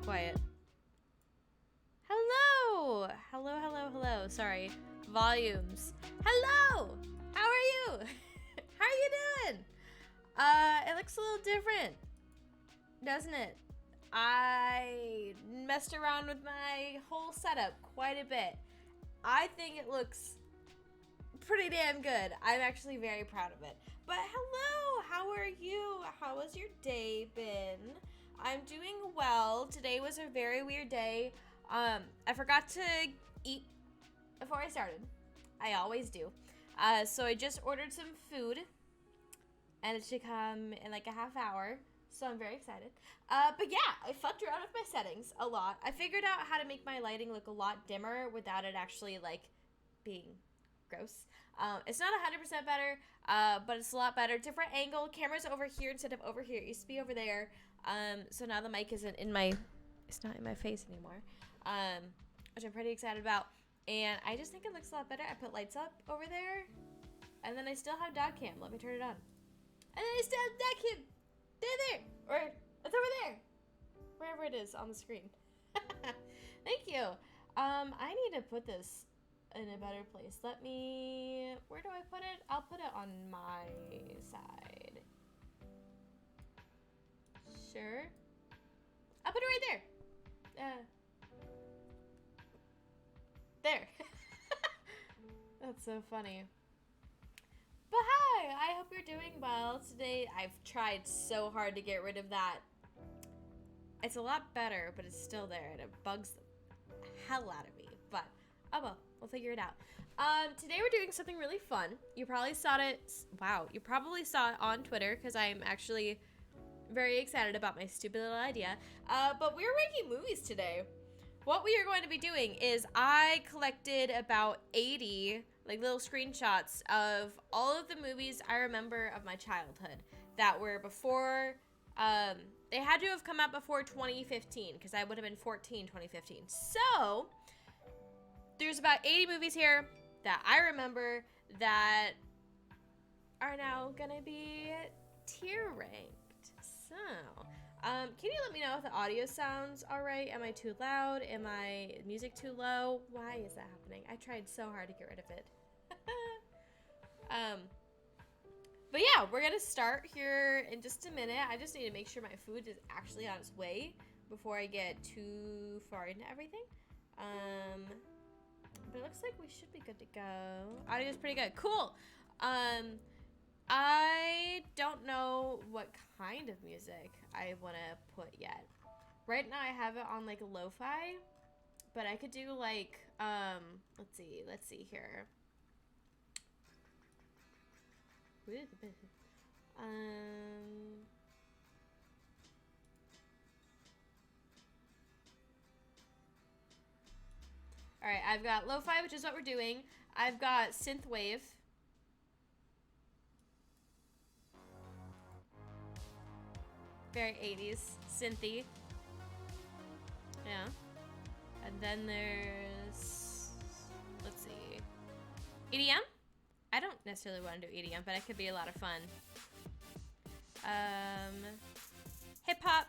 quiet. Hello! Hello, hello, hello. Sorry. Volumes. Hello! How are you? How are you doing? It looks a little different, doesn't it? I messed around with my whole setup quite a bit. I think it looks pretty damn good. I'm actually very proud of it. But hello, how are you? How has your day been? I'm doing well. Today was a very weird day. I forgot to eat before I started. I always do. So I just ordered some food, and it should come in like a half hour. So I'm very excited. But yeah, I fucked around with my settings a lot. I figured out how to make my lighting look a lot dimmer without it actually like being gross. It's not 100% better, but it's a lot better. Different angle. Camera's over here instead of over here. It used to be over there. So now the mic isn't in my, it's not in my face anymore, which I'm pretty excited about. And I just think it looks a lot better. I put lights up over there, and then I still have dog cam. Let me turn it on. And then I still have dog cam. There, or it's over there, wherever it is on the screen. Thank you. I need to put this in a better place. Let me, where do I put it? I'll put it on my side. Sure. I'll put it right there. There. That's so funny. But hi, I hope you're doing well. Today I've tried so hard to get rid of that. It's a lot better, but it's still there and it bugs the hell out of me. But oh well, we'll figure it out. Today we're doing something really fun. You probably saw it. Wow, you probably saw it on Twitter because I'm actually very excited about my stupid little idea. But we're ranking movies today. What we are going to be doing is I collected about 80 like little screenshots of all of the movies I remember of my childhood that were before, they had to have come out before 2015 because I would have been 14 2015. So there's about 80 movies here that I remember that are now gonna be tier ranked. So, can you let me know if the audio sounds all right? Am I too loud? Am I music too low? Why is that happening? I tried so hard to get rid of it. But yeah, we're gonna start here in just a minute. I just need to make sure my food is actually on its way before I get too far into everything. But it looks like we should be good to go. Audio is pretty good. Cool. I don't know what kind of music I want to put yet. Right now I have it on like lo-fi, but I could do like, let's see here. All right, I've got lo-fi, which is what we're doing. I've got synthwave. Very 80s, synthy. Yeah. And then there's, let's see, EDM? I don't necessarily want to do EDM, but it could be a lot of fun. Hip-hop.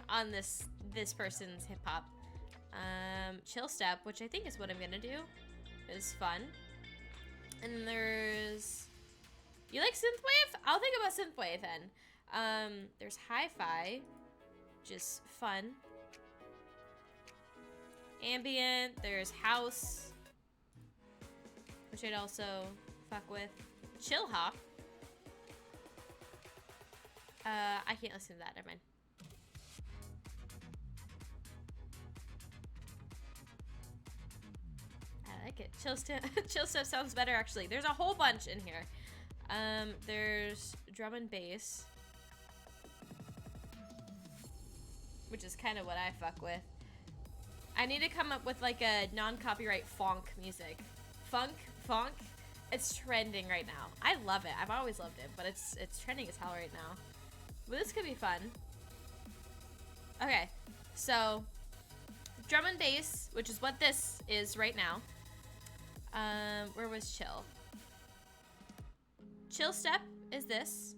On this person's hip-hop. Chill step, which I think is what I'm gonna do. Is fun. And then there's, you like synthwave? I'll think about synthwave then. There's hi-fi, just fun. Ambient, there's house, which I'd also fuck with. Chill hop. I can't listen to that, never mind. I like it. Chill stuff sounds better actually. There's a whole bunch in here. There's drum and bass, which is kind of what I fuck with. I need to come up with like a non-copyright funk music. Funk? It's trending right now. I love it. I've always loved it, but it's trending as hell right now. But this could be fun. Okay, so drum and bass, which is what this is right now. Where was chill? Chill step is this.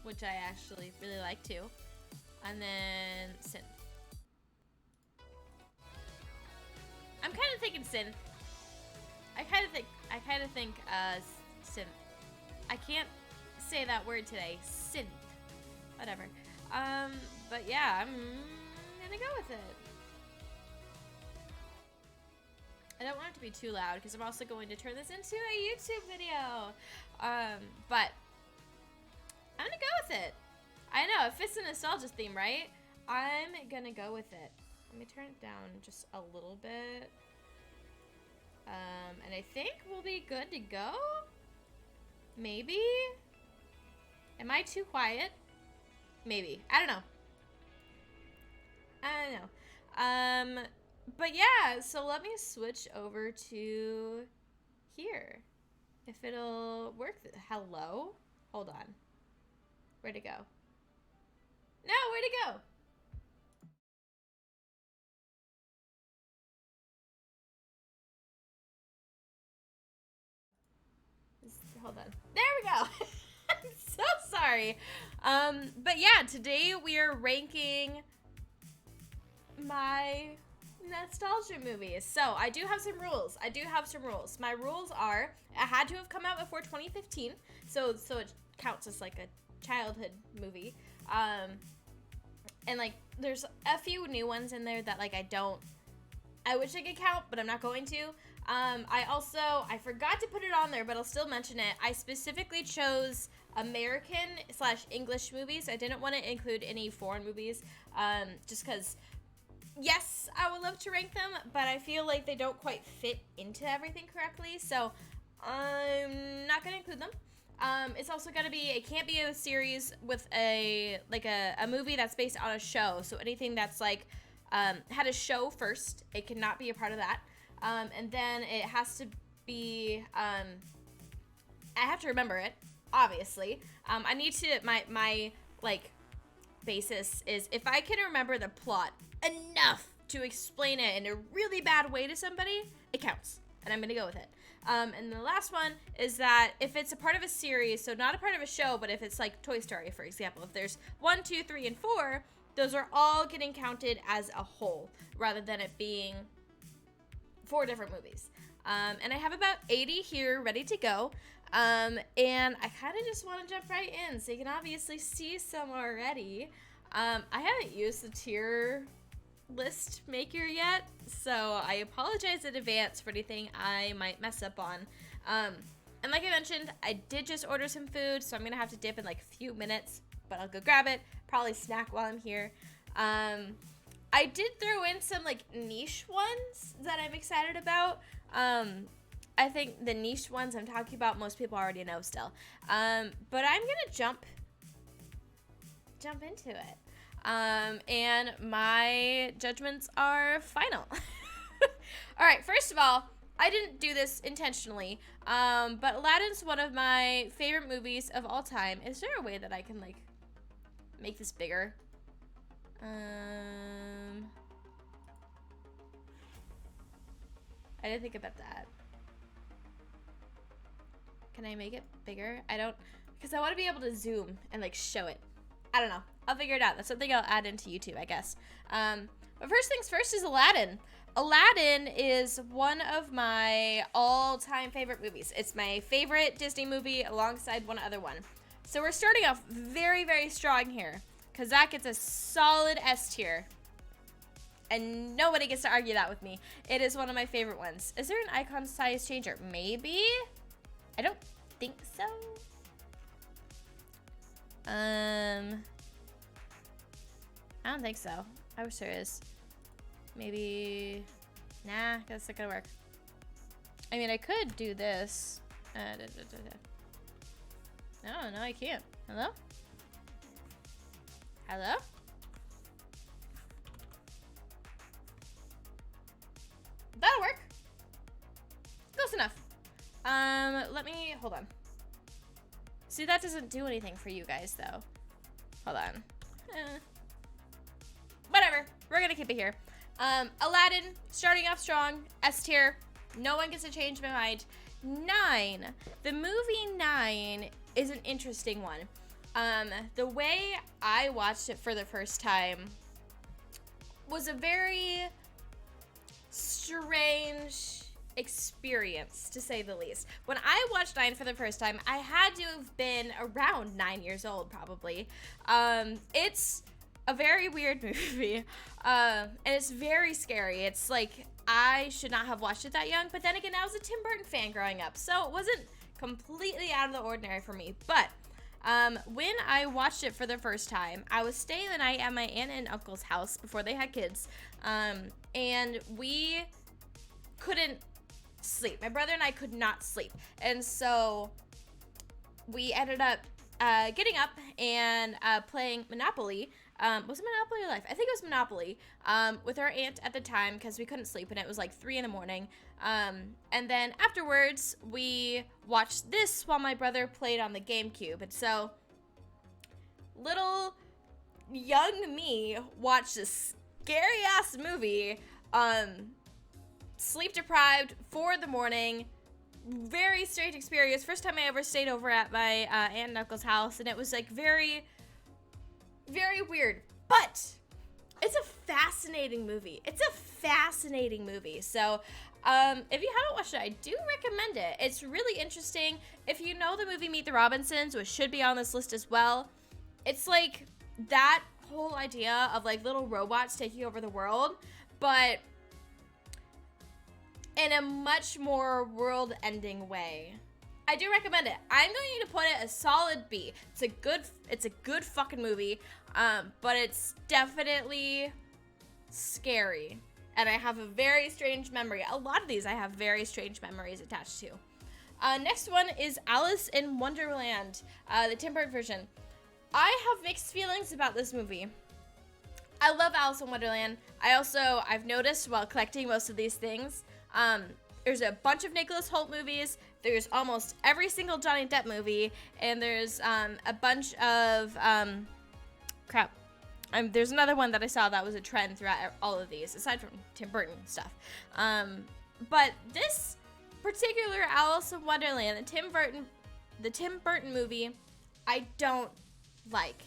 which I actually really like too. And then synth. I'm kind of thinking synth. I kind of think synth. I can't say that word today. Synth. Whatever. But yeah, I'm gonna go with it. I don't want it to be too loud because I'm also going to turn this into a YouTube video. But I'm gonna go with it. I know, it fits the nostalgia theme, right? I'm gonna go with it. Let me turn it down just a little bit. And I think we'll be good to go. Maybe? Am I too quiet? Maybe. I don't know. But yeah, so let me switch over to here. If it'll work. Hello? Hold on. Where'd it go? No, where'd it go? Hold on. There we go. I'm so sorry. But yeah, today we are ranking my nostalgia movies. So I do have some rules. My rules are it had to have come out before 2015. So it counts as like a childhood movie. And like there's a few new ones in there that like I wish I could count, but I'm not going to. I forgot to put it on there, but I'll still mention it. I specifically chose American/English movies. I didn't want to include any foreign movies, just because, yes, I would love to rank them, but I feel like they don't quite fit into everything correctly, so I'm not going to include them. It's also got to be, it can't be a series with a movie that's based on a show, so anything that's like, had a show first, it cannot be a part of that. And then it has to be, I have to remember it, obviously. I need to, my like, basis is if I can remember the plot enough to explain it in a really bad way to somebody, it counts. And I'm gonna go with it. And the last one is that if it's a part of a series, so not a part of a show, but if it's like Toy Story, for example, if there's 1, 2, 3, and 4, those are all getting counted as a whole, rather than it being 4 different movies. And I have about 80 here ready to go. And I kind of just want to jump right in, so you can obviously see some already. I haven't used the tier list maker yet, so I apologize in advance for anything I might mess up on. And like I mentioned, I did just order some food, so I'm gonna have to dip in like a few minutes, but I'll go grab it, probably snack while I'm here. I did throw in some like niche ones that I'm excited about. I think the niche ones I'm talking about, most people already know still. But I'm gonna jump into it. And my judgments are final. All right, first of all, I didn't do this intentionally, but Aladdin's one of my favorite movies of all time. Is there a way that I can like make this bigger? I didn't think about that. Can I make it bigger? I don't, because I want to be able to zoom and like show it. I don't know. I'll figure it out. That's something I'll add into YouTube, I guess. But first things first is Aladdin. Aladdin is one of my all-time favorite movies. It's my favorite Disney movie alongside one other one. So we're starting off very, very strong here, because that gets a solid S tier. And nobody gets to argue that with me. It is one of my favorite ones. Is there an icon size changer? Maybe? I don't think so. I don't think so. I wish there is. Maybe. Nah, that's not gonna work. I mean, I could do this. No, I can't. Hello? Hello? That'll work. Close enough. Let me, hold on. See, that doesn't do anything for you guys, though. Hold on. Whatever. We're gonna keep it here. Aladdin, starting off strong. S tier. No one gets to change my mind. 9. The movie 9 is an interesting one. The way I watched it for the first time was a very strange experience, to say the least. When I watched 9 for the first time, I had to have been around 9 years old, probably. It's a very weird movie, and it's very scary. It's like, I should not have watched it that young, but then again, I was a Tim Burton fan growing up, so it wasn't completely out of the ordinary for me. But when I watched it for the first time, I was staying the night at my aunt and uncle's house before they had kids, and we couldn't sleep. My brother and I could not sleep, and so we ended up getting up and playing Monopoly. Was it Monopoly or Life? I think it was Monopoly, with our aunt at the time, because we couldn't sleep, and it was like 3 in the morning. And then afterwards, we watched this while my brother played on the GameCube. And so, little young me watched this scary-ass movie, sleep-deprived, 4 in the morning. Very strange experience. First time I ever stayed over at my aunt and uncle's house, and it was like very, very weird. But it's a fascinating movie. So if you haven't watched it, I do recommend it. It's really interesting. If you know the movie Meet the Robinsons, which should be on this list as well, it's like that whole idea of like little robots taking over the world, but in a much more world-ending way. I do recommend it. I'm going to put it a solid B. It's a good fucking movie, but it's definitely scary. And I have a very strange memory. A lot of these I have very strange memories attached to. Next one is Alice in Wonderland, the Tim Burton version. I have mixed feelings about this movie. I love Alice in Wonderland. I've noticed while collecting most of these things, there's a bunch of Nicholas Hoult movies, there's almost every single Johnny Depp movie, and there's a bunch of, there's another one that I saw that was a trend throughout all of these, aside from Tim Burton stuff. But this particular Alice in Wonderland, the Tim Burton movie, I don't like.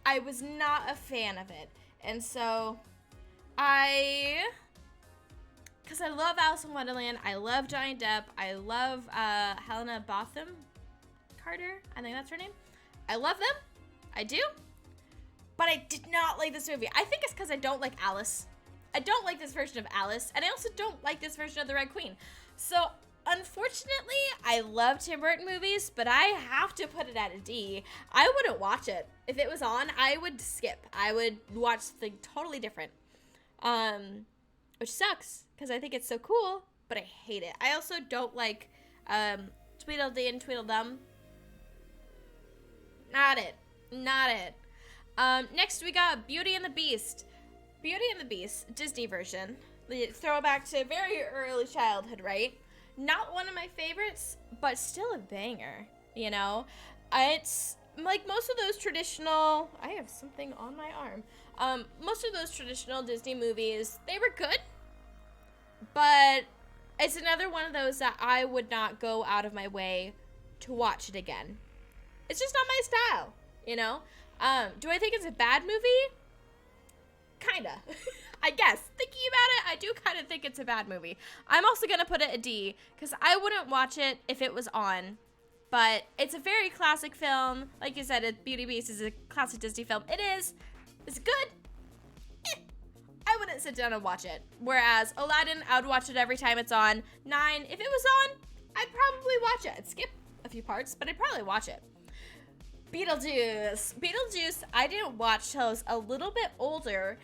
I was not a fan of it. And so, because I love Alice in Wonderland, I love Johnny Depp, I love Helena Bonham Carter, I think that's her name. I love them, I do, but I did not like this movie. I think it's because I don't like Alice. I don't like this version of Alice, and I also don't like this version of the Red Queen. So, unfortunately, I love Tim Burton movies, but I have to put it at a D. I wouldn't watch it. If it was on, I would skip. I would watch something totally different. Which sucks, because I think it's so cool, but I hate it. I also don't like Tweedledee and Tweedledum. Not it. Next, we got Beauty and the Beast. Beauty and the Beast, Disney version. The throwback to very early childhood, right? Not one of my favorites, but still a banger, you know? It's like most of those traditional... I have something on my arm. Most of those traditional Disney movies, they were good, but it's another one of those that I would not go out of my way to watch it again. It's just not my style, you know? Do I think it's a bad movie? Kinda. I guess. Thinking about it, I do kind of think it's a bad movie. I'm also going to put it a D, because I wouldn't watch it if it was on. But it's a very classic film. Like you said, Beauty and the Beast is a classic Disney film. It is. It's good. I wouldn't sit down and watch it. Whereas Aladdin, I would watch it every time it's on. 9, if it was on, I'd probably watch it. I'd skip a few parts, but I'd probably watch it. Beetlejuice, I didn't watch till I was a little bit older,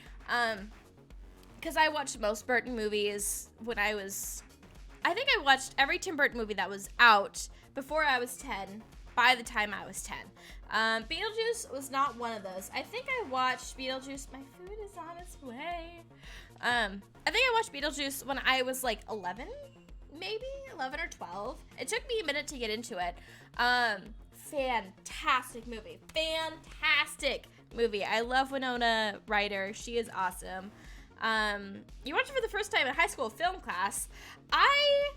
because I watched most Burton movies when I think I watched every Tim Burton movie that was out before I was 10, by the time I was 10. Beetlejuice was not one of those. I think I watched Beetlejuice, my food is on its way. I think I watched Beetlejuice when I was like 11, maybe 11 or 12. It took me a minute to get into it. Fantastic movie. I love Winona Ryder. She is awesome. You watched it for the first time in high school film class. I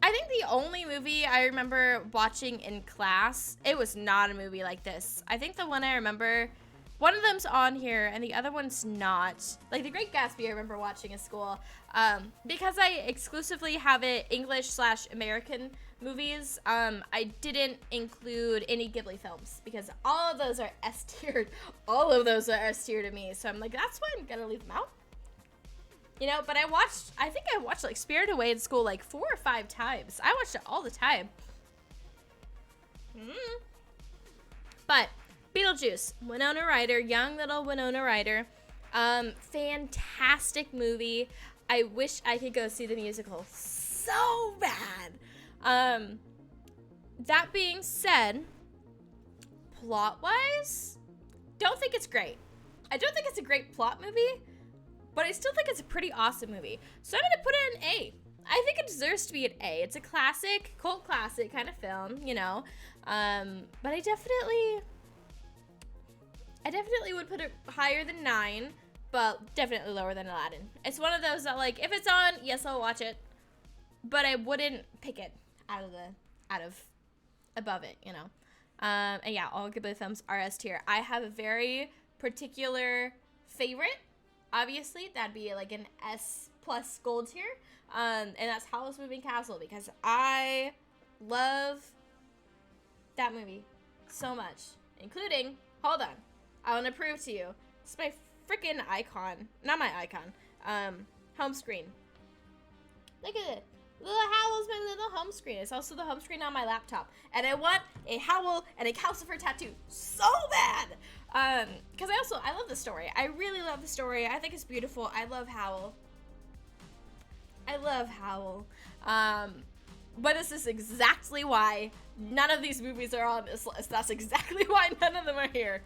I think the only movie I remember watching in class, it was not a movie like this. I think the one I remember, one of them's on here and the other one's not. Like The Great Gatsby I remember watching in school. Because I exclusively have it English/American movies, I didn't include any Ghibli films because all of those are S-tiered. All of those are S-tier to me. So I'm like, that's why I'm gonna leave them out. You know, but I think I watched like Spirited Away in school like 4 or 5 times. I watched it all the time. But Beetlejuice, Winona Ryder, young little Winona Ryder. Fantastic movie. I wish I could go see the musical so bad. That being said, plot-wise, don't think it's great. I don't think it's a great plot movie, but I still think it's a pretty awesome movie. So I'm going to put it an A. I think it deserves to be an A. It's a classic, cult classic kind of film, you know. But I definitely would put it higher than 9, but definitely lower than Aladdin. It's one of those that, like, if it's on, yes, I'll watch it, but I wouldn't pick it above it, you know. And yeah, all Ghibli films are S tier. I have a very particular favorite. Obviously, that'd be like an S+ gold tier, and that's Howl's Moving Castle, because I love that movie so much, including, hold on, I want to prove to you, it's my freaking icon, not my icon, home screen. Look at it. Little Howl's my little home screen. It's also the home screen on my laptop. And I want a Howl and a Calcifer tattoo so bad. Because I love the story. I really love the story. I think it's beautiful. I love Howl. But this is exactly why none of these movies are on this list. That's exactly why none of them are here.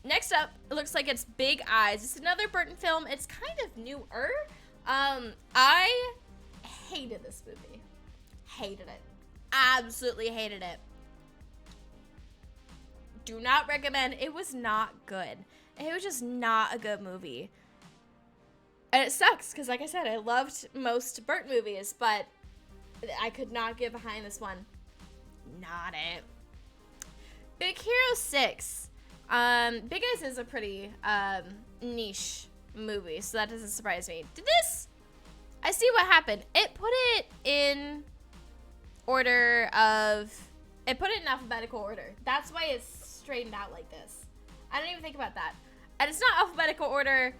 Next up, it looks like it's Big Eyes. It's another Burton film. It's kind of newer. I hated this movie. Hated it. Absolutely hated it. Do not recommend. It was not good. It was just not a good movie. And it sucks, because like I said, I loved most Burton movies, but I could not get behind this one. Not it. Big Hero 6. Big Eyes is a pretty niche movie, so that doesn't surprise me. I see what happened. It put it in alphabetical order. That's why it's straightened out like this. I didn't even think about that. And it's not alphabetical order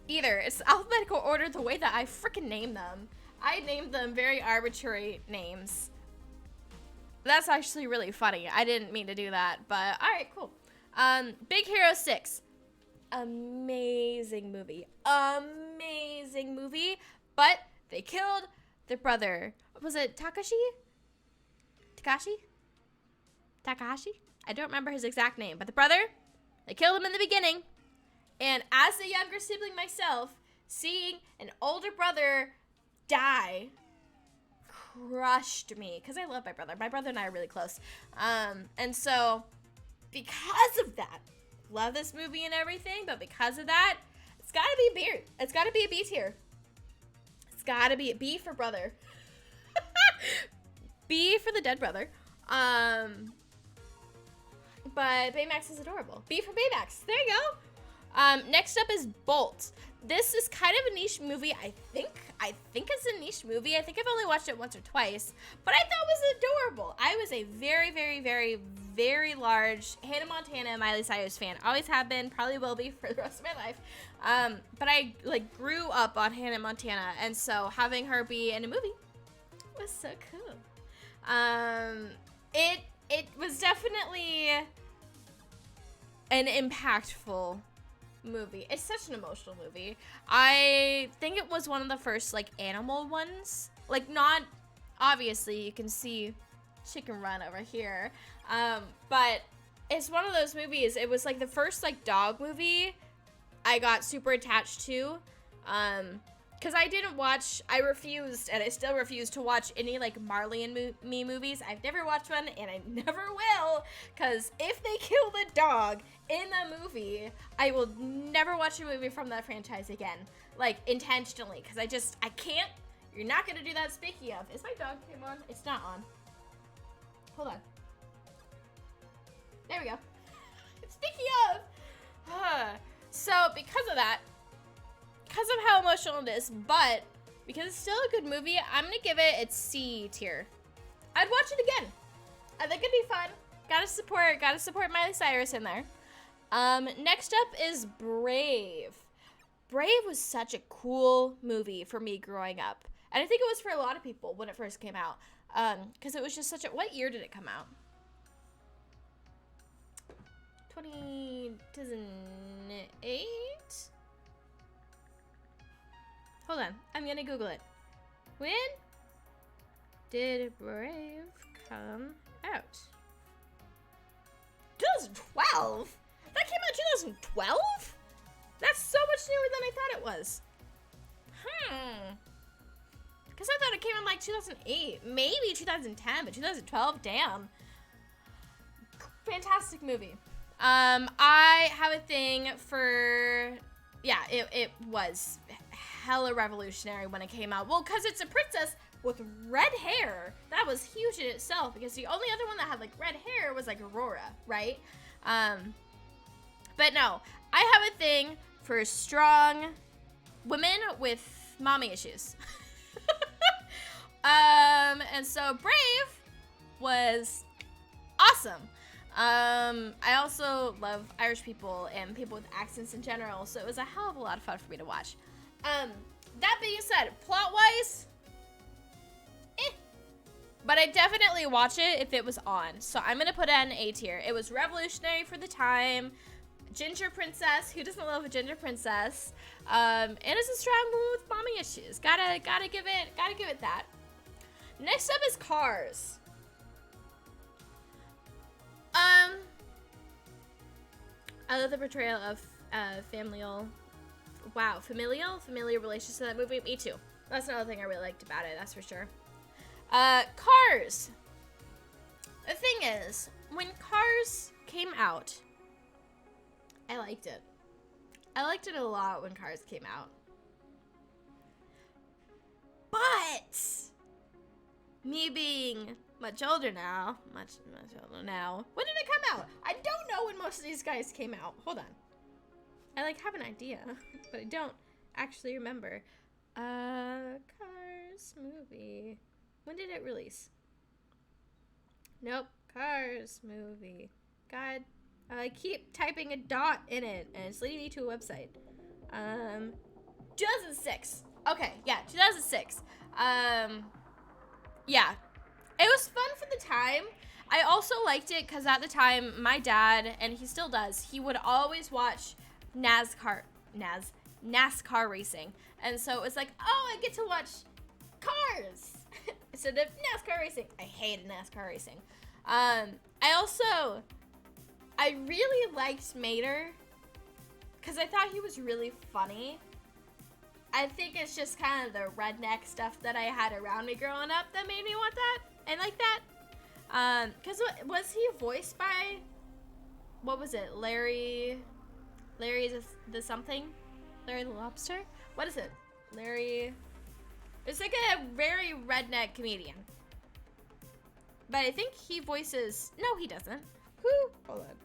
either. It's alphabetical order the way that I freaking name them. I named them very arbitrary names. That's actually really funny. I didn't mean to do that, but alright, cool. Big Hero 6. Amazing movie. But they killed their brother. Was it Takashi? I don't remember his exact name, but the brother, they killed him in the beginning. And as a younger sibling myself, seeing an older brother die crushed me, because I love my brother. My brother and I are really close. And so, because of that, love this movie and everything, but because of that, it's gotta be a B. It's gotta be a B tier. It's gotta be a B for brother. B for the dead brother. But Baymax is adorable. B for Baymax. There you go. Next up is Bolt. This is kind of a niche movie, I think. I think it's a niche movie. I think I've only watched it once or twice, but I thought it was adorable. I was a very, very, very, very large Hannah Montana and Miley Cyrus fan. Always have been, probably will be for the rest of my life. But I like grew up on Hannah Montana, and so having her be in a movie was so cool. It was definitely an impactful movie. It's such an emotional movie. I think it was one of the first like animal ones. Like, not obviously you can see Chicken Run over here. But it's one of those movies. It was like the first like dog movie I got super attached to. Because I refused, and I still refuse to watch any like Marley and Me movies. I've never watched one, and I never will, because if they kill the dog in a movie, I will never watch a movie from that franchise again, like intentionally, because I can't You're not gonna do that. Speaking of, is my dog cam on? It's not on. Hold on. There we go. Speaking of, so because of that, because of how emotional it is, but because it's still a good movie, I'm gonna give it its C tier. I'd watch it again. I think it'd be fun. Gotta support Miley Cyrus in there. Next up is Brave. Brave was such a cool movie for me growing up. And I think it was for a lot of people when it first came out. Because it was just such a... What year did it come out? 2008? Hold on. I'm going to Google it. When did Brave come out? 2012? That came out 2012? That's so much newer than I thought it was. Because I thought it came in like 2008. Maybe 2010, but 2012, damn. Fantastic movie. I have a thing for... Yeah, it was hella revolutionary when it came out. Well, because it's a princess with red hair. That was huge in itself, because the only other one that had like red hair was like Aurora, right? But no, I have a thing for strong women with mommy issues. And so Brave was awesome. I also love Irish people and people with accents in general, so it was a hell of a lot of fun for me to watch. That being said, plot-wise, but I definitely watch it if it was on. So I'm gonna put it in A tier. It was revolutionary for the time. Ginger princess. Who doesn't love a ginger princess? And it's a strong woman with mommy issues. Gotta give it that. Next up is Cars. I love the portrayal of familial relationships in that movie. Me too. That's another thing I really liked about it. That's for sure. Cars. The thing is, when Cars came out, I liked it. I liked it a lot when Cars came out. But me being much older now, much older now. When did it come out? I don't know when most of these guys came out. Hold on. I like have an idea, but I don't actually remember. Cars movie. When did it release? Nope. Cars movie. God. I keep typing a dot in it, and it's leading me to a website. 2006. Okay, yeah, 2006. Yeah. It was fun for the time. I also liked it because at the time, my dad, and he still does, he would always watch NASCAR racing. And so it was like, oh, I get to watch Cars instead of NASCAR racing. I hated NASCAR racing. I really liked Mater because I thought he was really funny. I think it's just kind of the redneck stuff that I had around me growing up that made me want that and like that. Because was he voiced by, what was it, Larry the something? Larry the Lobster? What is it? Larry... It's like a very redneck comedian. But I think he voices... No, he doesn't. Who? Hold on.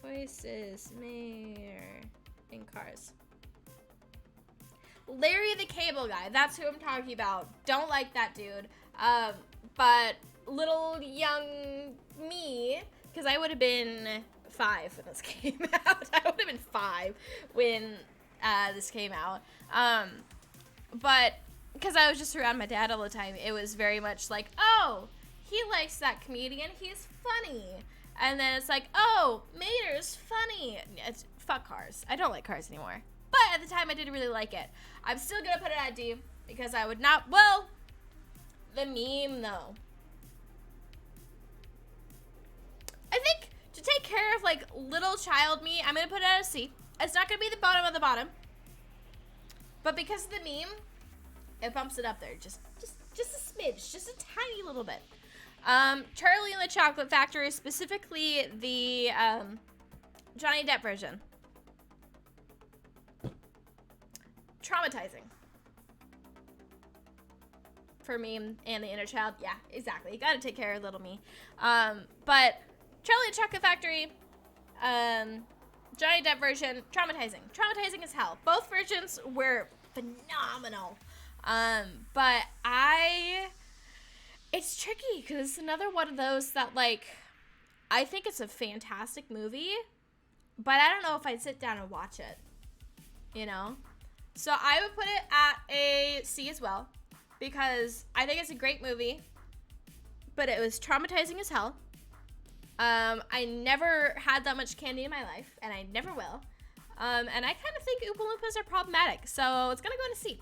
Voices Mayor in Cars. Larry the Cable Guy. That's who I'm talking about. Don't like that dude. But little young me, because I would have been 5 when this came out. I would have been 5 when this came out. But because I was just around my dad all the time, it was very much like, oh, he likes that comedian. He's funny. And then it's like, oh, Mater's funny. Fuck Cars. I don't like Cars anymore. But at the time, I did really like it. I'm still going to put it at D because I would not... Well, the meme, though. I think to take care of, like, little child me, I'm going to put it at a C. It's not going to be the bottom of the bottom. But because of the meme, it bumps it up there. Just a smidge. Just a tiny little bit. Charlie and the Chocolate Factory, specifically the Johnny Depp version. Traumatizing. for me and the inner child. Yeah, exactly. You gotta take care of little me. But Charlie and Chocolate Factory, Johnny Depp version, traumatizing as hell. Both versions were phenomenal. But it's tricky because it's another one of those that, like, I think it's a fantastic movie, but I don't know if I'd sit down and watch it, you know? So I would put it at a C as well, because I think it's a great movie, but it was traumatizing as hell. I never had that much candy in my life, and I never will. And I kind of think Oompa Loompas are problematic, so it's gonna go in a C.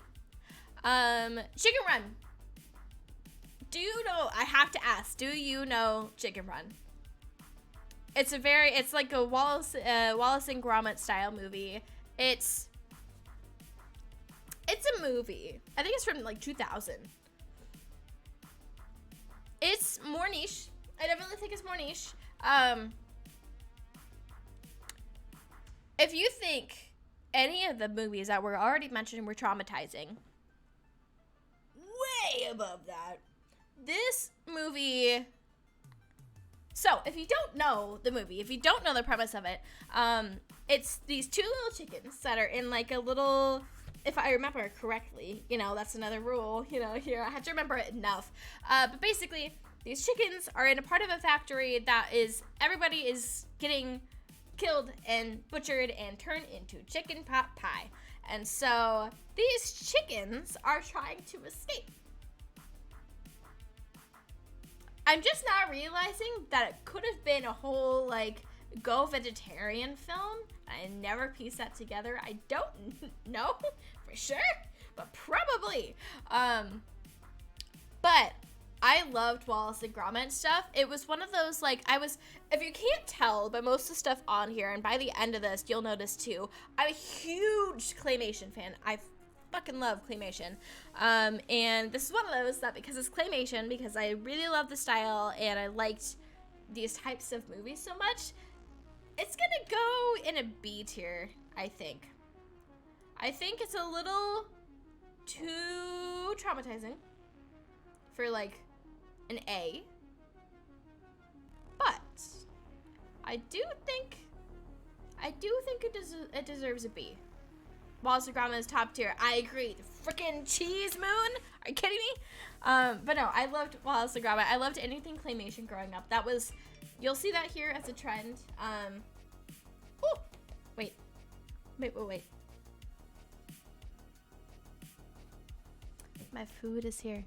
Chicken Run. Do you know, I have to ask, do you know Chicken Run? It's like a Wallace and Gromit style movie. It's a movie. I think it's from like 2000. It's more niche. I definitely think it's more niche. If you think any of the movies that were already mentioned were traumatizing, way above that. This movie... So, if you don't know the movie, if you don't know the premise of it, it's these two little chickens that are in like a little... If I remember correctly, you know, that's another rule, you know, here, I have to remember it enough. But basically, these chickens are in a part of a factory that everybody is getting killed and butchered and turned into chicken pot pie. And so, these chickens are trying to escape. I'm just not realizing that it could have been a whole, like, go vegetarian film. I never pieced that together. I don't know for sure, but probably. But I loved Wallace and Gromit stuff. It was one of those, like, if you can't tell by most of the stuff on here, and by the end of this, you'll notice too, I'm a huge claymation fan. I fucking love claymation. And this is one of those that, because it's claymation, because I really love the style, and I liked these types of movies so much, it's gonna go in a B tier, I think. I think it's a little too traumatizing for, like, an A. But I do think it deserves a B. Wallace and Gromit is top tier. I agree. The freaking cheese moon? Are you kidding me? But no, I loved Wallace and Gromit. I loved anything claymation growing up. That was, you'll see that here as a trend. Oh, wait. My food is here.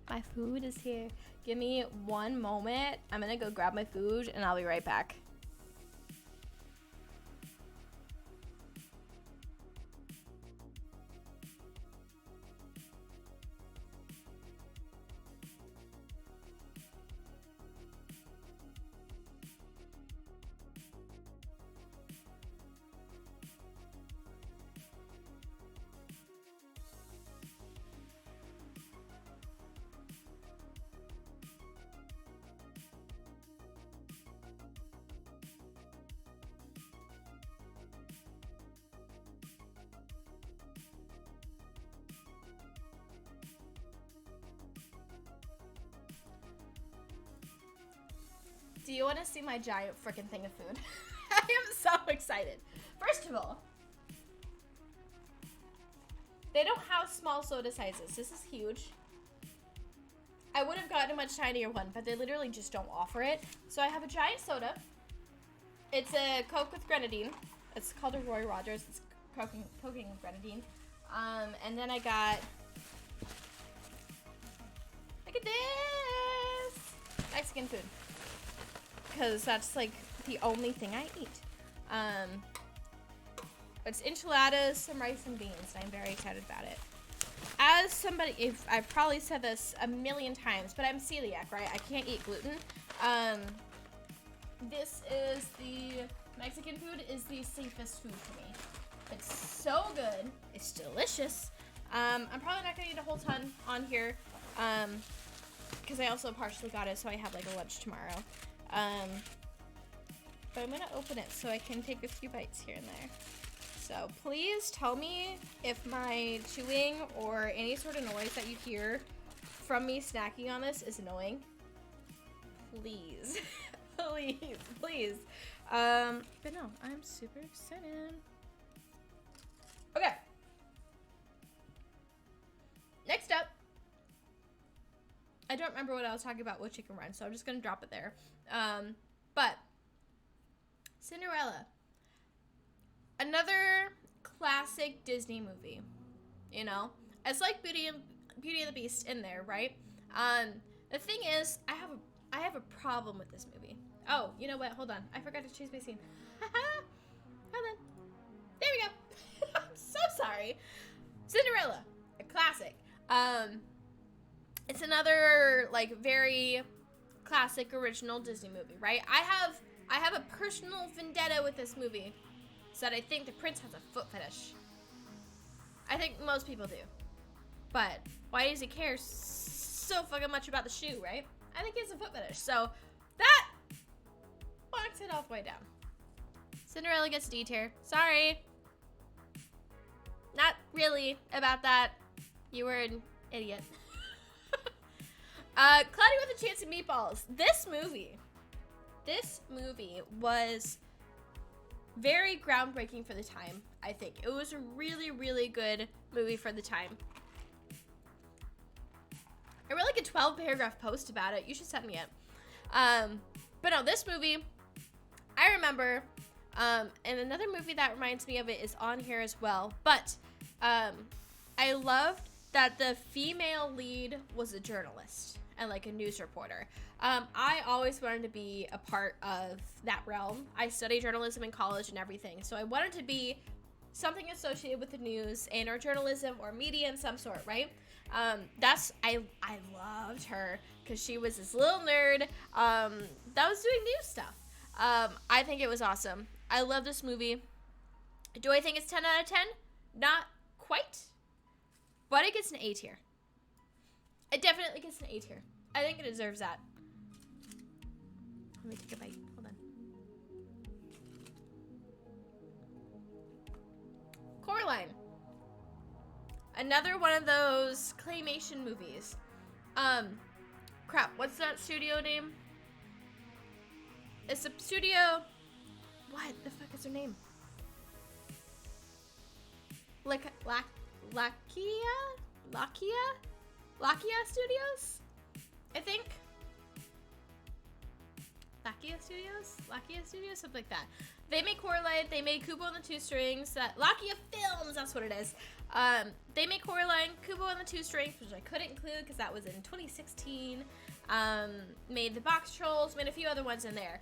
My food is here. Give me one moment. I'm gonna go grab my food and I'll be right back. Do you want to see my giant freaking thing of food? I am so excited. First of all, they don't have small soda sizes. This is huge. I would have gotten a much tinier one, but they literally just don't offer it. So I have a giant soda. It's a Coke with grenadine. It's called a Roy Rogers. It's coking with grenadine. And then I got, look at this, Mexican food. Because that's like the only thing I eat. It's enchiladas, some rice and beans, and I'm very excited about it. As somebody, if I've probably said this a million times, but I'm celiac, right? I can't eat gluten. This is the Mexican food is the safest food for me. It's so good. It's delicious. I'm probably not gonna eat a whole ton on here, because I also partially got it, so I have like a lunch tomorrow. But I'm gonna open it so I can take a few bites here and there. So please tell me if my chewing or any sort of noise that you hear from me snacking on this is annoying. Please. Please, please. But no, I'm super excited. Okay. Next up. I don't remember what I was talking about with Chicken Run, so I'm just gonna drop it there. But Cinderella. Another classic Disney movie. You know? It's like Beauty and the Beast in there, right? The thing is, I have a problem with this movie. Oh, you know what? Hold on. I forgot to choose my scene. Hold on. There we go. I'm so sorry. Cinderella, a classic. It's another like very classic original Disney movie, right? I have a personal vendetta with this movie, so that I think the prince has a foot fetish. I think most people do. But why does he care so fucking much about the shoe, right? I think he has a foot fetish. So that knocks it all the way down. Cinderella gets a D tier. Sorry. Not really about that. You were an idiot. Cloudy with a Chance of Meatballs. This movie was very groundbreaking for the time, I think. It was a really, really good movie for the time. I wrote like a 12-paragraph post about it. You should send me it. But no, this movie, I remember, and another movie that reminds me of it is on here as well. But I loved that the female lead was a journalist and like a news reporter. I always wanted to be a part of that realm. I studied journalism in college and everything, so I wanted to be something associated with the news and or journalism or media in some sort, right? I loved her because she was this little nerd that was doing news stuff. I think it was awesome. I love this movie. Do I think it's 10 out of 10? Not quite, but it gets an A tier. It definitely gets an A tier. I think it deserves that. Let me take a bite. Hold on. Coraline. Another one of those claymation movies. Crap, what's that studio name? It's a studio... What the fuck is her name? Lakia Studios? I think. Lakia Studios? Something like that. They made Coraline, they made Kubo and the Two Strings, Lakia Films, that's what it is. They made Coraline, Kubo and the Two Strings, which I couldn't include because that was in 2016. Made the Box Trolls, made a few other ones in there.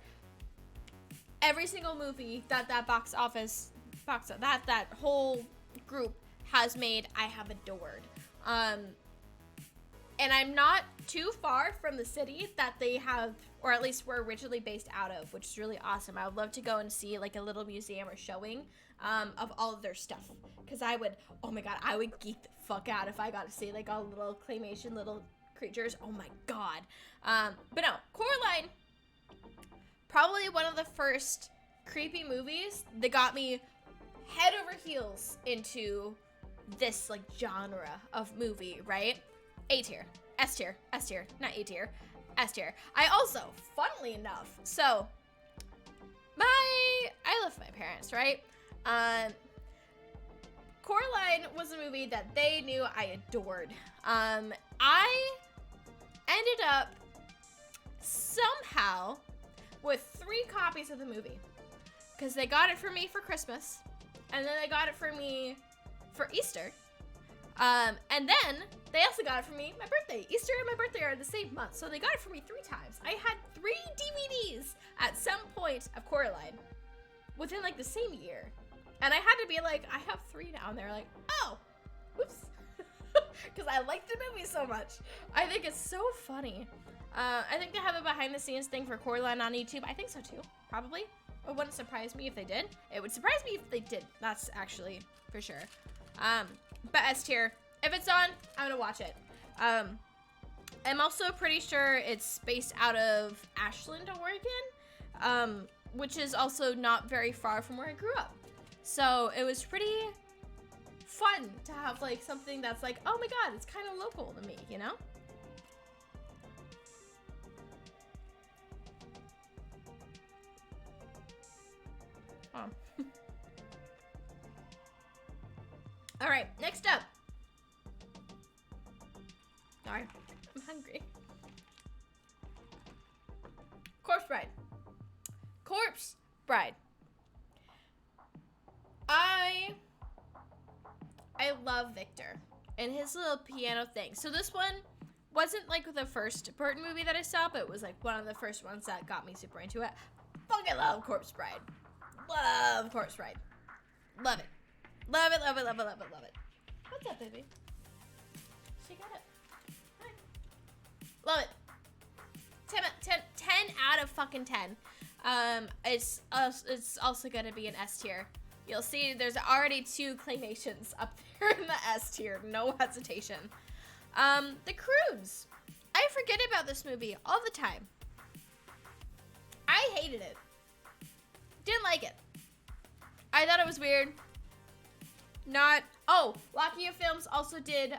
Every single movie that that whole group has made, I have adored. And I'm not too far from the city that they have, or at least were originally based out of, which is really awesome. I would love to go and see like a little museum or showing of all of their stuff. Because I would geek the fuck out if I got to see like all little claymation little creatures. Oh my god. But no, Coraline, probably one of the first creepy movies that got me head over heels into this like genre of movie, right? A tier, S tier, not A tier, S tier. I also, funnily enough, so I live with my parents, right? Coraline was a movie that they knew I adored. I ended up somehow with 3 copies of the movie because they got it for me for Christmas, and then they got it for me for Easter. And then they also got it for me my birthday. Easter and my birthday are the same month, so they got it for me 3 times. I had 3 DVDs at some point of Coraline within like the same year. And I had to be like, I have 3 now. And they're like, oh, whoops. Because I like the movie so much. I think it's so funny. I think they have a behind the scenes thing for Coraline on YouTube. I think so too, probably. It wouldn't surprise me if they did. It would surprise me if they did. That's actually for sure. But S tier. If it's on, I'm gonna watch it. I'm also pretty sure it's based out of Ashland, Oregon, which is also not very far from where I grew up. So it was pretty fun to have like something that's like, oh my god, it's kind of local to me, you know? Oh. All right, next up. Sorry, I'm hungry. Corpse Bride. Corpse Bride. I love Victor and his little piano thing. So this one wasn't like the first Burton movie that I saw, but it was like one of the first ones that got me super into it. Fucking love Corpse Bride. Love Corpse Bride. Love it. Love it, love it, love it, love it, love it. What's up, baby? She got it. Hi. Love it. 10 out of fucking 10. It's also gonna be an S tier. You'll see there's already 2 claymations up there in the S tier. No hesitation. The Croods. I forget about this movie all the time. I hated it. Didn't like it. I thought it was weird. Not. Oh, Lockheed Films also did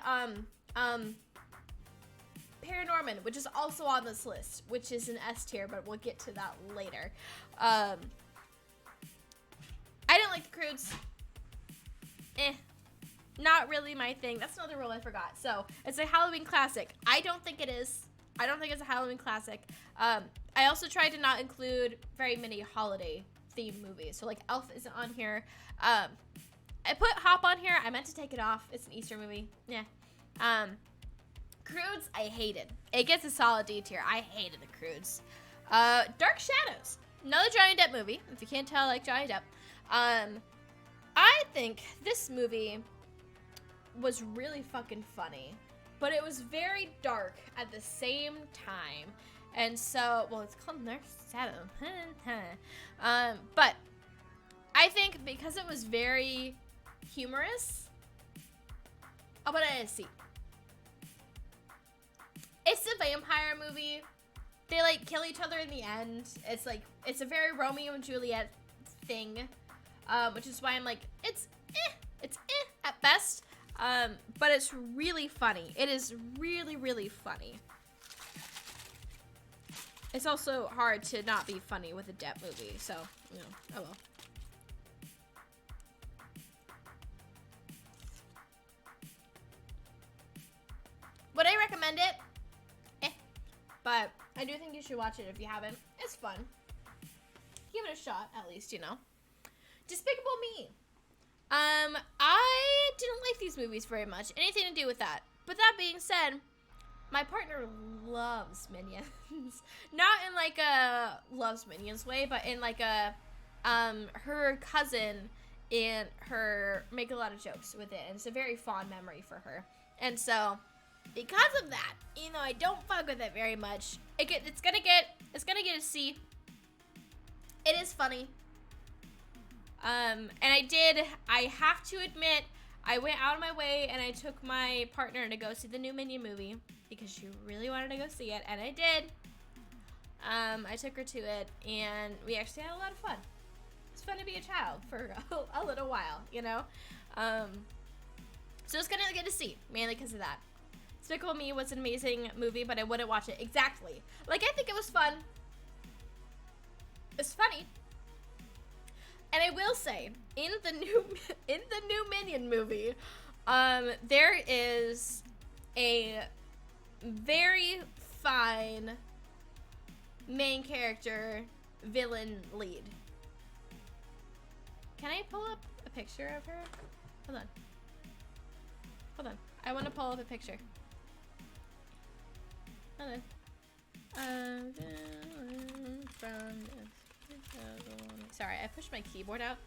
Paranorman, which is also on this list, which is an S tier, but we'll get to that later. I didn't like the Croods. Not really my thing. That's another rule I forgot. So, it's a Halloween classic. I don't think it is. I don't think it's a Halloween classic. I also tried to not include very many holiday themed movies. So, like, Elf isn't on here. I put Hop on here. I meant to take it off. It's an Easter movie. Yeah. Croods, I hated. It gets a solid D tier. I hated the Croods. Dark Shadows. Another Johnny Depp movie. If you can't tell, I like Johnny Depp. I think this movie was really fucking funny, but it was very dark at the same time. And so, well, it's called Dark Shadows. But I think because it was very humorous, I'll put it in a C. It's a vampire movie. They, like, kill each other in the end. It's, like, it's a very Romeo and Juliet thing, which is why I'm like, it's at best, but it's really funny. It is really, really funny. It's also hard to not be funny with a Depp movie, so, you know, oh well. Would I recommend it? But I do think you should watch it if you haven't. It's fun. Give it a shot, at least, you know. Despicable Me. I didn't like these movies very much. Anything to do with that. But that being said, my partner loves Minions. Not in like a loves Minions way, but in like a her cousin and her make a lot of jokes with it. And it's a very fond memory for her. And so because of that, even though I don't fuck with it very much, it's gonna get a C. It is funny. And I have to admit, I went out of my way and I took my partner to go see the new Minion movie because she really wanted to go see it, and I did. I took her to it, and we actually had a lot of fun. It's fun to be a child for a little while, you know? So it's gonna get a C, mainly because of that. Despicable Me was an amazing movie, but I wouldn't watch it. Exactly. Like, I think it was fun. It's funny. And I will say, in the new Minion movie, there is a very fine main character villain lead. Can I pull up a picture of her? Hold on. I want to pull up a picture. Hold on. Sorry, I pushed my keyboard out,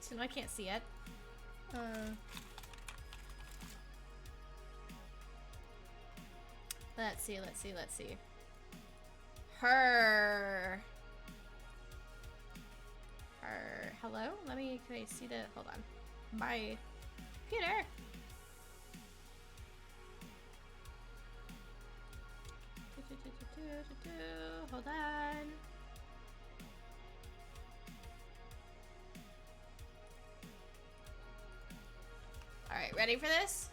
so now I can't see it. Let's see. Her. Hello? Can I see the, hold on. My computer. Hold on. All right, ready for this?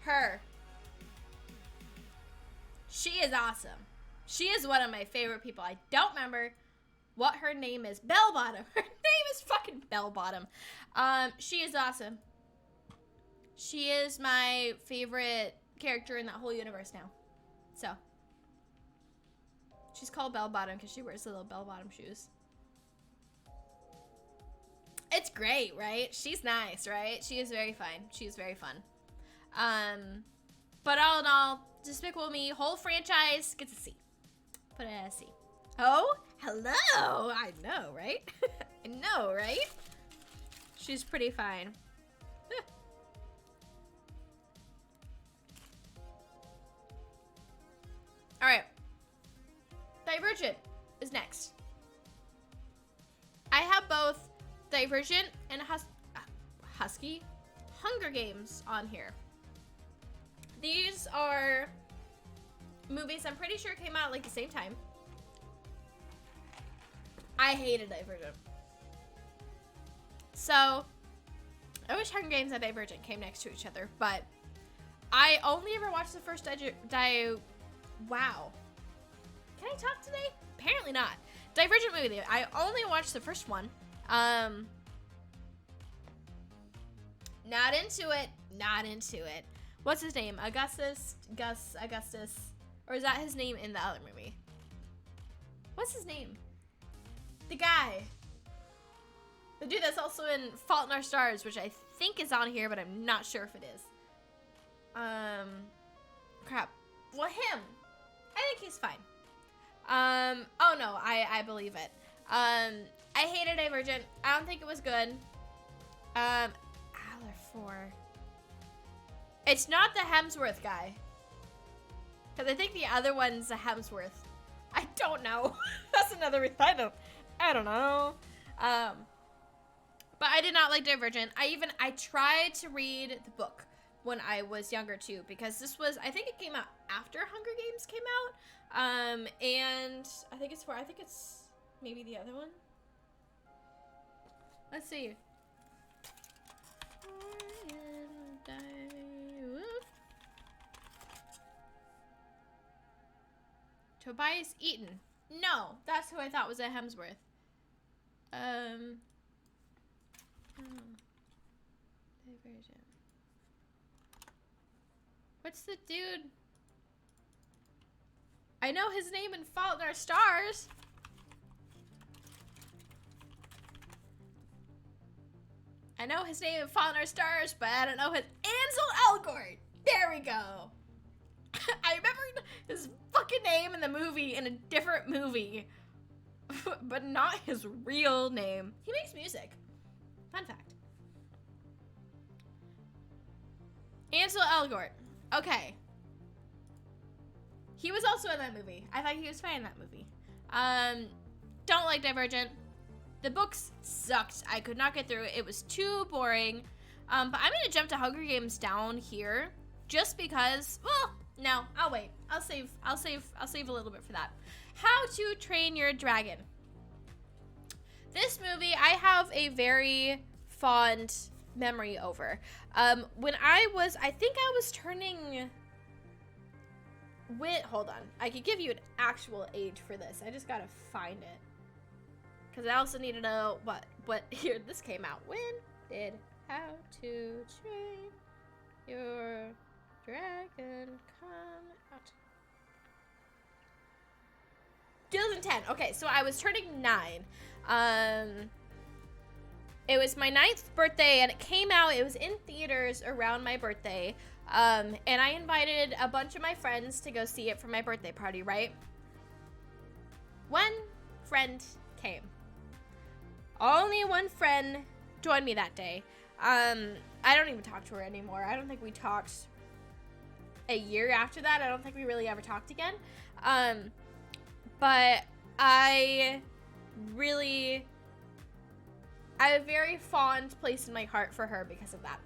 Her. She is awesome. She is one of my favorite people. I don't remember what her name is. Bell Bottom. Her name is fucking Bell Bottom. She is awesome. She is my favorite character in that whole universe now. So, she's called Bell Bottom because she wears the little bell bottom shoes. It's great, right? She's nice, right? She is very fun. She is very fun. But all in all, Despicable Me, whole franchise gets a C. Put it at a C. Oh, hello. I know, right? I know, right? She's pretty fine. All right. Divergent is next. I have both Divergent and Husky Hunger Games on here. These are movies I'm pretty sure came out like the same time. I hated Divergent. So, I wish Hunger Games and Divergent came next to each other, but I only ever watched the first Wow. Can I talk today? Apparently not. Divergent movie. I only watched the first one. Not into it. Not into it. What's his name? Augustus? Augustus? Or is that his name in the other movie? What's his name? The guy. The dude that's also in Fault in Our Stars, which I think is on here, but I'm not sure if it is. Crap. Well, him. I think he's fine. Oh no, I believe it. I hated Divergent. I don't think it was good. Aller 4. It's not the Hemsworth guy. Because I think the other one's a Hemsworth. I don't know. That's another reason. I don't know. But I did not like Divergent. I tried to read the book when I was younger too, because this was, I think it came out after Hunger Games came out. And I think it's maybe the other one. Let's see. Tobias Eaton. No, that's who I thought was a Hemsworth. Divergent. What's the dude? I know his name in Fault in Our Stars. I know his name in Fault in Our Stars, but I don't know his Ansel Elgort. There we go. I remember his fucking name in the movie in a different movie, but not his real name. He makes music. Fun fact. Ansel Elgort. Okay. He was also in that movie. I thought he was fine in that movie. Don't like Divergent. The books sucked. I could not get through it. It was too boring. But I'm gonna jump to Hunger Games down here, just because. Well, no, I'll wait. I'll save a little bit for that. How to Train Your Dragon. This movie I have a very fond memory over. When I think I was turning. Hold on. I could give you an actual age for this. I just gotta find it. Because I also need to know what year this came out. When did How to Train Your Dragon come out? 2010. Okay, so I was turning 9. It was my 9th birthday, and it came out. It was in theaters around my birthday. And I invited a bunch of my friends to go see it for my birthday party, right? One friend came. Only one friend joined me that day. I don't even talk to her anymore. I don't think we talked a year after that. I don't think we really ever talked again. But I have a very fond place in my heart for her because of that.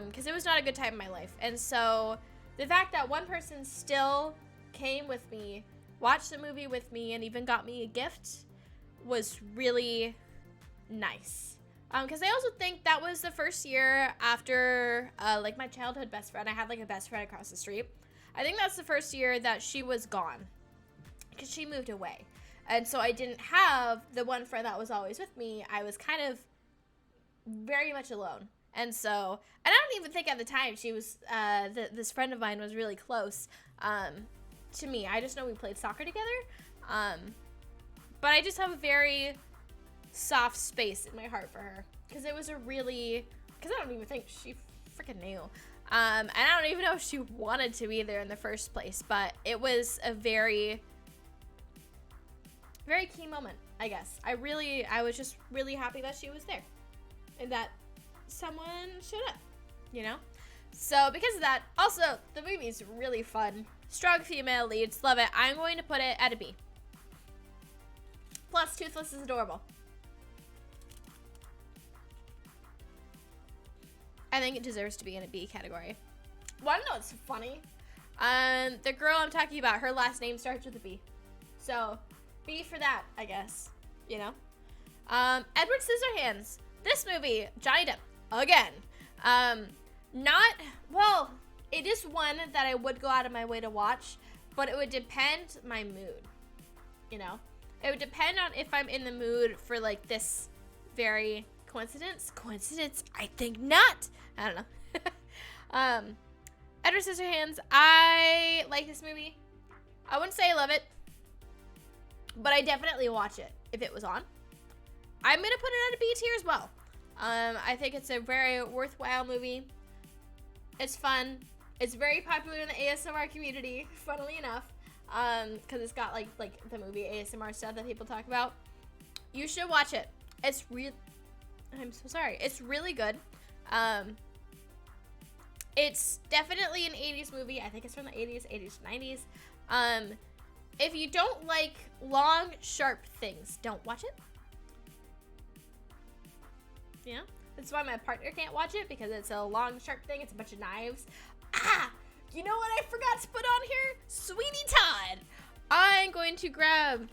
Because it was not a good time in my life. And so the fact that one person still came with me, watched the movie with me, and even got me a gift was really nice. Because I also think that was the first year after like my childhood best friend. I had like a best friend across the street. I think that's the first year that she was gone because she moved away. And so I didn't have the one friend that was always with me. I was kind of very much alone. And so, and I don't even think at the time she was, this friend of mine was really close to me. I just know we played soccer together. But I just have a very soft space in my heart for her. Because it was a really, because I don't even think she freaking knew. And I don't even know if she wanted to be there in the first place. But it was a very, very key moment, I guess. I was just really happy that she was there. And that someone showed up, you know? So because of that, also, the movie's really fun. Strong female leads, love it. I'm going to put it at a B. Plus, Toothless is adorable. I think it deserves to be in a B category. Wanna know what's funny? The girl I'm talking about, her last name starts with a B. So, B for that, I guess. You know? Edward Scissorhands. This movie, Johnny Depp, again. Well, it is one that I would go out of my way to watch, but it would depend my mood, you know? It would depend on if I'm in the mood for, like, this very coincidence. Coincidence? I think not. I don't know. Edward Scissorhands, I like this movie. I wouldn't say I love it, but I definitely watch it if it was on. I'm going to put it at a B tier as well. I think it's a very worthwhile movie. It's fun. It's very popular in the ASMR community, funnily enough. Because it's got, like the movie ASMR stuff that people talk about. You should watch it. It's I'm so sorry. It's really good. It's definitely an 80s movie. I think it's from the 80s to 90s. If you don't like long, sharp things, don't watch it. You know? That's why my partner can't watch it, because it's a long, sharp thing. It's a bunch of knives. You know what I forgot to put on here? Sweeney Todd. I'm going to grab...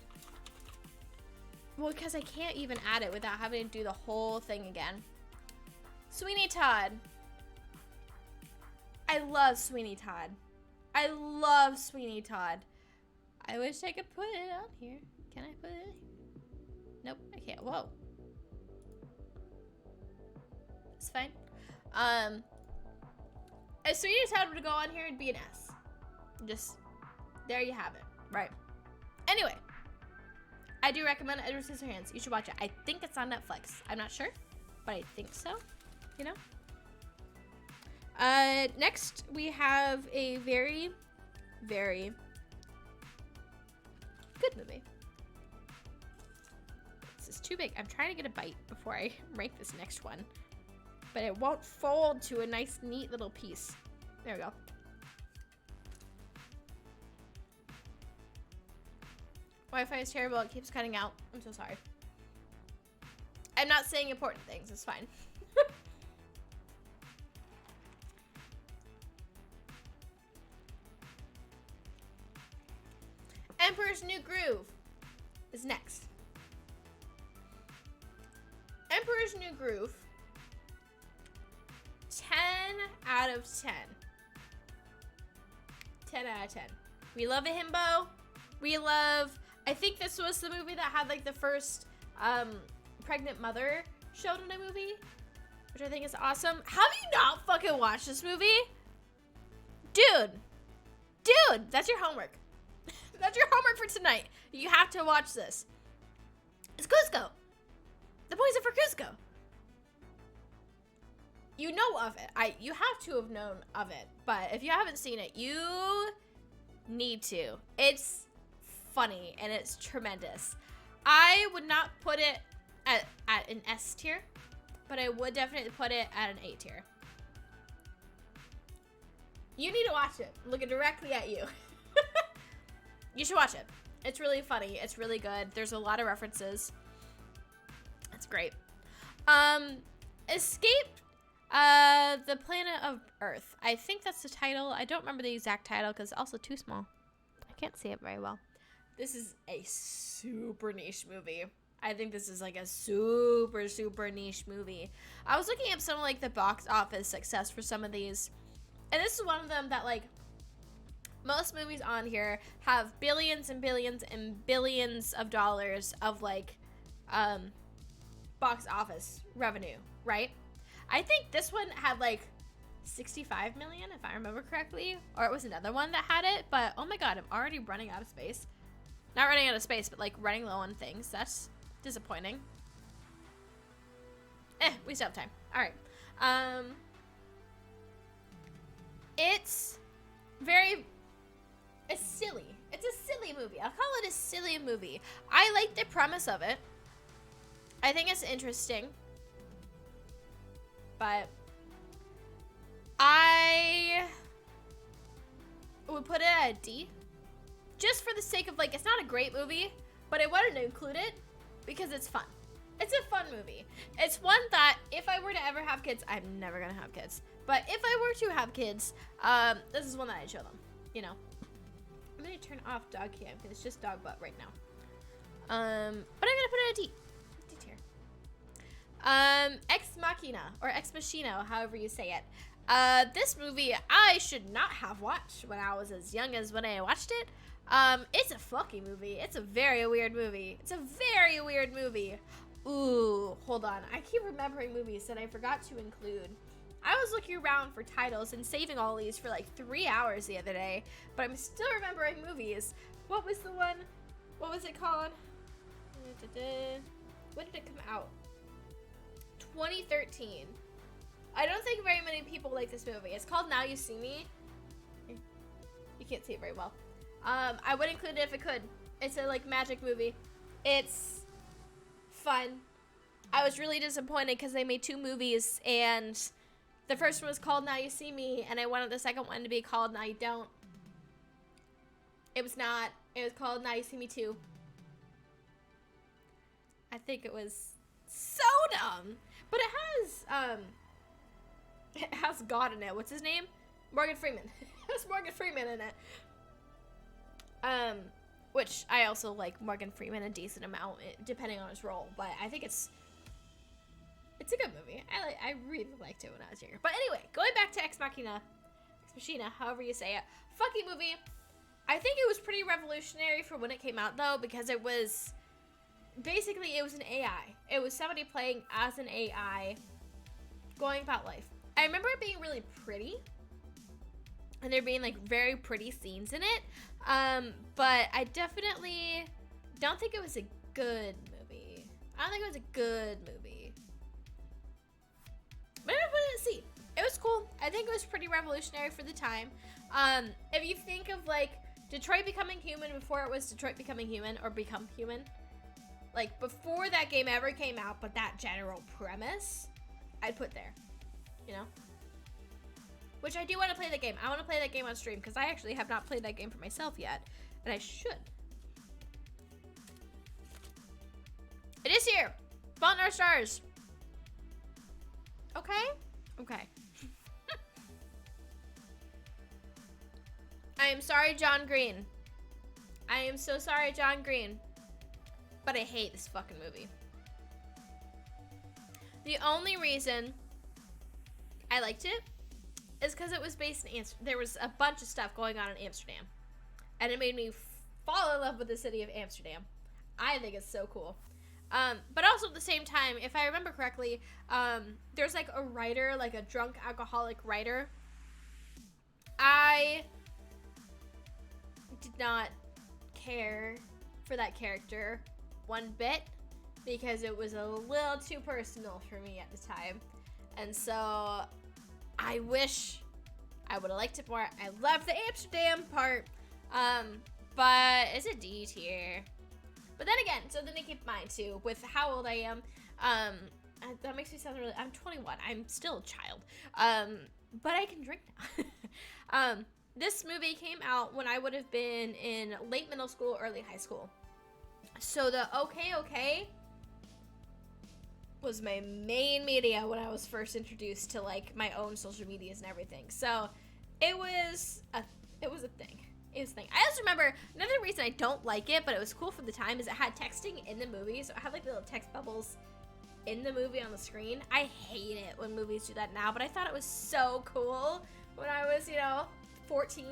Well, because I can't even add it without having to do the whole thing again. Sweeney Todd. I love Sweeney Todd. I love Sweeney Todd. I wish I could put it on here. Can I put it? Nope, I can't. Whoa. It's fine. If Sweeney Todd would go on here, it'd be an S. Just, there you have it. Right. Anyway. I do recommend Edward Scissorhands. You should watch it. I think it's on Netflix. I'm not sure, but I think so. You know? Next, we have a very, very good movie. This is too big. I'm trying to get a bite before I rank this next one, but it won't fold to a nice, neat little piece. There we go. Wi-Fi is terrible. It keeps cutting out. I'm so sorry. I'm not saying important things. It's fine. Emperor's New Groove is next. Emperor's New Groove. 10 out of 10. 10 out of 10. We love a himbo. We love... I think this was the movie that had, like, the first pregnant mother showed in a movie, which I think is awesome. How do you not fucking watch this movie? Dude, that's your homework. That's your homework for tonight. You have to watch this. It's Cusco. The Poison for Cusco. You know of it. You have to have known of it, but if you haven't seen it, you need to. It's funny and it's tremendous. I would not put it at an S tier, but I would definitely put it at an A tier. You need to watch it. I'm looking directly at you. You should watch it. It's really funny. It's really good. There's a lot of references. It's great. Escaped the Planet of Earth. I think that's the title. I don't remember the exact title because it's also too small. I can't see it very well. This is a super niche movie. I think this is like a super, super niche movie. I was looking at some of like the box office success for some of these. And this is one of them that like most movies on here have billions and billions and billions of dollars of like box office revenue, right? I think this one had like 65 million, if I remember correctly, or it was another one that had it. But oh my god, I'm already running out of space. Not running out of space, but like running low on things. That's disappointing. We still have time. All right. It's silly. It's a silly movie. I'll call it a silly movie. I like the premise of it. I think it's interesting. But I would put it at a D. Just for the sake of, like, it's not a great movie, but I wanted to include it because it's fun. It's a fun movie. It's one that, if I were to ever have kids, I'm never gonna have kids. But if I were to have kids, this is one that I'd show them, you know. I'm gonna turn off dog cam because it's just dog butt right now. But I'm gonna put it at a D. D tier. Ex Machina, or Ex Machina, however you say it. This movie I should not have watched when I was as young as when I watched it. It's a fucking movie. It's a very weird movie. It's a very weird movie. Ooh, hold on. I keep remembering movies that I forgot to include. I was looking around for titles and saving all these for like 3 hours the other day, but I'm still remembering movies. What was the one? What was it called? When did it come out? 2013. I don't think very many people like this movie. It's called Now You See Me. You can't see it very well. I would include it if I could. It's a like magic movie. It's fun. I was really disappointed because they made 2 movies, and the first one was called Now You See Me, and I wanted the second one to be called Now You Don't. It was not. It was called Now You See Me 2. I think it was so dumb. But it has God in it. What's his name? Morgan Freeman. It has Morgan Freeman in it. Which I also like Morgan Freeman a decent amount, depending on his role. But I think it's a good movie. I really liked it when I was younger. But anyway, going back to Ex Machina, however you say it, fucking movie. I think it was pretty revolutionary for when it came out, though, because it was basically it was an AI. It was somebody playing as an AI, going about life. I remember it being really pretty, and there being like very pretty scenes in it. But I definitely don't think it was a good movie. I don't think it was a good movie. But I'm gonna put it at C. It was cool. I think it was pretty revolutionary for the time. If you think of like Detroit Becoming Human before it was Detroit Becoming Human or Become Human, like before that game ever came out, but that general premise, I'd put there, you know? Which I do want to play the game. I want to play that game on stream because I actually have not played that game for myself yet, and I should. It is here. Fault in Our Stars. Okay? Okay. I am sorry, John Green. I am so sorry, John Green. But I hate this fucking movie. The only reason I liked it is because it was based in Amsterdam. There was a bunch of stuff going on in Amsterdam. And it made me fall in love with the city of Amsterdam. I think it's so cool. But also at the same time, if I remember correctly, there's like a writer, like a drunk alcoholic writer. I did not care for that character one bit because it was a little too personal for me at the time. And so I wish I would have liked it more. I love the Amsterdam part. But it's a D tier. But then again, so then keep in mind too, with how old I am, that makes me sound really, I'm 21. I'm still a child. But I can drink now. This movie came out when I would have been in late middle school, early high school. So the OK was my main media when I was first introduced to like my own social medias and everything. So it was a thing. It was a thing. I also remember another reason I don't like it, but it was cool for the time, is it had texting in the movie. So it had like little text bubbles in the movie on the screen. I hate it when movies do that now, but I thought it was so cool when I was, 14.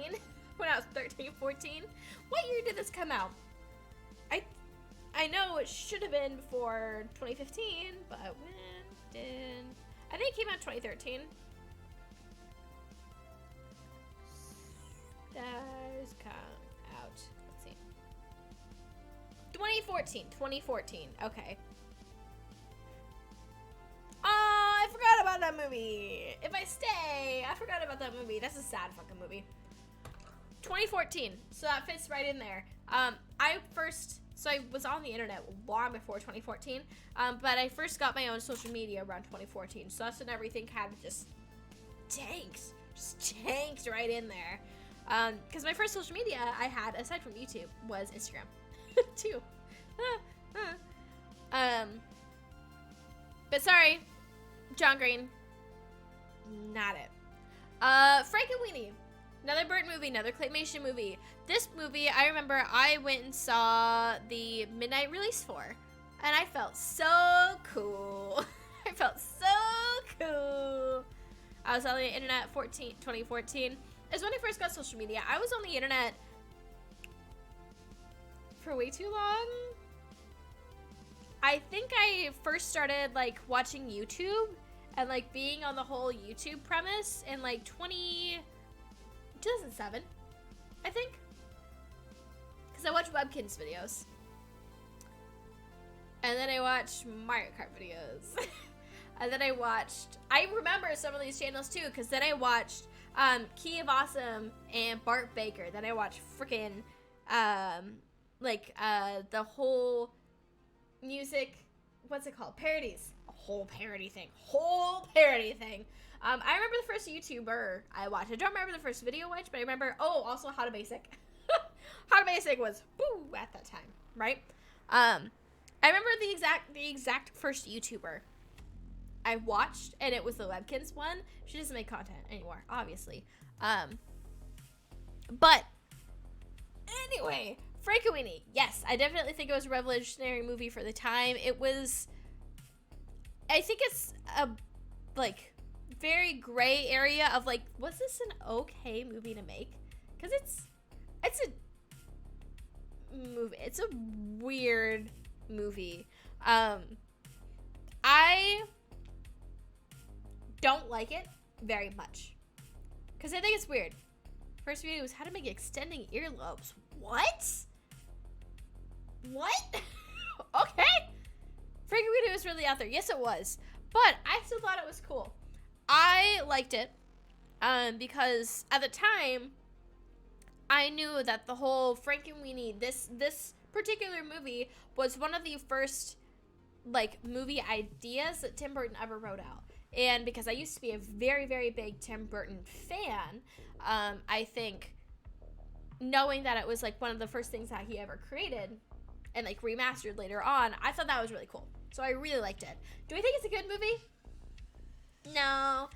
when I was 13, 14. What year did this come out? I know it should have been before 2015, but when did... I think it came out 2013. Stars come out. Let's see. 2014. Okay. Oh, I forgot about that movie. If I stay, I forgot about that movie. That's a sad fucking movie. 2014. So that fits right in there. So I was on the internet long before 2014, but I first got my own social media around 2014. So that's when everything kind of just tanked right in there. Because my first social media I had, aside from YouTube, was Instagram, too. But sorry, John Green, not it. Frankenweenie. Another Burton movie, another claymation movie. This movie, I remember I went and saw the midnight release for, and I felt so cool. I felt so cool. I was on the internet 2014. It's when I first got social media. I was on the internet for way too long. I think I first started like watching YouTube and like being on the whole YouTube premise in like 2007, I think, because I watched Webkinz videos, and then I watched Mario Kart videos, and then I remember some of these channels too, because then I watched Key of Awesome and Bart Baker. Then I watched freaking the whole music, what's it called, parodies, a whole parody thing. I remember the first YouTuber I watched. I don't remember the first video I watched, but I remember, also How to Basic. How to Basic was boo at that time, right? I remember the exact first YouTuber I watched, and it was the Webkinz one. She doesn't make content anymore, obviously. But anyway, Frankenweenie. Yes, I definitely think it was a revolutionary movie for the time. It was, I think it's a, like, very gray area of, like, was this an okay movie to make? Because it's a movie. It's a weird movie. I don't like it very much because I think it's weird. First video was how to make extending earlobes. What? Okay. Frankenweenie was really out there. Yes, it was. But I still thought it was cool. I liked it because at the time I knew that the whole Frankenweenie, this particular movie was one of the first like movie ideas that Tim Burton ever wrote out. And because I used to be a very, very big Tim Burton fan, I think knowing that it was like one of the first things that he ever created and like remastered later on, I thought that was really cool. So I really liked it. Do I think it's a good movie? No.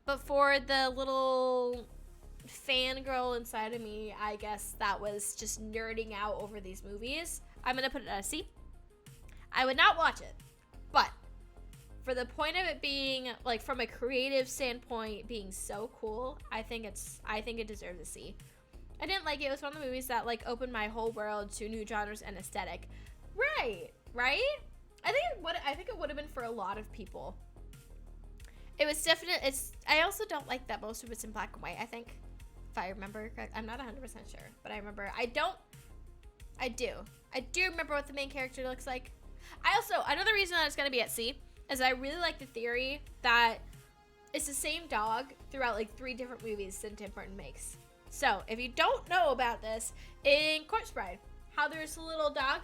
But for the little fangirl inside of me, I guess that was just nerding out over these movies. I'm going to put it at a C. I would not watch it, but for the point of it being like from a creative standpoint being so cool, I think it deserves a C. I didn't like it. It was one of the movies that like opened my whole world to new genres and aesthetic. Right? I think it would have been for a lot of people. It was definitely. I also don't like that most of it's in black and white. I think, if I remember correct, I'm not 100% sure, but I remember. I do remember what the main character looks like. Another reason that it's gonna be at C is I really like the theory that it's the same dog throughout like 3 different movies that Tim Burton makes. So if you don't know about this, in Corpse Bride, how there's a little dog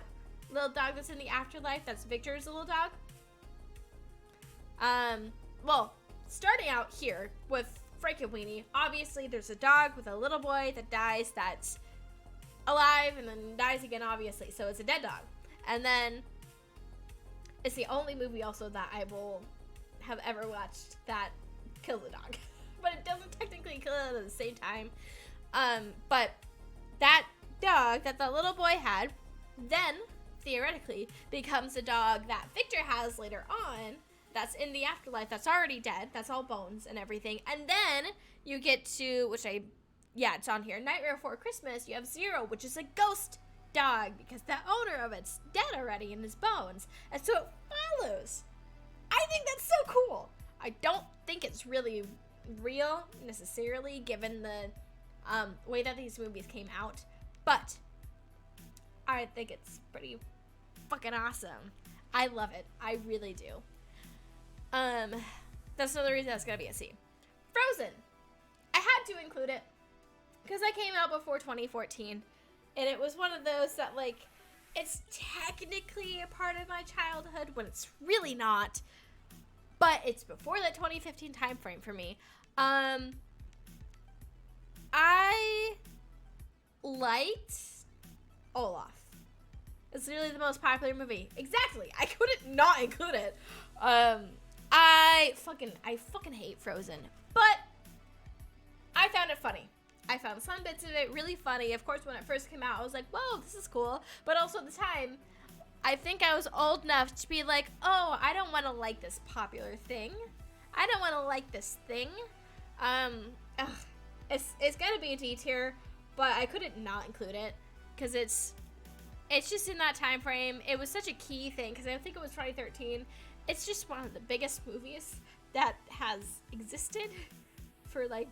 that's in the afterlife, that's Victor's little dog. Well, starting out here with Frankenweenie, obviously there's a dog with a little boy that dies, that's alive, and then dies again, obviously. So it's a dead dog. And then it's the only movie also that I will have ever watched that kills a dog. But it doesn't technically kill it at the same time. But that dog that the little boy had then theoretically becomes a dog that Victor has later on, that's in the afterlife, that's already dead, that's all bones and everything. And then you get to, which I yeah, it's on here. Nightmare Before Christmas, you have Zero, which is a ghost dog because the owner of it's dead already in his bones. And so it follows. I think that's so cool. I don't think it's really real necessarily given the way that these movies came out, but I think it's pretty fucking awesome. I love it. I really do. That's another reason that's gonna be a C. Frozen. I had to include it because I came out before 2014, and it was one of those that, like, it's technically a part of my childhood when it's really not, but it's before that 2015 time frame for me. I liked Olaf. It's literally the most popular movie. Exactly. I couldn't not include it. I fucking hate Frozen, but I found it funny. I found some bits of it really funny. Of course, when it first came out, I was like, whoa, this is cool. But also at the time, I think I was old enough to be like, oh, I don't want to like this popular thing. I don't want to like this thing. It's gonna be a D tier, but I couldn't not include it because it's just in that time frame. It was such a key thing because I think it was 2013. It's just one of the biggest movies that has existed for, like,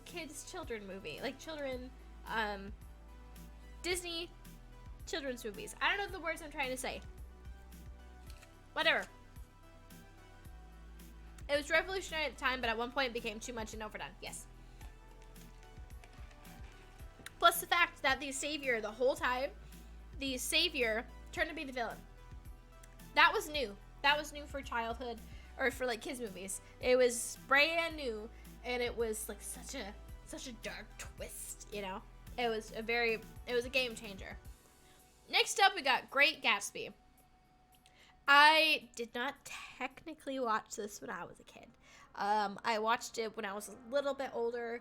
children movie, like children, Disney children's movies. I don't know the words I'm trying to say. Whatever. It was revolutionary at the time, but at one point it became too much and overdone. Yes. Plus the fact that the savior, the whole time, the savior turned to be the villain. That was new. That was new for childhood, or for, like, kids movies. It was brand new, and it was, like, such a dark twist, you know? It was a game changer. Next up, we got Great Gatsby. I did not technically watch this when I was a kid. I watched it when I was a little bit older,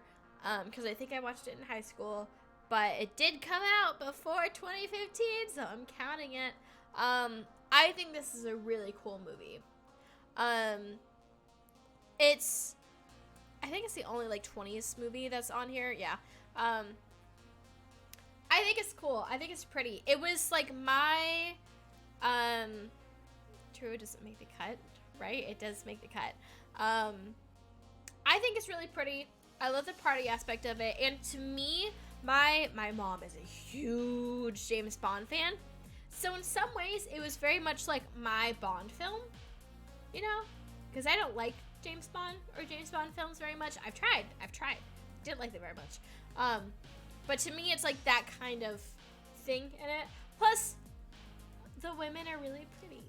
because I think I watched it in high school, but it did come out before 2015, so I'm counting it. I think this is a really cool movie. I think it's the only, like, 20s movie that's on here. Yeah. I think it's cool. I think it's pretty. It was, like, my, true, it doesn't make the cut, right? It does make the cut. I think it's really pretty. I love the party aspect of it. And to me, my mom is a huge James Bond fan. So in some ways, it was very much like my Bond film, you know? Because I don't like James Bond or James Bond films very much. I've tried. Didn't like them very much. But to me, it's like that kind of thing in it. Plus, the women are really pretty.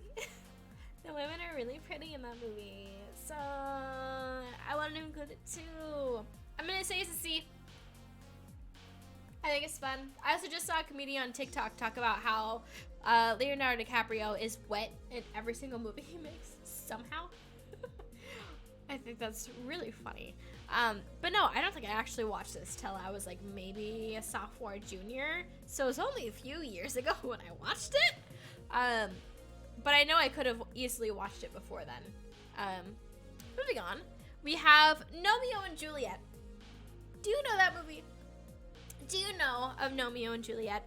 The women are really pretty in that movie. So, I want to include it too. I'm going to say it's a C. I think it's fun. I also just saw a comedian on TikTok talk about how Leonardo DiCaprio is wet in every single movie he makes, somehow. I think that's really funny. But no, I don't think I actually watched this till I was, like, maybe a sophomore, junior. So it was only a few years ago when I watched it. But I know I could have easily watched it before then. Moving on, we have Romeo and Juliet. Do you know that movie? Do you know of Romeo and Juliet?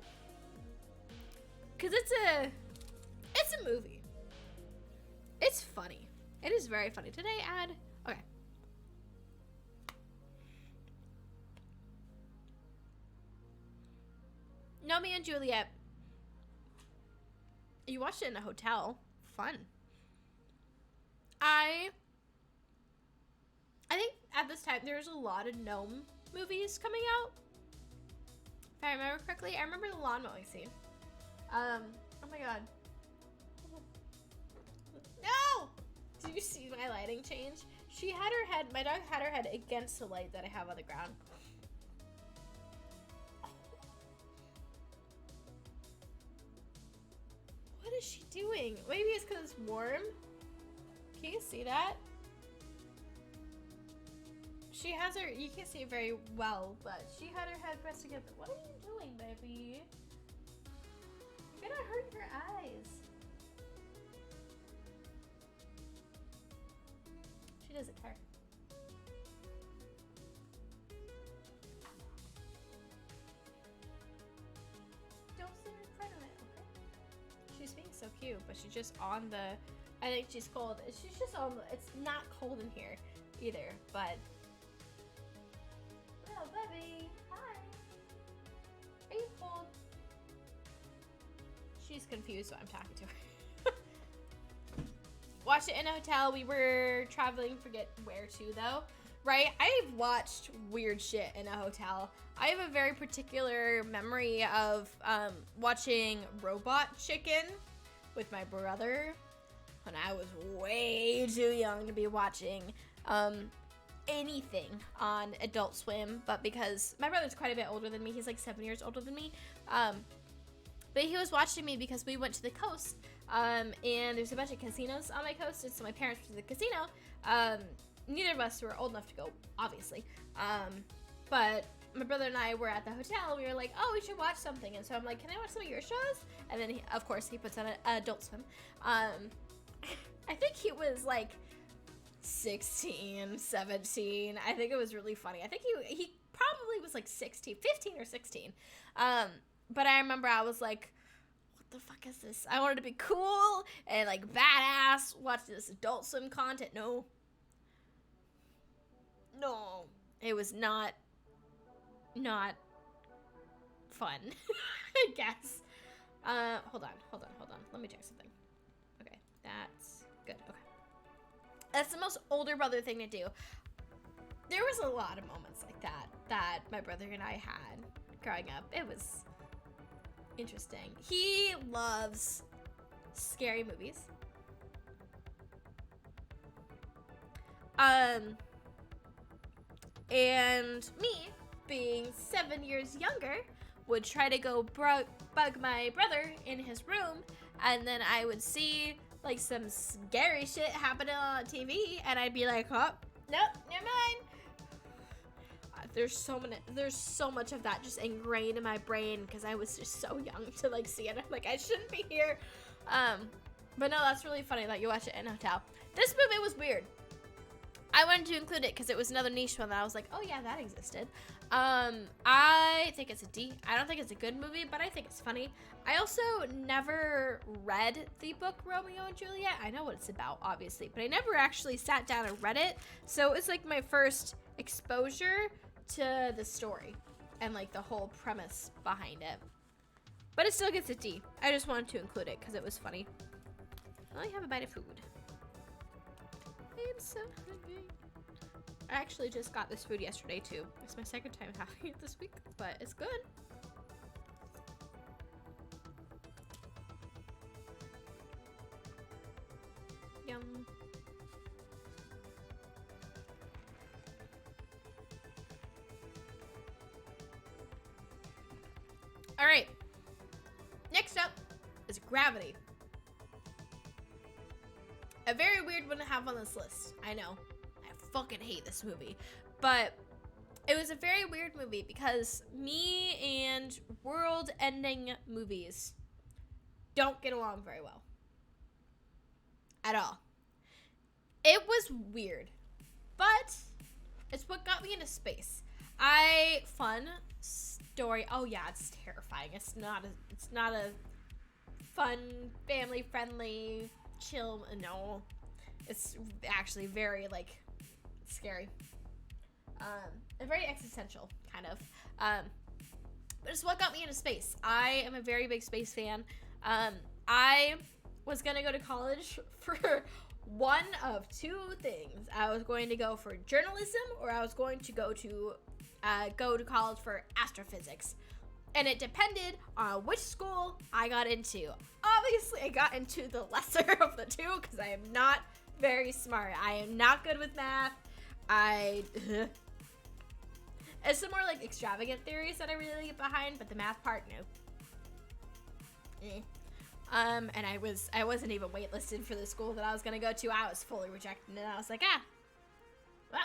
Because it's a movie. It's funny. It is very funny. Did I add? Okay. Romeo and Juliet. You watched it in a hotel. Fun. I think at this time there's a lot of gnome movies coming out. If I remember correctly, I remember the lawn mowing scene. Oh my god. No! Did you see my lighting change? She had her head, my dog had her head against the light that I have on the ground. What is she doing? Maybe it's because it's warm. Can you see that? She has her, you can't see it very well, but she had her head pressed together. What are you doing, baby? You're gonna hurt your eyes. She doesn't care. cute, but she's just on the, I think she's cold. She's just on, it's not cold in here either, but. Hello, baby. Hi. Are you cold? She's confused what I'm talking to her. Watched it in a hotel. We were traveling, forget where to though. Right? I've watched weird shit in a hotel. I have a very particular memory of watching Robot Chicken with my brother when I was way too young to be watching anything on Adult Swim, but because my brother's quite a bit older than me, he's like 7 years older than me, but he was watching me because we went to the coast, and there's a bunch of casinos on my coast, and so my parents went to the casino. Neither of us were old enough to go, obviously, but my brother and I were at the hotel, and we were like, oh, we should watch something, and so I'm like, can I watch some of your shows? And then, of course, he puts on Adult Swim. I think he was like 16, 17. I think it was really funny. I think he probably was like 16, 15 or 16. But I remember I was like, what the fuck is this? I wanted to be cool and like badass, watch this Adult Swim content. No, it was not fun, I guess. Hold on. Let me check something. Okay, that's good. Okay. That's the most older brother thing to do. There was a lot of moments like that my brother and I had growing up. It was interesting. He loves scary movies. And me, being 7 years younger, would try to go bug my brother in his room, and then I would see like some scary shit happening on TV, and I'd be like, oh, nope, never mind. There's so much of that just ingrained in my brain because I was just so young to like see it. I'm like, I shouldn't be here. But no, that's really funny that you watch it in a hotel. This movie was weird. I wanted to include it because it was another niche one that I was like, oh yeah, that existed. I think it's a D. I don't think it's a good movie, but I think it's funny. I also never read the book Romeo and Juliet. I know what it's about, obviously, but I never actually sat down and read it. So it's like my first exposure to the story and like the whole premise behind it. But it still gets a D. I just wanted to include it because it was funny. I only have a bite of food. I'm so hungry. I actually just got this food yesterday too. It's my second time having it this week, but it's good. Yum. All right. Next up is Gravity. A very weird one to have on this list. I know. I fucking hate this movie. But it was a very weird movie because me and world-ending movies don't get along very well. At all. It was weird. But it's what got me into space. Fun story. Oh yeah, it's terrifying. It's not a fun, family-friendly, chill. No, it's actually very like scary, and very existential kind of. But it's what got me into space. I am a very big space fan. I was gonna go to college for one of two things. I was going to go for journalism, or I was going to go to college for astrophysics. And it depended on which school I got into. Obviously, I got into the lesser of the two because I am not very smart. I am not good with math. It's some more like extravagant theories that I really get behind, but the math part, no. And I wasn't even waitlisted for the school that I was gonna go to. I was fully rejected, and I was like, well,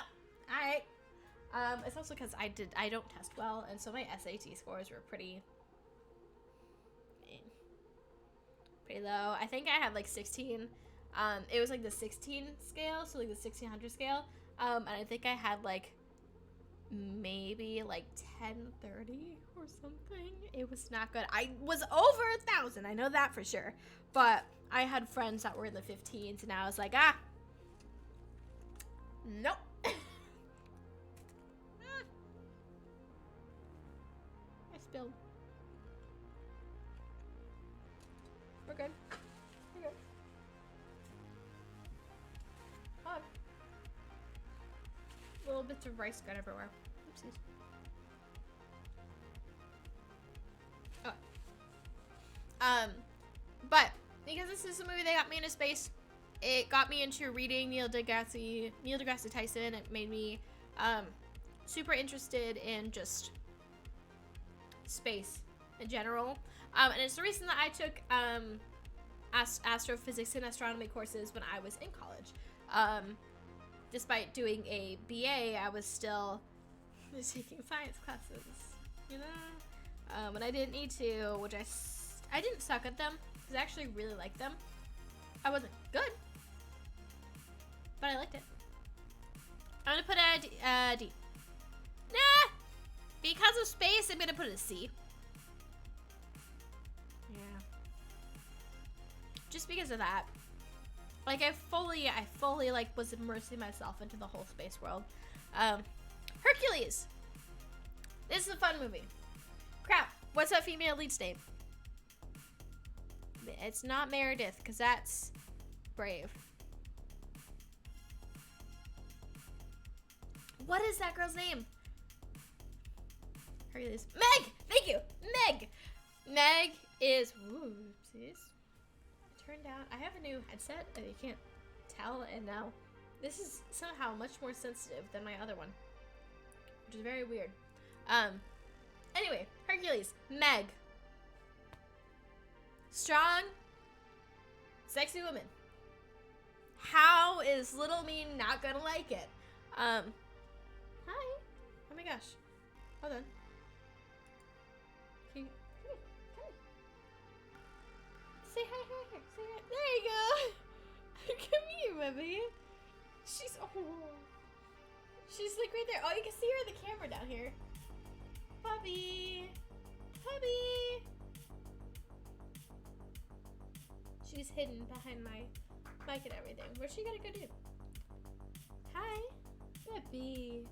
all right. It's also because I don't test well, and so my SAT scores were pretty low. I think I had like 16. It was like the 16 scale, so like the 1600 scale. And I think I had like maybe like 10:30 or something. It was not good. I was over 1,000. I know that for sure. But I had friends that were in the 15s, and I was like, nope. I spilled. We're good. We're good. Oh. Little bits of rice got everywhere. Oopsies. Oh. But because this is a movie that got me into space, it got me into reading Neil deGrasse Tyson. It made me super interested in just space in general. And it's the reason that I took astrophysics and astronomy courses when I was in college. Despite doing a BA, I was still taking science classes, you know? And I didn't need to, which I didn't suck at them, because I actually really liked them. I wasn't good, but I liked it. I'm gonna put a D. Nah! Because of space, I'm gonna put a C. Yeah. Just because of that. Like, I fully like was immersing myself into the whole space world. Hercules. This is a fun movie. Crap. What's that female lead's name? It's not Meredith, because that's Brave. What is that girl's name? Hercules. Meg! Thank you! Meg! Meg is... Ooh, oopsies. Turned down. I have a new headset and you can't tell, and now this is somehow much more sensitive than my other one, which is very weird. Anyway, Hercules. Meg. Strong, sexy woman. How is little me not gonna like it? Hi. Oh my gosh. Hold on. Come here. Say hi, hi, hi. Say hi. There you go. Come here, baby. She's like right there. Oh, you can see her in the camera down here. Puppy. Puppy. She's hidden behind my mic and everything. Where's she gonna go do? Hi, puppy.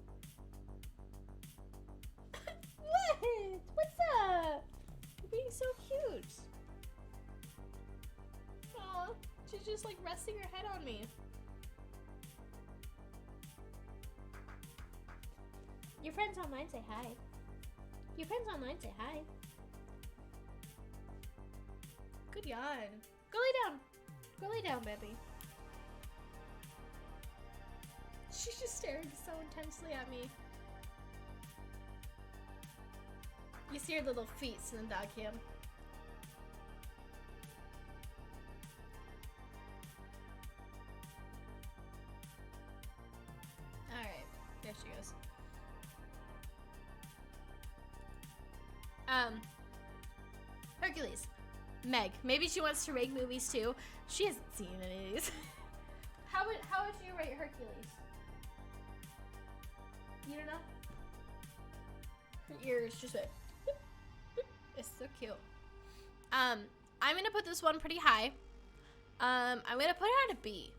What? What's up? You're being so cute. Aw, she's just like resting her head on me. Your friends online say hi. Your friends online say hi. Good yawn. Go lay down. Go lay down, baby. She's just staring so intensely at me. You see her little feet in the dog cam. Alright, there she goes. Hercules. Meg. Maybe she wants to rank movies too. She hasn't seen any of these. How would you rate Hercules? You don't know? Her ears just went. It's so cute. I'm gonna put this one pretty high. I'm gonna put it at a B.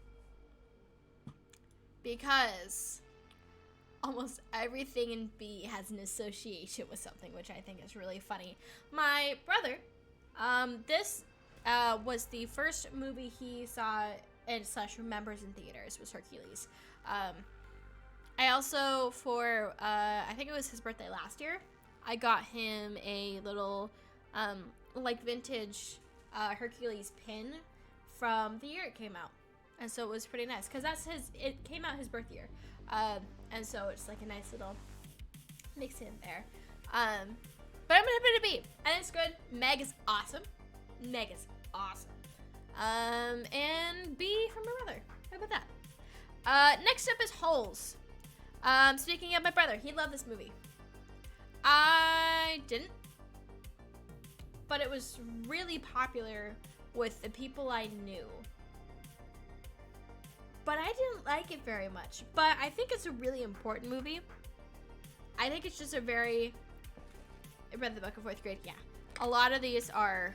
Because almost everything in B has an association with something, which I think is really funny. My brother, this was the first movie he saw and / remembers in theaters was Hercules. I also, for, I think it was his birthday last year, I got him a little, like, vintage Hercules pin from the year it came out. And so it was pretty nice, because it came out his birth year. And so it's like a nice little mix in there. But I'm gonna put it a B. I think it's good. Meg is awesome. Meg is awesome. And B for my brother. How about that? Next up is Holes. Speaking of my brother, he loved this movie. I didn't. But it was really popular with the people I knew. But I didn't like it very much. But I think it's a really important movie. I think it's just a very, I read the book in 4th grade, yeah. A lot of these are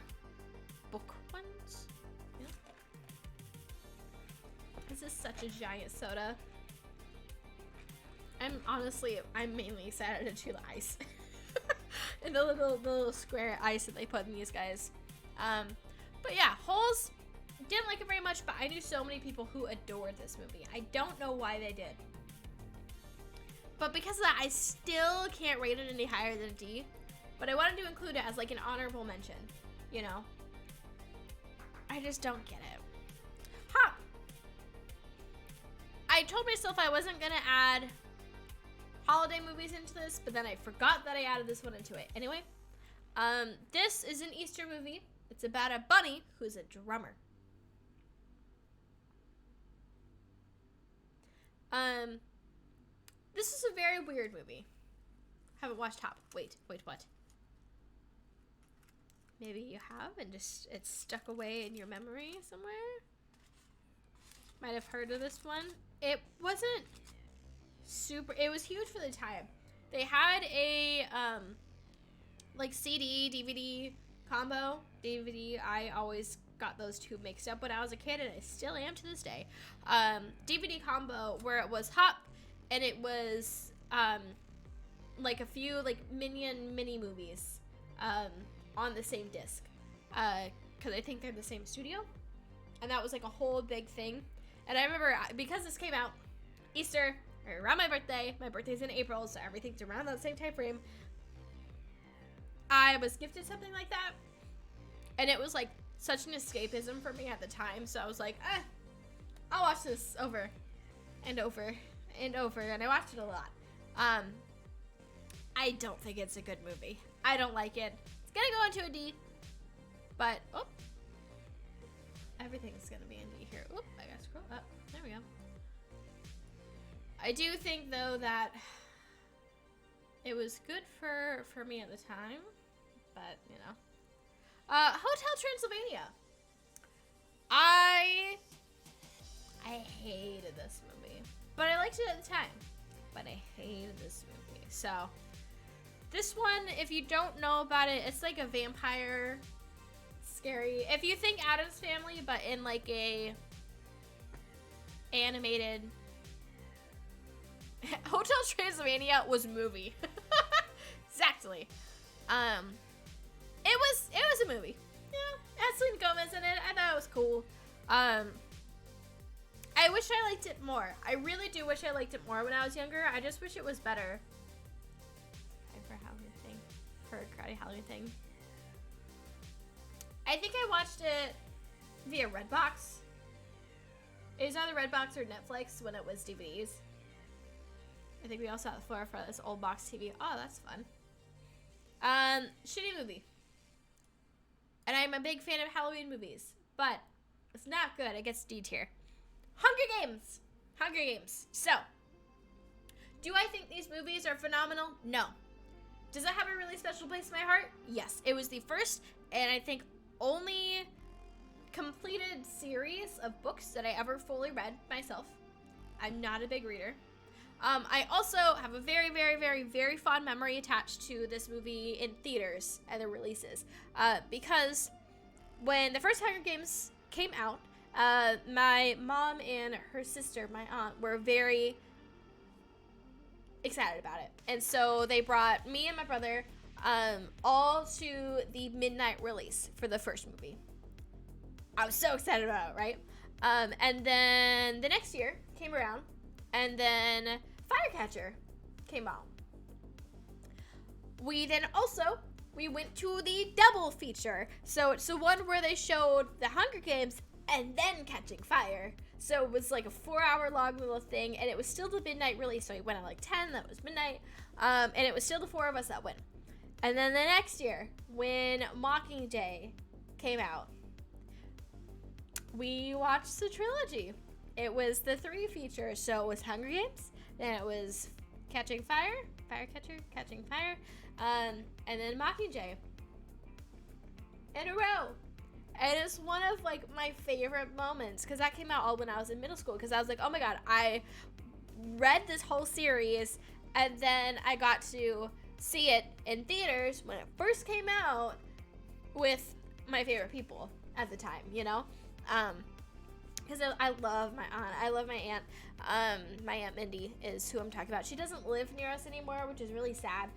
book ones. Yeah. This is such a giant soda. I'm mainly excited to do the ice. And the little square ice that they put in these guys. But yeah, Holes, didn't like it very much, but I knew so many people who adored this movie. I don't know why they did. But because of that, I still can't rate it any higher than a D. But I wanted to include it as like an honorable mention, you know? I just don't get it. Huh. I told myself I wasn't gonna add holiday movies into this, but then I forgot that I added this one into it. Anyway, this is an Easter movie. It's about a bunny who's a drummer. This is a very weird movie. Haven't watched Hop. Wait, what? Maybe you have and just it's stuck away in your memory somewhere? Might have heard of this one. It wasn't super, it was huge for the time. They had a like CD, DVD combo. DVD, I always got those two mixed up when I was a kid, and I still am to this day. DVD combo where it was Hop and it was like a few like Minion mini movies on the same disc, because I think they're the same studio, and that was like a whole big thing. And I remember because this came out Easter around my birthday. My birthday's in April, so everything's around that same time frame. I was gifted something like that, and it was like such an escapism for me at the time. So I was like, I'll watch this over and over and over, and I watched it a lot. I don't think it's a good movie. I don't like it. It's gonna go into a D, but everything's gonna be in D here. Oop, I gotta scroll up. There we go. I do think though that it was good for me at the time, but you know. Hotel Transylvania. I hated this movie, but I liked it at the time. But I hated this movie. So this one, if you don't know about it, it's like a vampire scary. If you think Addams Family, but in like a animated. Hotel Transylvania was a movie. Exactly. It was a movie. Yeah, had Selena Gomez in it. I thought it was cool. I wish I liked it more. I really do wish I liked it more when I was younger. I just wish it was better. For Halloween thing. For Karate Halloween thing. I think I watched it via Redbox. It was either Redbox or Netflix when it was DVDs. I think we also had the floor for this old box TV. Oh, that's fun. Shitty movie. And I'm a big fan of Halloween movies, but it's not good. It gets D tier. Hunger Games. Hunger Games. So, do I think these movies are phenomenal? No. Does it have a really special place in my heart? Yes. It was the first, and I think only completed series of books that I ever fully read myself. I'm not a big reader. I also have a very, very, very, very fond memory attached to this movie in theaters and the releases. Because when the first Hunger Games came out, my mom and her sister, my aunt, were very excited about it. And so they brought me and my brother all to the midnight release for the first movie. I was so excited about it, right? And then the next year came around, and then Firecatcher came out. We then also, we went to the double feature. So it's the one where they showed the Hunger Games and then Catching Fire. So it was like a 4-hour long little thing, and it was still the midnight release. So we went at like 10, that was midnight. And it was still the 4 of us that went. And then the next year, when Mockingjay came out, we watched the trilogy. It was the 3 features. So it was Hunger Games, then it was Catching Fire, Firecatcher, Catching Fire, and then Mockingjay in a row. And it's one of like my favorite moments, because that came out all when I was in middle school, because I was like, oh my god, I read this whole series And then I got to see it in theaters when it first came out with my favorite people at the time, you know? Because I love my aunt. I love my aunt. My Aunt Mindy is who I'm talking about. She doesn't live near us anymore, which is really sad,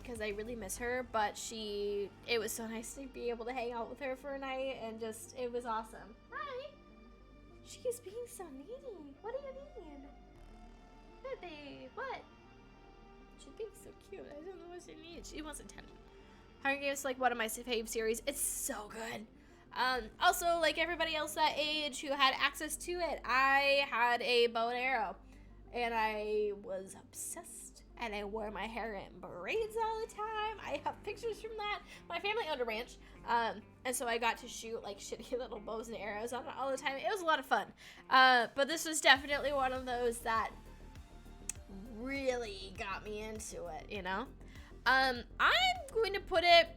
because I really miss her. But it was so nice to be able to hang out with her for a night, and it was awesome. Hi. She's being so needy. What do you need? Baby, what? She's being so cute. I don't know what she needs. She wants attention. Hunger Games is like one of my fave series. It's so good. Also, like everybody else that age who had access to it, I had a bow and arrow, and I was obsessed, and I wore my hair in braids all the time. I have pictures from that. My family owned a ranch, and so I got to shoot like shitty little bows and arrows on it all the time. It was a lot of fun, but this was definitely one of those that really got me into it, you know? I'm going to put it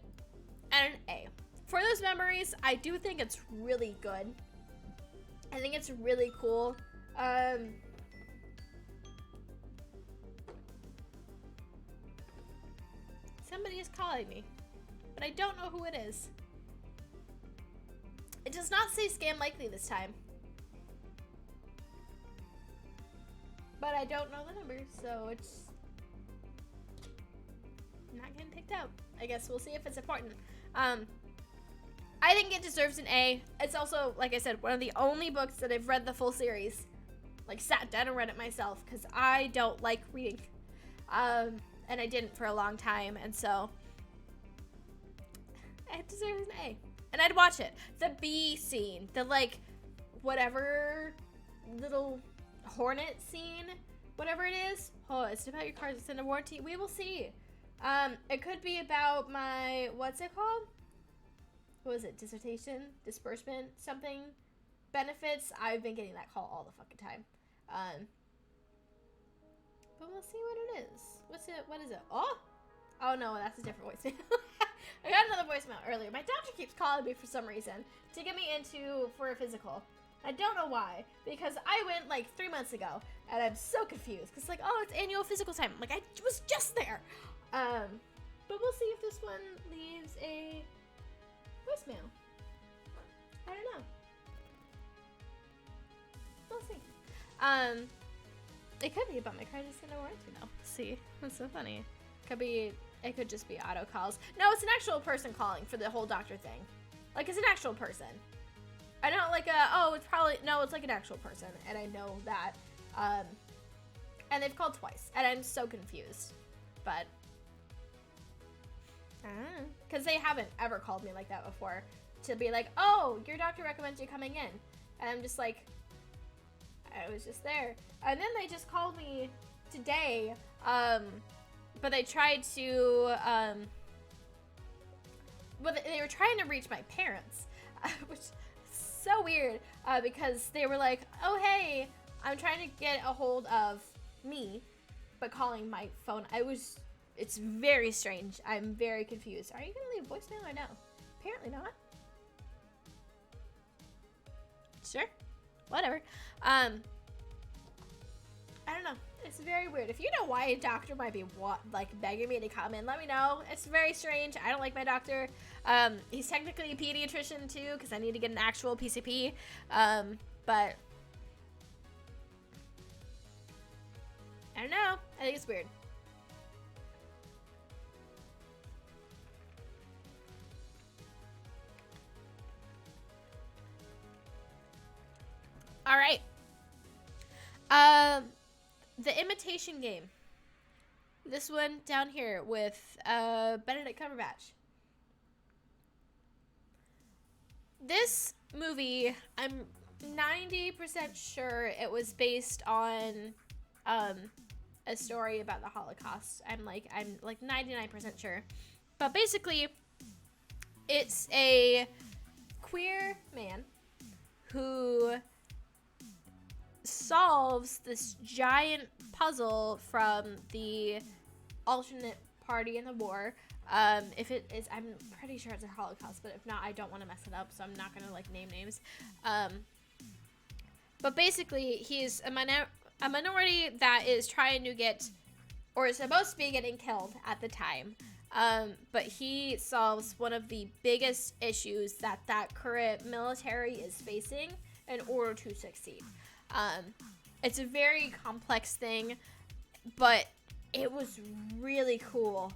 at an A. For those memories, I do think it's really good. I think it's really cool. Somebody is calling me, but I don't know who it is. It does not say scam likely this time. But I don't know the number, so it's not getting picked up. I guess we'll see if it's important. I think it deserves an A. It's also, like I said, one of the only books that I've read the full series. Like, sat down and read it myself, because I don't like reading. And I didn't for a long time, and so it deserves an A. And I'd watch it. The bee scene, the, like, whatever little hornet scene, whatever it is. Oh, it's about your car's extended warranty. We will see. It could be about my, what's it called? What was it? Dissertation? Disbursement? Something? Benefits? I've been getting that call all the fucking time. But we'll see what it is. What is it? Oh! Oh no, that's a different voicemail. I got another voicemail earlier. My doctor keeps calling me for some reason to get me for a physical. I don't know why, because I went like 3 months ago, and I'm so confused. Cause like, oh, it's annual physical time. Like, I was just there. But we'll see if this one leaves a voicemail. I don't know. We'll see. It could be about my car just gonna warranty now. See, that's so funny. It could just be auto calls. No, it's an actual person calling for the whole doctor thing. Like, it's an actual person. I don't like it's like an actual person, and I know that. And they've called twice, and I'm so confused. But, because they haven't ever called me like that before, to be like, oh, your doctor recommends you coming in. And I'm just like, I was just there. And then they just called me today, but they tried to, but they were trying to reach my parents, which is so weird, because they were like, oh, hey, I'm trying to get a hold of me, but calling my phone. It's very strange. I'm very confused. Are you gonna leave voicemail or no? Apparently not. Sure. Whatever. I don't know. It's very weird. If you know why a doctor might be begging me to come in, let me know. It's very strange. I don't like my doctor. He's technically a pediatrician too, because I need to get an actual PCP. But I don't know. I think it's weird. All right. The Imitation Game. This one down here with Benedict Cumberbatch. This movie, I'm 90% sure it was based on a story about the Holocaust. I'm like 99% sure. But basically, it's a queer man who solves this giant puzzle from the alternate party in the war. If it is, I'm pretty sure it's a Holocaust, but if not, I don't want to mess it up, so I'm not gonna name names. But basically, he's a minority that is trying to get or is supposed to be getting killed at the time. But he solves one of the biggest issues that current military is facing in order to succeed. It's a very complex thing, but it was really cool.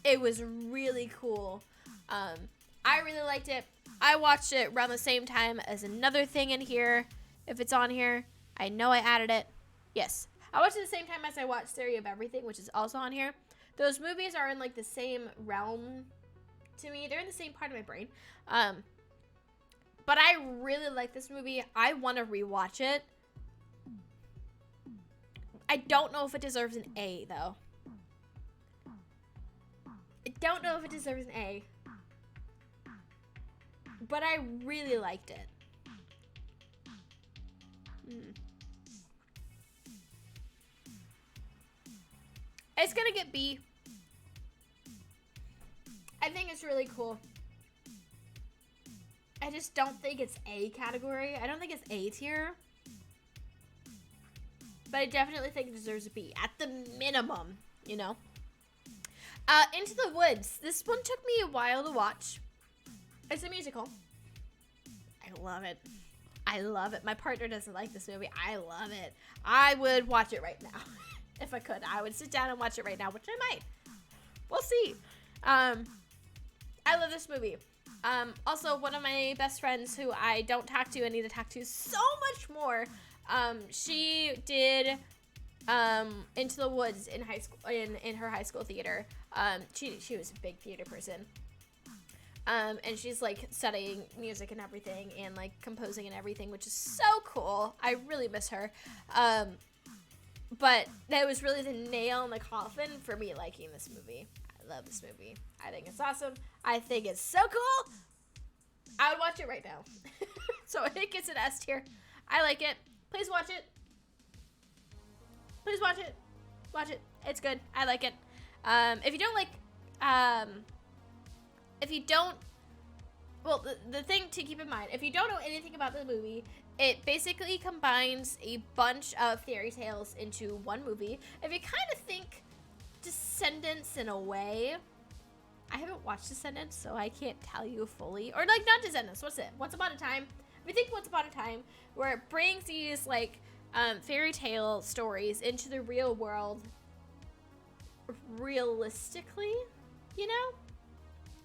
It was really cool. I really liked it. I watched it around the same time as another thing in here. If it's on here, I know I added it. Yes. I watched it at the same time as I watched Theory of Everything, which is also on here. Those movies are in like the same realm to me. They're in the same part of my brain. But I really like this movie. I want to rewatch it. I don't know if it deserves an A, though. I don't know if it deserves an A. But I really liked it. It's gonna get B. I think it's really cool. I just don't think it's A category. I don't think it's A tier. But I definitely think it deserves a B. At the minimum, you know? Into the Woods. This one took me a while to watch. It's a musical. I love it. I love it. My partner doesn't like this movie. I love it. I would watch it right now. If I could. I would sit down and watch it right now, which I might. We'll see. I love this movie. Also, one of my best friends who I don't talk to and need to talk to so much more, she did Into the Woods in high school, in her high school theater. She was a big theater person. And she's like studying music and everything and like composing and everything, which is so cool. I really miss her. But that was really the nail in the coffin for me liking this movie. I love this movie. I think it's awesome. I think it's so cool. I would watch it right now. So it gets an S tier. I like it. Please watch it. Please watch it. Watch it. It's good. I like it. If you don't like, well, the thing to keep in mind, if you don't know anything about the movie, it basically combines a bunch of fairy tales into one movie. If you kind of think Descendants in a way, I haven't watched Descendants, so I can't tell you fully. Or like not Descendants, what's it? Once Upon a Time. If you think Once Upon a Time, where it brings these like fairy tale stories into the real world realistically, you know?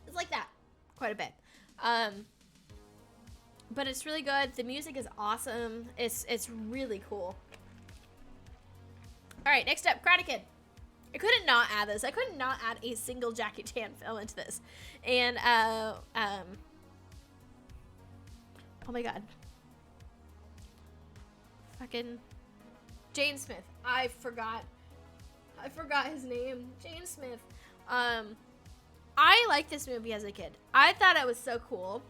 It's like that quite a bit. But it's really good. The music is awesome. It's really cool. All right, next up, Karate Kid. I couldn't not add this. I couldn't not add a single Jackie Chan film into this. And oh my god, fucking Jane Smith. I forgot his name. Jane Smith. I liked this movie as a kid. I thought it was so cool.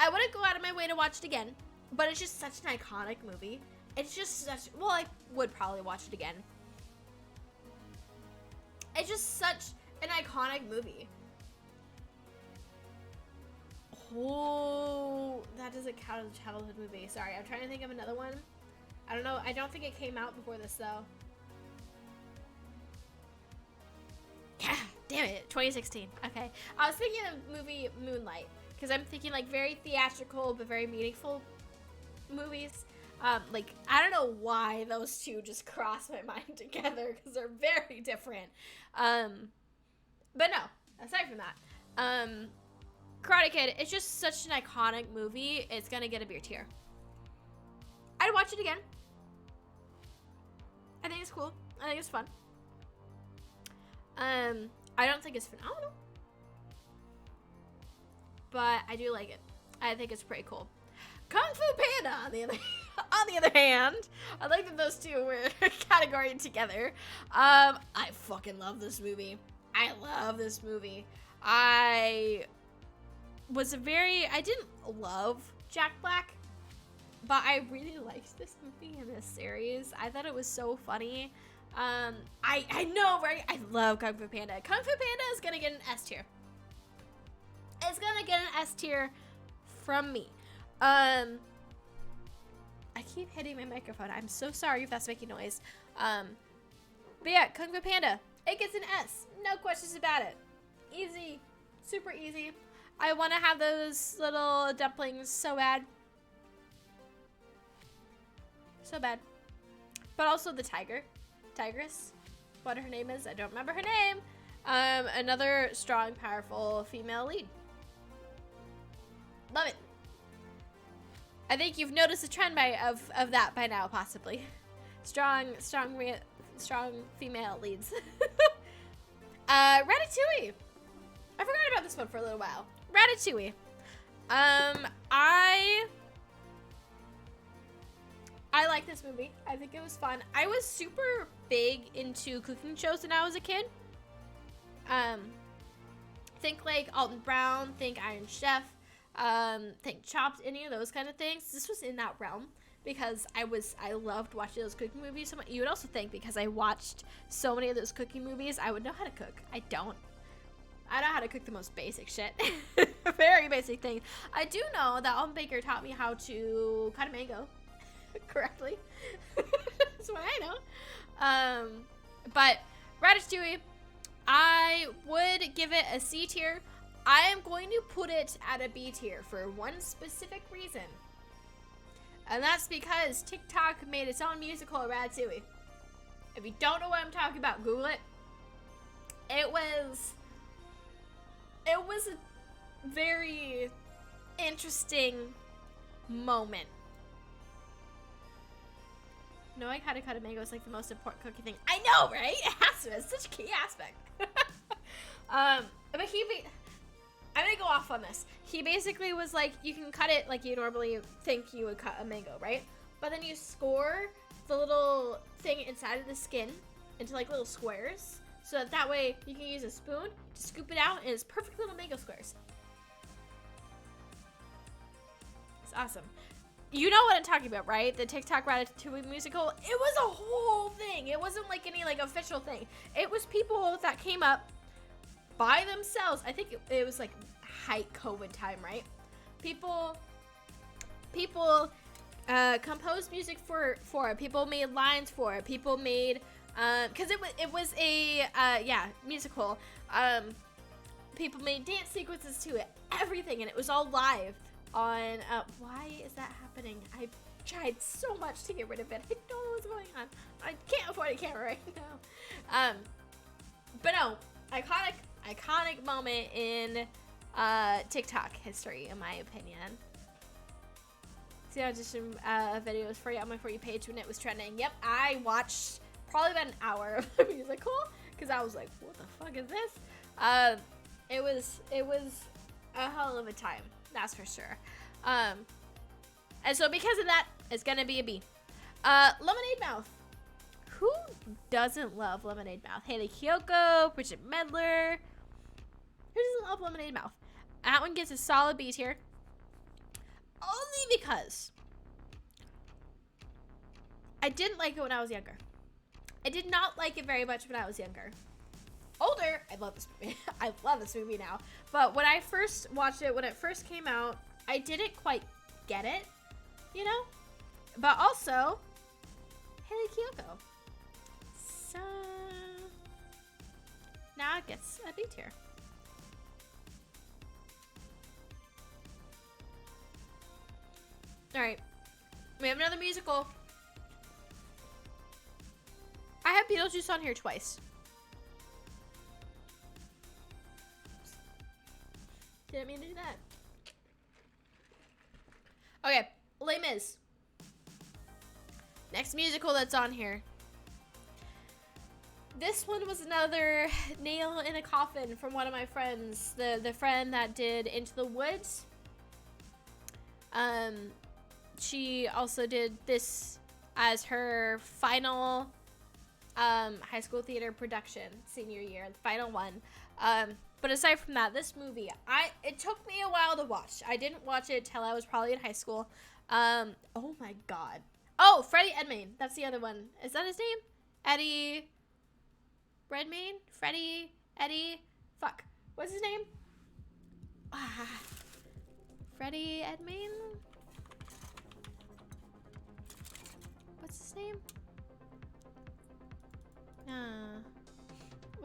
I wouldn't go out of my way to watch it again, but it's just such an iconic movie. It's just such, well, I would probably watch it again. It's just such an iconic movie. Oh, that doesn't count as a childhood movie. Sorry, I'm trying to think of another one. I don't know. I don't think it came out before this, though. Yeah, damn it. 2016. Okay. I was thinking of the movie Moonlight, because I'm thinking like very theatrical but very meaningful movies. Like, I don't know why those two just cross my mind together, because they're very different. But no, aside from that, Karate Kid, it's just such an iconic movie. It's gonna get a B tier. I'd watch it again. I think it's cool. I think it's fun. I don't think it's phenomenal, but I do like it. I think it's pretty cool. Kung Fu Panda, on the other hand, I like that those two were categorized together. I fucking love this movie. I love this movie. I didn't love Jack Black, but I really liked this movie and this series. I thought it was so funny. I know, right? I love Kung Fu Panda. Kung Fu Panda is gonna get an S tier. It's gonna get an S tier from me. I keep hitting my microphone. I'm so sorry if that's making noise. But But yeah, Kung Fu Panda. It gets an S. No questions about it. Easy. Super easy. I want to have those little dumplings so bad. So bad. But also the tigress, what her name is, I don't remember her name. Another strong, powerful female lead. Love it. I think you've noticed a trend of that by now, possibly. Strong female leads. Ratatouille. I forgot about this one for a little while. Ratatouille. I like this movie. I think it was fun. I was super big into cooking shows when I was a kid. Think like Alton Brown, think Iron Chef, think Chopped, any of those kind of things. This was in that realm because I loved watching those cooking movies so much. You would also think because I watched so many of those cooking movies, I would know how to cook. I don't. I know how to cook the most basic shit. Very basic thing. I do know that Alton Baker taught me how to cut a mango correctly. That's what I know. But Ratatouille, I would give it a C tier. I am going to put it at a B tier for one specific reason. And that's because TikTok made its own musical of Ratatouille. If you don't know what I'm talking about, Google it. It was a very interesting moment. Knowing how to cut a mango is like the most important cooking thing. I know, right? It has to. It's such a key aspect. But I'm gonna go off on this. He basically was like, you can cut it like you normally think you would cut a mango, right? But then you score the little thing inside of the skin into like little squares, so that way you can use a spoon to scoop it out, and it's perfect little mango squares. It's awesome. You know what I'm talking about, right? The TikTok Ratatouille musical. It was a whole thing. It wasn't like any like official thing. It was people that came up by themselves. I think it was like height COVID time, right? People composed music for it. People made lines for it. People made because it was a musical. People made dance sequences to it. Everything, and it was all live on why is that happening? I tried so much to get rid of it. I don't know what's going on. I can't afford a camera right now. But no, iconic moment in TikTok history, in my opinion. See, I just videos for you on my For You page when it was trending. Yep, I watched probably about an hour of the musical because I was like, what the fuck is this? It was a hell of a time. That's for sure. And so because of that, it's gonna be a B. Lemonade Mouth. Who doesn't love Lemonade Mouth? Haley Kiyoko, Bridget Medler. Who doesn't love Lemonade Mouth? That one gets a solid B tier. Only because I didn't like it when I was younger. I did not like it very much when I was younger. Older, I love this movie. I love this movie now. But when I first watched it, when it first came out, I didn't quite get it, you know? But also, Haley Kiyoko. So, now it gets a B tier. Alright, we have another musical. I have Beetlejuice on here twice. Didn't mean to do that. Okay, Les Mis. Next musical that's on here. This one was another nail in a coffin from one of my friends. The friend that did Into the Woods. She also did this as her final high school theater production senior year, the final one. But aside from that, this movie, it took me a while to watch. I didn't watch it till I was probably in high school. Oh my god. Oh, Freddie Edmayne. That's the other one. Is that his name? Eddie Redmayne? Freddie? Eddie? Fuck. What's his name? Freddie Edmayne? What's his name?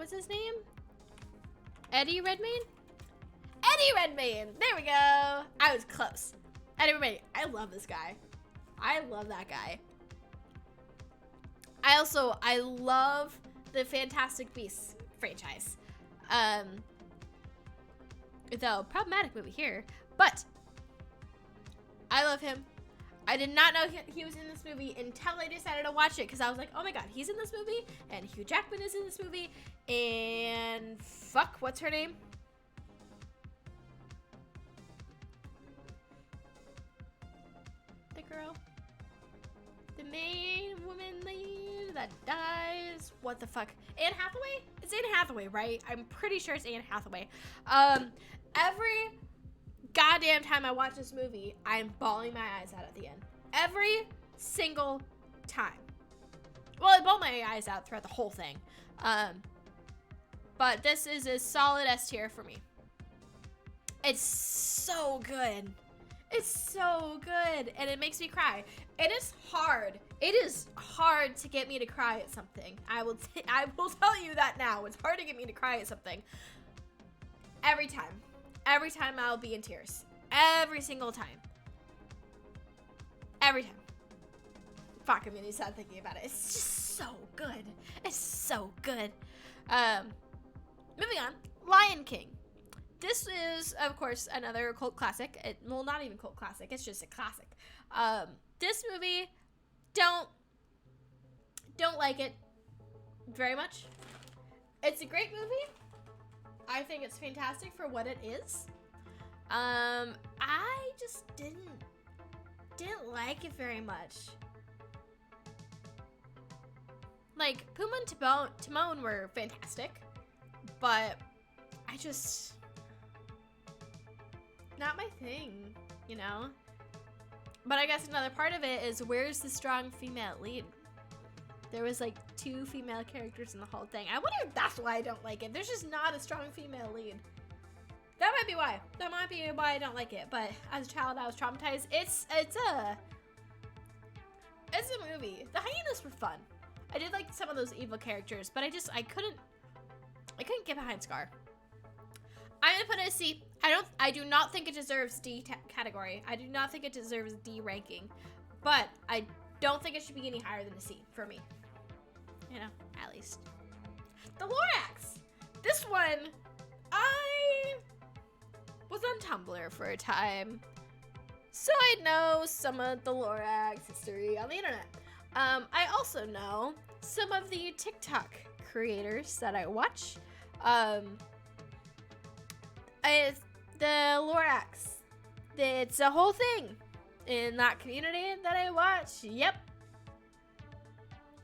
what's his name? Eddie Redmayne? Eddie Redmayne! There we go! I was close. Eddie Redmayne. I love this guy. I love that guy. I love the Fantastic Beasts franchise. Though, problematic movie here. But, I love him. I did not know he was in this movie until I decided to watch it, because I was like, oh my god, he's in this movie, and Hugh Jackman is in this movie, and fuck, what's her name? The girl. The main woman lead that dies. What the fuck? Anne Hathaway? It's Anne Hathaway, right? I'm pretty sure it's Anne Hathaway. Every goddamn time I watch this movie, I'm bawling my eyes out at the end. Every single time. Well, I bawl my eyes out throughout the whole thing. But this is a solid S tier for me. It's so good. It's so good, and it makes me cry. It is hard. It is hard to get me to cry at something. I will tell you that now. It's hard to get me to cry at something. Every time. Every time I'll be in tears. Every single time. Every time. Fuck, I'm really sad thinking about it. It's just so good. It's so good. Moving on. Lion King. This is, of course, another cult classic. Well, not even cult classic. It's just a classic. This movie, don't like it very much. It's a great movie. I think it's fantastic for what it is. I just didn't like it very much. Like, Pumbaa and Timon were fantastic, but I just, not my thing, you know? But I guess another part of it is, where's the strong female lead? There was like 2 female characters in the whole thing. I wonder if that's why I don't like it. There's just not a strong female lead. That might be why. That might be why I don't like it. But as a child, I was traumatized. It's a movie. The hyenas were fun. I did like some of those evil characters, but I couldn't get behind Scar. I'm gonna put it a C. I do not think it deserves D category. I do not think it deserves D ranking, but I don't think it should be any higher than a C for me. You know, at least. The Lorax. This one, I was on Tumblr for a time, so I know some of the Lorax history on the internet. I also know some of the TikTok creators that I watch. The Lorax. It's a whole thing in that community that I watch. Yep.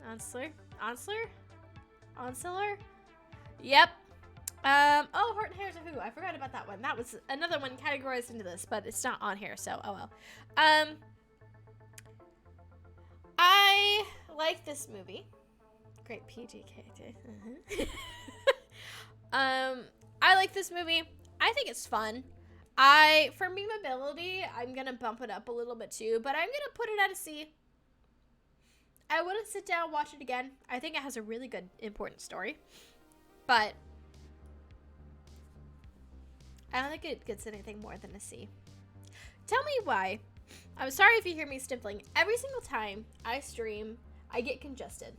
Onsler? Yep. Oh, Heart and Hairs of Who. I forgot about that one. That was another one categorized into this, but it's not on here, so oh well. I like this movie. Great PGK. I like this movie. I think it's fun. For memeability, I'm gonna bump it up a little bit too, but I'm gonna put it at a C. I wouldn't sit down and watch it again. I think it has a really good, important story, but I don't think it gets anything more than a C. Tell me why. I'm sorry if you hear me sniffling. Every single time I stream, I get congested,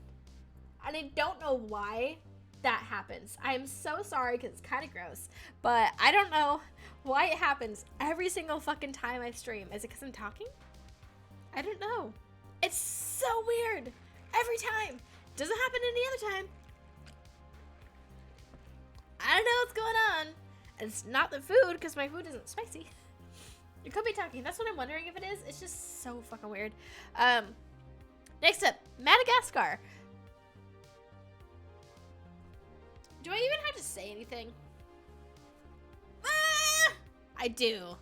and I don't know why that happens. I'm so sorry because it's kind of gross, but I don't know why it happens every single fucking time I stream. Is it because I'm talking? I don't know. It's so weird. Every time. Doesn't happen any other time. I don't know what's going on. It's not the food, because my food isn't spicy. It could be talking. That's what I'm wondering if it is. It's just so fucking weird. Next up, Madagascar. Do I even have to say anything? I do.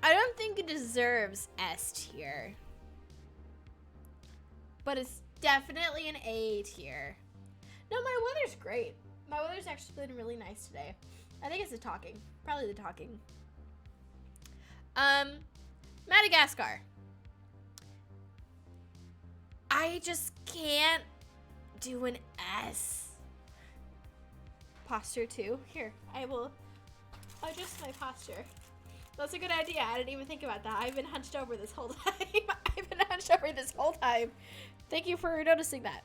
I don't think it deserves S tier, but it's definitely an A tier. No, my weather's great. My weather's actually been really nice today. I think it's the talking. Probably the talking. Madagascar. I just can't do an S. posture too. Here, I will adjust my posture. That's a good idea. I didn't even think about that. I've been hunched over this whole time. I've been hunched over this whole time. Thank you for noticing that.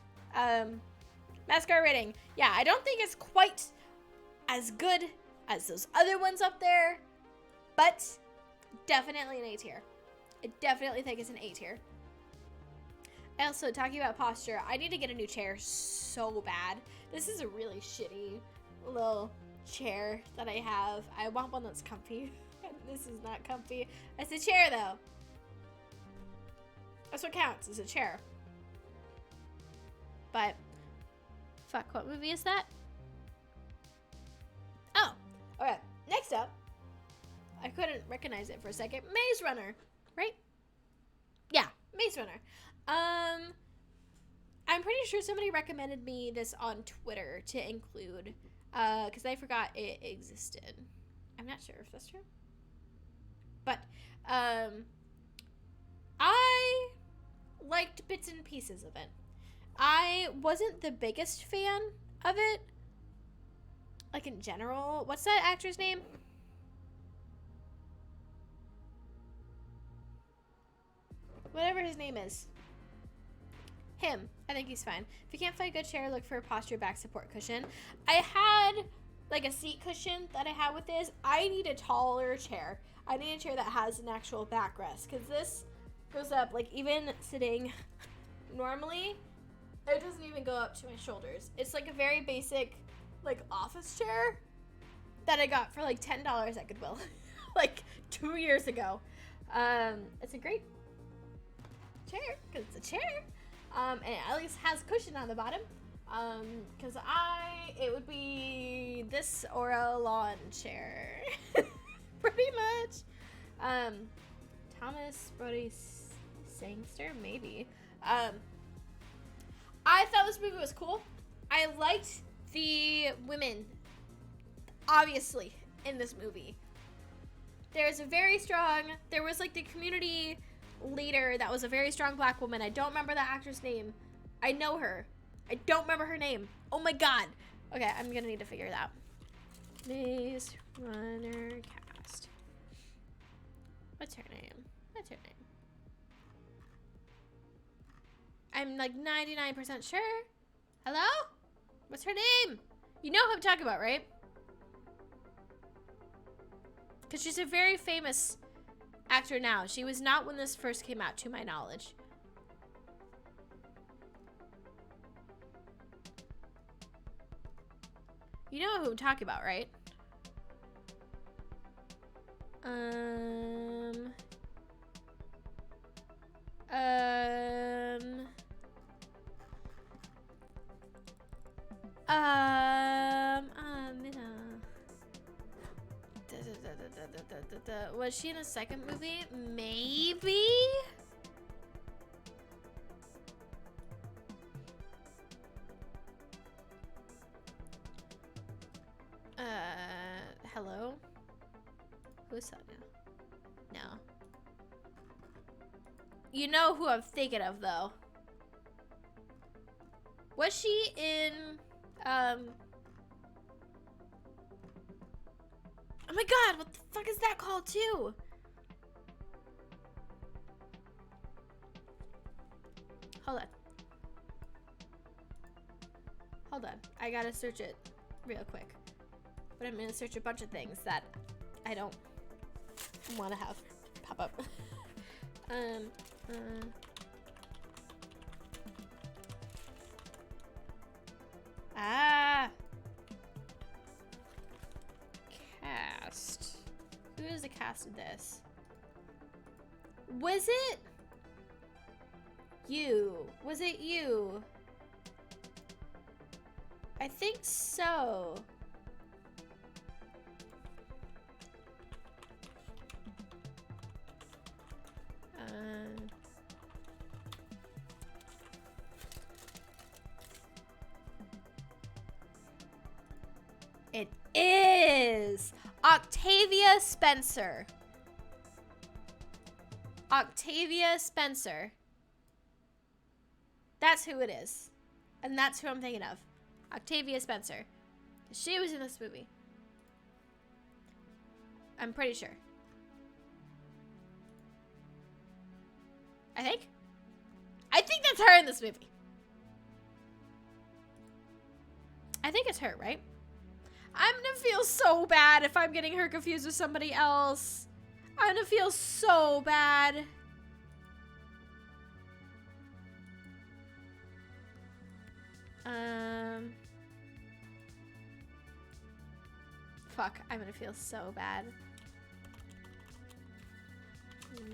Mascara rating. Yeah, I don't think it's quite as good as those other ones up there, but definitely an A tier. I definitely think it's an A tier. Also, talking about posture, I need to get a new chair so bad. This is a really shitty little chair that I have. I want one that's comfy. This is not comfy. It's a chair, though. That's what counts, is a chair. But, fuck, what movie is that? Oh, okay. Next up, I couldn't recognize it for a second. Maze Runner, right? Yeah, Maze Runner. I'm pretty sure somebody recommended me this on Twitter to include, because I forgot it existed. I'm not sure if that's true. But, I liked bits and pieces of it. I wasn't the biggest fan of it. Like, in general. What's that actor's name? Whatever his name is. Him. I think he's fine. If you can't find a good chair, look for a posture back support cushion. I had, like, a seat cushion that I had with this. I need a taller chair. I need a chair that has an actual backrest. Because this goes up, like, even sitting normally, it doesn't even go up to my shoulders. It's, like, a very basic, like, office chair that I got for, like, $10 at Goodwill. Like, 2 years ago. It's a great chair, because it's a chair. And it at least has cushion on the bottom. Because it would be this or a lawn chair. Pretty much. Thomas Brody Sangster, maybe. I thought this movie was cool. I liked the women, obviously, in this movie. There was like the community leader that was a very strong black woman. I don't remember the actor's name. I know her. I don't remember her name. Oh my god. Okay, I'm gonna need to figure it out. Maze Runner cast. What's her name? I'm like 99% sure. Hello? What's her name? You know who I'm talking about, right? Because she's a very famous actor now. She was not when this first came out, to my knowledge. You know who I'm talking about, right? Was she in a second movie? Maybe? Hello? Who's that now? No. You know who I'm thinking of, though. Was she in, oh my god, what the fuck is that called, too? Hold on. I gotta search it real quick. But I'm gonna search a bunch of things that I don't want to have pop up. Cast. Who is the cast of this? Was it you? Was it you? I think so. It is Octavia Spencer. Octavia Spencer. That's who it is. And that's who I'm thinking of. Octavia Spencer. She was in this movie. I'm pretty sure. I think that's her in this movie. I think it's her, right? I'm gonna feel so bad if I'm getting her confused with somebody else. I'm gonna feel so bad. Fuck, I'm gonna feel so bad.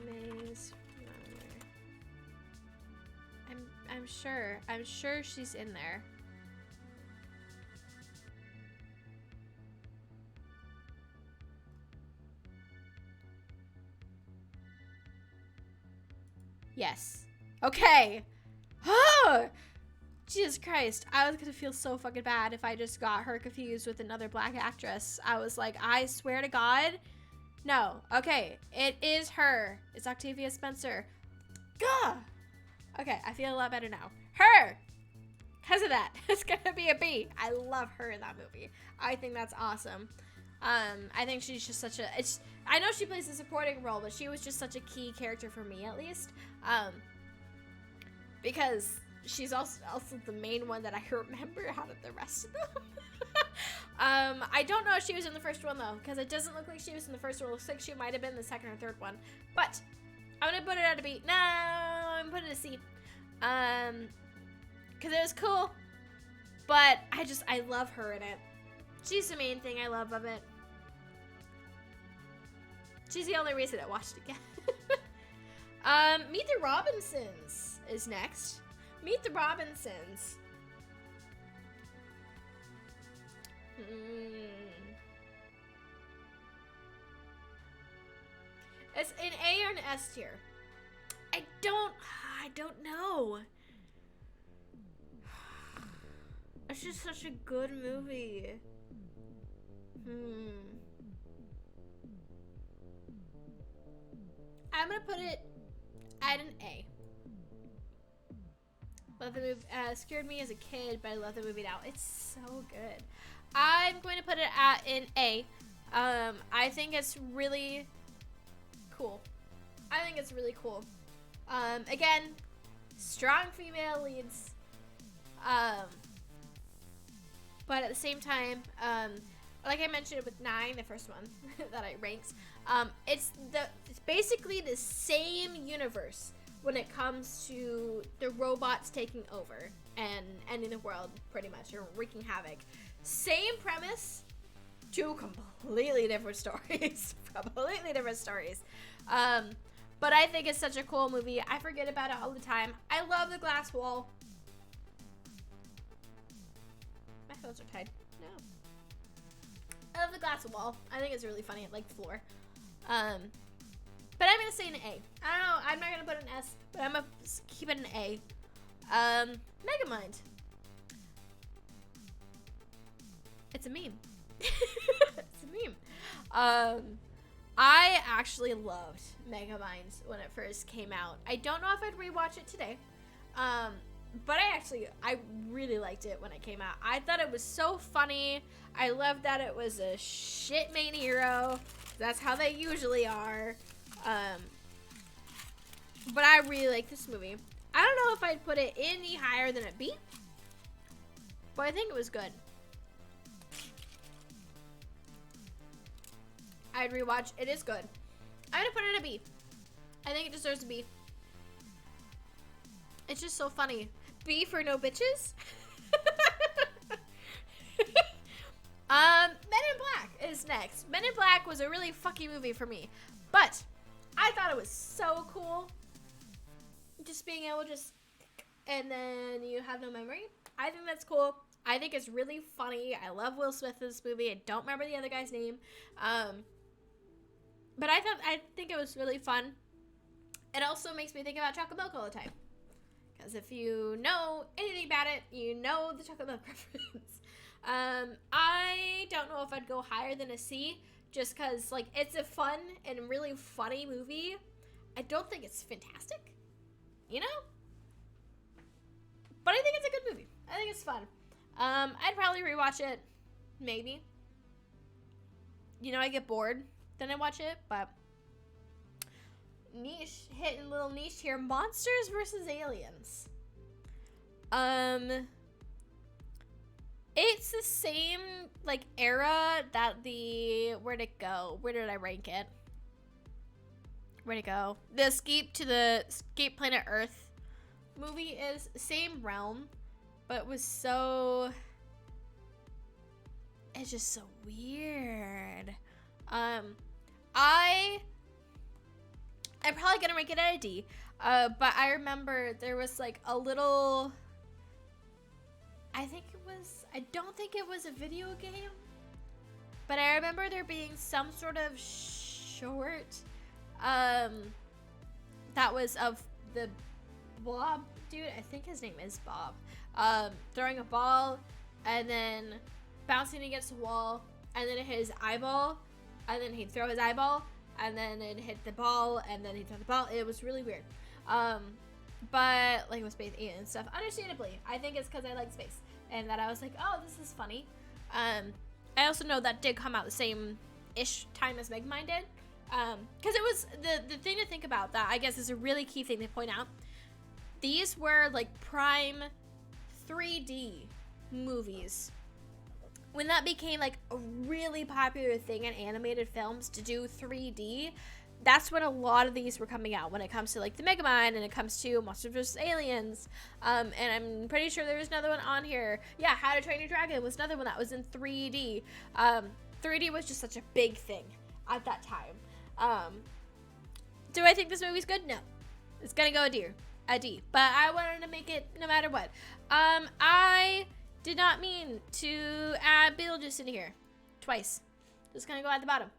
Maze Runner. I'm sure she's in there. Yes. Okay. Oh, Jesus Christ. I was gonna feel so fucking bad if I just got her confused with another black actress. I was like, I swear to God. No. Okay. It is her. It's Octavia Spencer. Gah! Okay, I feel a lot better now. Her! Because of that. It's gonna be a B. I love her in that movie. I think that's awesome. I think she's just such a... I know she plays a supporting role, but she was just such a key character for me, at least. Because she's also the main one that I remember out of the rest of them. I don't know if she was in the first one, though, because it doesn't look like she was in the first one. It looks like she might have been the second or third one. But I'm going to put it at a B. No, I'm putting it at a C. Because it was cool. But I love her in it. She's the main thing I love of it. She's the only reason I watched it again. Meet the Robinsons is next. Meet the Robinsons. It's an A or an S tier. I don't know. It's just such a good movie. I'm gonna put it at an A. Love the movie. Scared me as a kid, but I love the movie now. It's so good. I'm going to put it at an A. I think it's really cool. Again, strong female leads. But at the same time, like I mentioned with 9, the first one that I ranked, it's basically the same universe when it comes to the robots taking over and ending the world, pretty much, or wreaking havoc. Same premise, 2 completely different stories. But I think it's such a cool movie. I forget about it all the time. I love the glass wall. My phones are tied. No. I love the glass wall. I think it's really funny. I like the floor. But I'm going to say an A. I don't know. I'm not going to put an S, but I'm going to keep it an A. Megamind. It's a meme. It's a meme. I actually loved Megamind when it first came out. I don't know if I'd rewatch it today. But I really liked it when it came out. I thought it was so funny. I loved that it was a shit main hero. That's how they usually are. But I really like this movie. I don't know if I'd put it any higher than a B, but I think it was good. I'd rewatch. It is good. I'm gonna put it a B. I think it deserves a B. It's just so funny. B for no bitches. Men in Black is next. Men in Black was a really fucky movie for me, but I thought it was so cool. Just being able to and then you have no memory. I think that's cool. I think it's really funny. I love Will Smith in this movie. I don't remember the other guy's name. But I think it was really fun. It also makes me think about chocolate milk all the time. Because if you know anything about it, you know the chocolate milk reference. I don't know if I'd go higher than a C, just because, like, it's a fun and really funny movie. I don't think it's fantastic, you know? But I think it's a good movie. I think it's fun. I'd probably rewatch it maybe. You know, I get bored, then I watch it, but niche, hitting a little niche here. Monsters versus Aliens. It's the same, like, era that the, where'd it go? Where did I rank it? Where'd it go? The Escape Planet Earth movie is same realm, but was so, it's just so weird. I'm probably gonna rank it at a D, but I remember there was like a little, I don't think it was a video game, but I remember there being some sort of short, that was of the Bob dude, I think his name is Bob, throwing a ball and then bouncing against the wall, and then it hit his eyeball, and then he'd throw his eyeball, and then it hit the ball, and then he'd throw the ball. It was really weird. But like with space and stuff, understandably, I think it's because I like space, and that I was like, oh, this is funny. I also know that did come out the same-ish time as Megamind did, because it was the thing to think about that I guess is a really key thing to point out. These were like prime 3D movies. When that became like a really popular thing in animated films to do 3D, that's when a lot of these were coming out, when it comes to like the Megamind and it comes to Monsters vs. Aliens. And I'm pretty sure there was another one on here. Yeah, How to Train Your Dragon was another one that was in 3D. 3D was just such a big thing at that time. Do I think this movie's good? No. It's gonna go a D. But I wanted to make it no matter what. I did not mean to add Beetlejuice in here. Twice. Just gonna go at the bottom.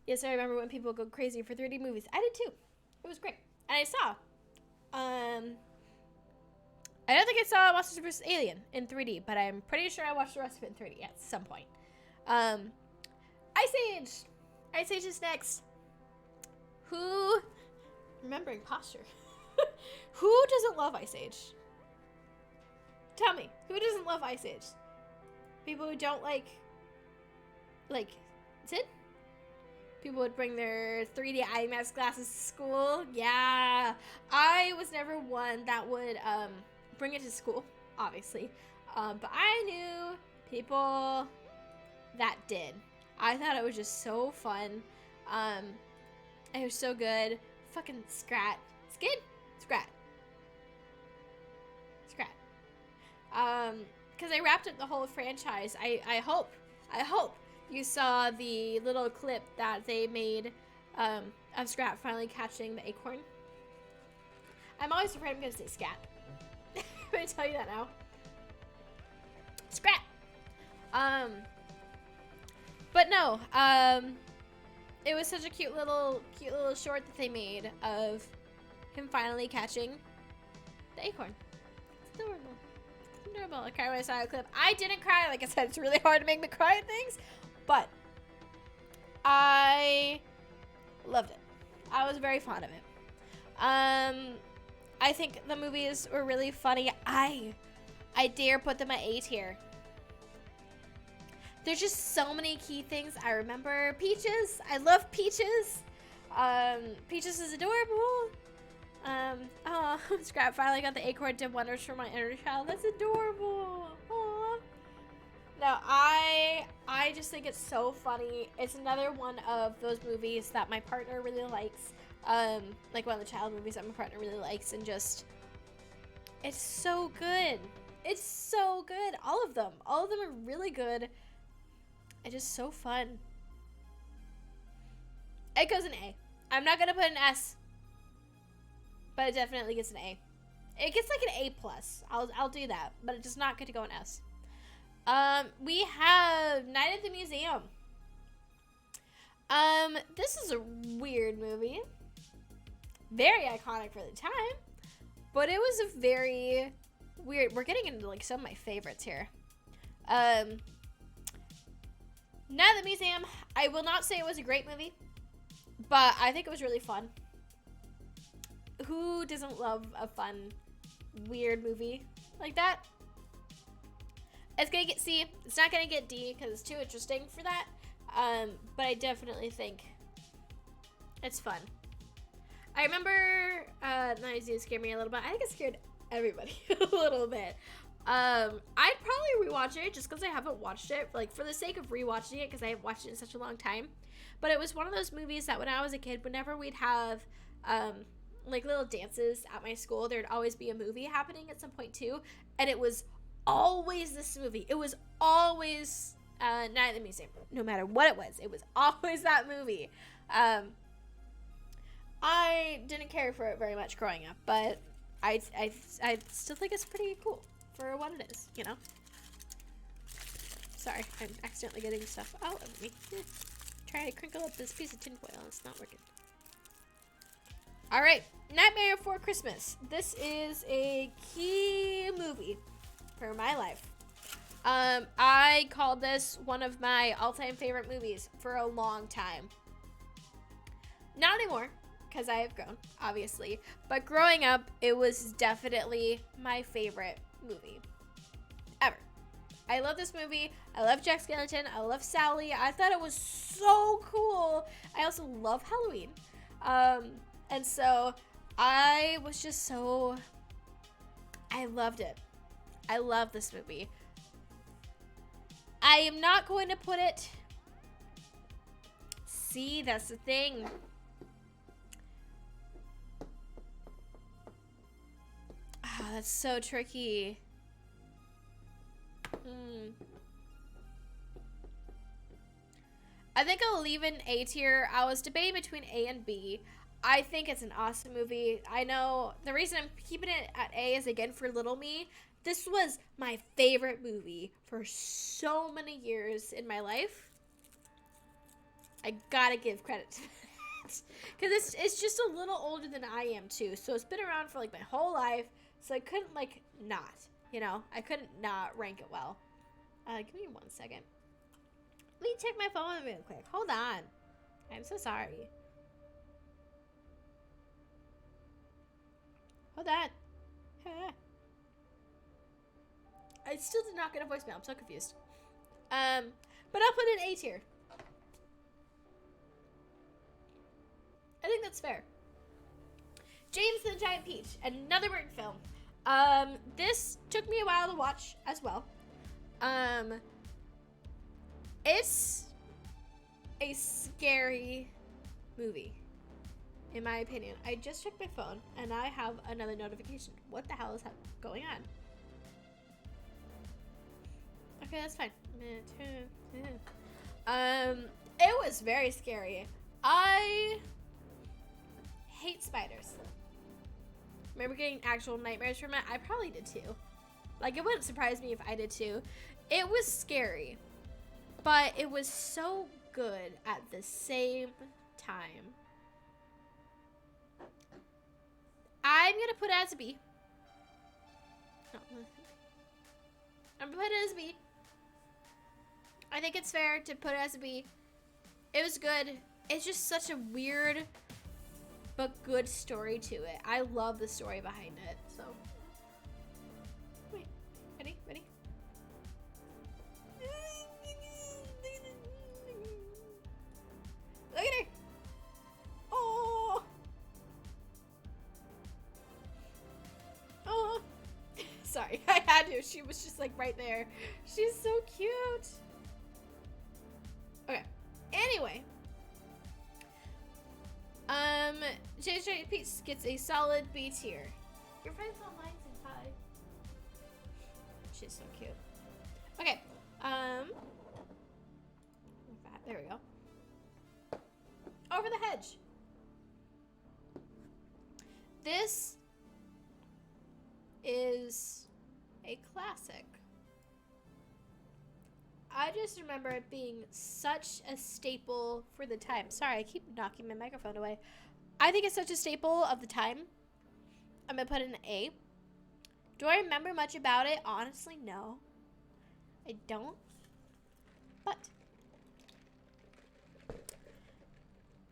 Yes, I remember when people go crazy for 3D movies. I did too. It was great. And I saw, I don't think I saw Monsters vs. Alien in 3D, but I'm pretty sure I watched the rest of it in 3D at some point. Ice Age. Ice Age is next. Remembering posture. Who doesn't love Ice Age? Tell me, who doesn't love Ice Age? People who don't like Sid? People would bring their 3D IMAX glasses to school. Yeah. I was never one that would bring it to school, obviously. But I knew people that did. I thought it was just so fun. It was so good. Fucking Scrat. Skid? Scrat. Because I wrapped up the whole franchise. I hope you saw the little clip that they made of Scrat finally catching the acorn. I'm always afraid I'm going to say scat. I'm going to tell you that now. Scrat. But no, it was such a cute little short that they made of him finally catching the acorn. It's adorable. I cried when I saw a clip. I didn't cry. Like I said, it's really hard to make me cry at things, but I loved it. I was very fond of it. I think the movies were really funny. I dare put them at A tier. There's just so many key things I remember. Peaches. I love Peaches. Peaches is adorable. Oh, Scrap finally got the acorn, did wonders for my inner child. That's adorable. Aww. No, I just think it's so funny. It's another one of those movies that my partner really likes. Like one of the child movies that my partner really likes, and just, it's so good. It's so good. All of them are really good. And just so fun. It goes an A. I'm not gonna put an S, but it definitely gets an A. It gets like an A+. I'll do that, but it does not get to go an S. We have Night at the Museum. This is a weird movie. Very iconic for the time, but it was a very weird. We're getting into like some of my favorites here. Night at the Museum. I will not say it was a great movie, but I think it was really fun. Who doesn't love a fun, weird movie like that? It's gonna get C. It's not gonna get D because it's too interesting for that. But I definitely think it's fun. I remember, Night Zoo scared me a little bit. I think it scared everybody a little bit. I'd probably rewatch it just because I haven't watched it, like for the sake of rewatching it because I haven't watched it in such a long time. But it was one of those movies that when I was a kid, whenever we'd have like little dances at my school, there'd always be a movie happening at some point too, and it was always this movie. It was always Night at the Museum. No matter what it was always that movie. I didn't care for it very much growing up, but I still think it's pretty cool for what it is, you know? Sorry, I'm accidentally getting stuff all over me. Trying to crinkle up this piece of tinfoil, it's not working. Alright, Nightmare Before Christmas. This is a key movie for my life. I called this one of my all-time favorite movies for a long time. Not anymore, because I have grown, obviously. But growing up, it was definitely my favorite movie ever. I love this movie. I love Jack Skellington. I love Sally. I thought it was so cool. I also love Halloween. And so I was just so... I loved it. I love this movie. I am not going to put it... See, that's the thing. Oh, that's so tricky. I think I'll leave it in A tier. I was debating between A and B. I think it's an awesome movie. I know the reason I'm keeping it at A is, again, for little me. This was my favorite movie for so many years in my life. I gotta give credit to that. Because it's just a little older than I am, too. So it's been around for, like, my whole life. So I couldn't, like, not. You know? I couldn't not rank it well. Give me 1 second. Let me check my phone real quick. Hold on. I'm so sorry. Hold on. I still did not get a voicemail. I'm so confused. But I'll put it in A tier. I think that's fair. James and the Giant Peach, another Burton film. This took me a while to watch as well. It's a scary movie, in my opinion. I just checked my phone and I have another notification. What the hell is going on? Okay, that's fine. It was very scary. I hate spiders. Remember getting actual nightmares from it? I probably did too. Like, it wouldn't surprise me if I did too. It was scary, but it was so good at the same time. I'm gonna put it as a B. No. I'm gonna put it as a B. I think it's fair to put it as a B. It was good. It's just such a weird but good story to it. I love the story behind it, so. Wait, ready? Look at her. Oh. Oh. Sorry, I had to. She was just like right there. She's so cute. Okay. Anyway. JJ Peace gets a solid B tier. Your friend's online saying hi. She's so cute. Okay. There we go. Over the Hedge. This is a classic. I just remember it being such a staple for the time. Sorry, I keep knocking my microphone away. I think it's such a staple of the time. I'm going to put it in A. Do I remember much about it? Honestly, no. I don't. But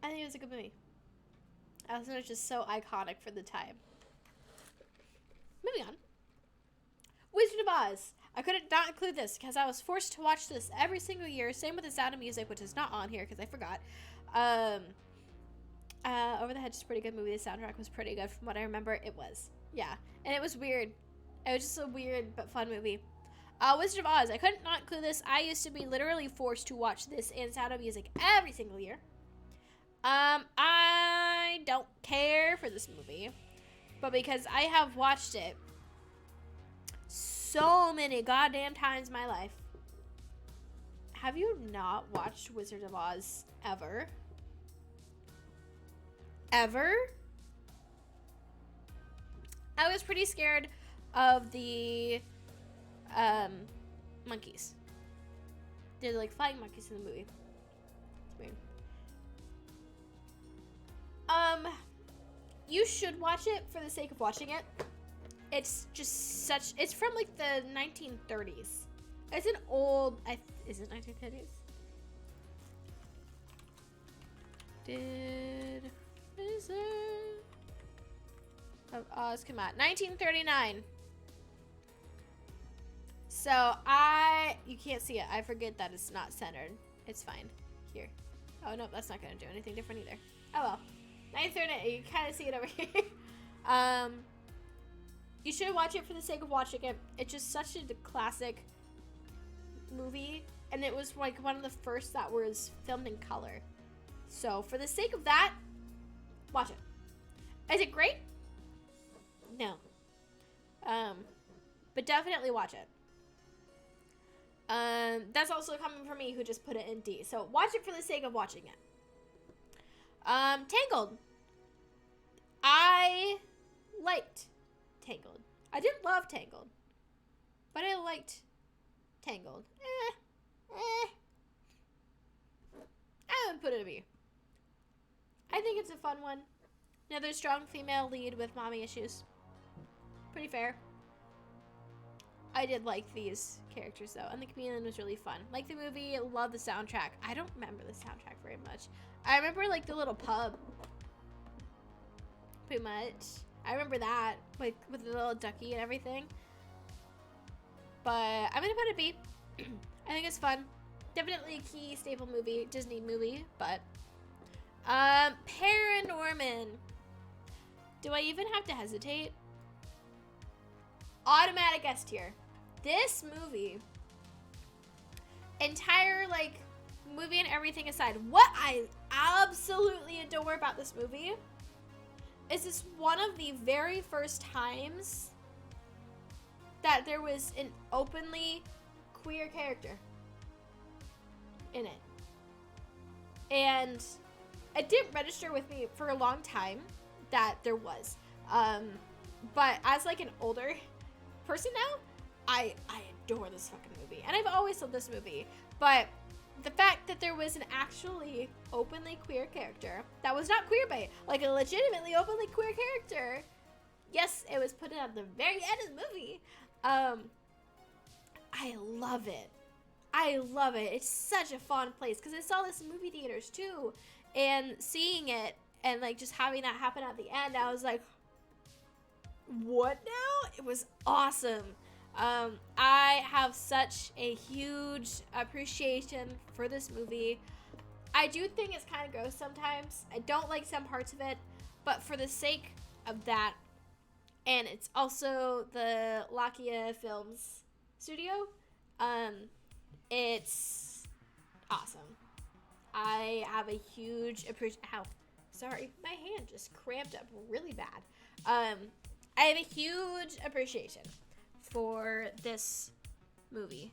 I think it was a good movie. I was just so iconic for the time. Moving on. Wizard of Oz. I couldn't not include this because I was forced to watch this every single year. Same with The Sound of Music, which is not on here because I forgot. Over the Hedge is a pretty good movie. The soundtrack was pretty good from what I remember. It was. Yeah. And it was weird. It was just a weird but fun movie. Wizard of Oz. I couldn't not include this. I used to be literally forced to watch this and Sound of Music every single year. I don't care for this movie. But because I have watched it so many goddamn times in my life. Have you not watched Wizard of Oz ever? Ever? I was pretty scared of the monkeys. They're like flying monkeys in the movie. It's weird. You should watch it for the sake of watching it. It's just such, it's from like the 1930s. It's an old, is it 1930s? Did Wizard of Oz come out? 1939. So you can't see it. I forget that it's not centered. It's fine. Here. Oh no, that's not gonna do anything different either. Oh well. 1939, you kind of see it over here. You should watch it for the sake of watching it. It's just such a classic movie, and it was like one of the first that was filmed in color. So for the sake of that, watch it. Is it great? No. But definitely watch it. That's also coming from me who just put it in D. So watch it for the sake of watching it. Tangled. I liked Tangled. I didn't love Tangled, but I liked Tangled. I would put it a B. I think it's a fun one. Another strong female lead with mommy issues. Pretty fair. I did like these characters though, and the chameleon was really fun. Like the movie, love the soundtrack. I don't remember the soundtrack very much. I remember like the little pub. Pretty much. I remember that, like with the little ducky and everything. But I'm gonna put it B. I think it's fun. Definitely a key staple movie, Disney movie, but Paranorman. Do I even have to hesitate? Automatic S tier. This movie, entire like movie and everything aside, what I absolutely adore about this movie is this one of the very first times that there was an openly queer character in it. And it didn't register with me for a long time that there was. But as like an older person now, I adore this fucking movie. And I've always loved this movie. But the fact that there was an actually openly queer character that was not queer bait, like a legitimately openly queer character. Yes, it was put at the very end of the movie. I love it. I love it. It's such a fun place because I saw this in movie theaters too, and seeing it and like just having that happen at the end, I was like, what now? It was awesome. I have such a huge appreciation for this movie. I do think it's kind of gross sometimes. I don't like some parts of it, but for the sake of that, and it's also the Lakia Films studio, it's awesome. I have a huge appreciation. Ow, sorry, my hand just cramped up really bad. I have a huge appreciation for this movie.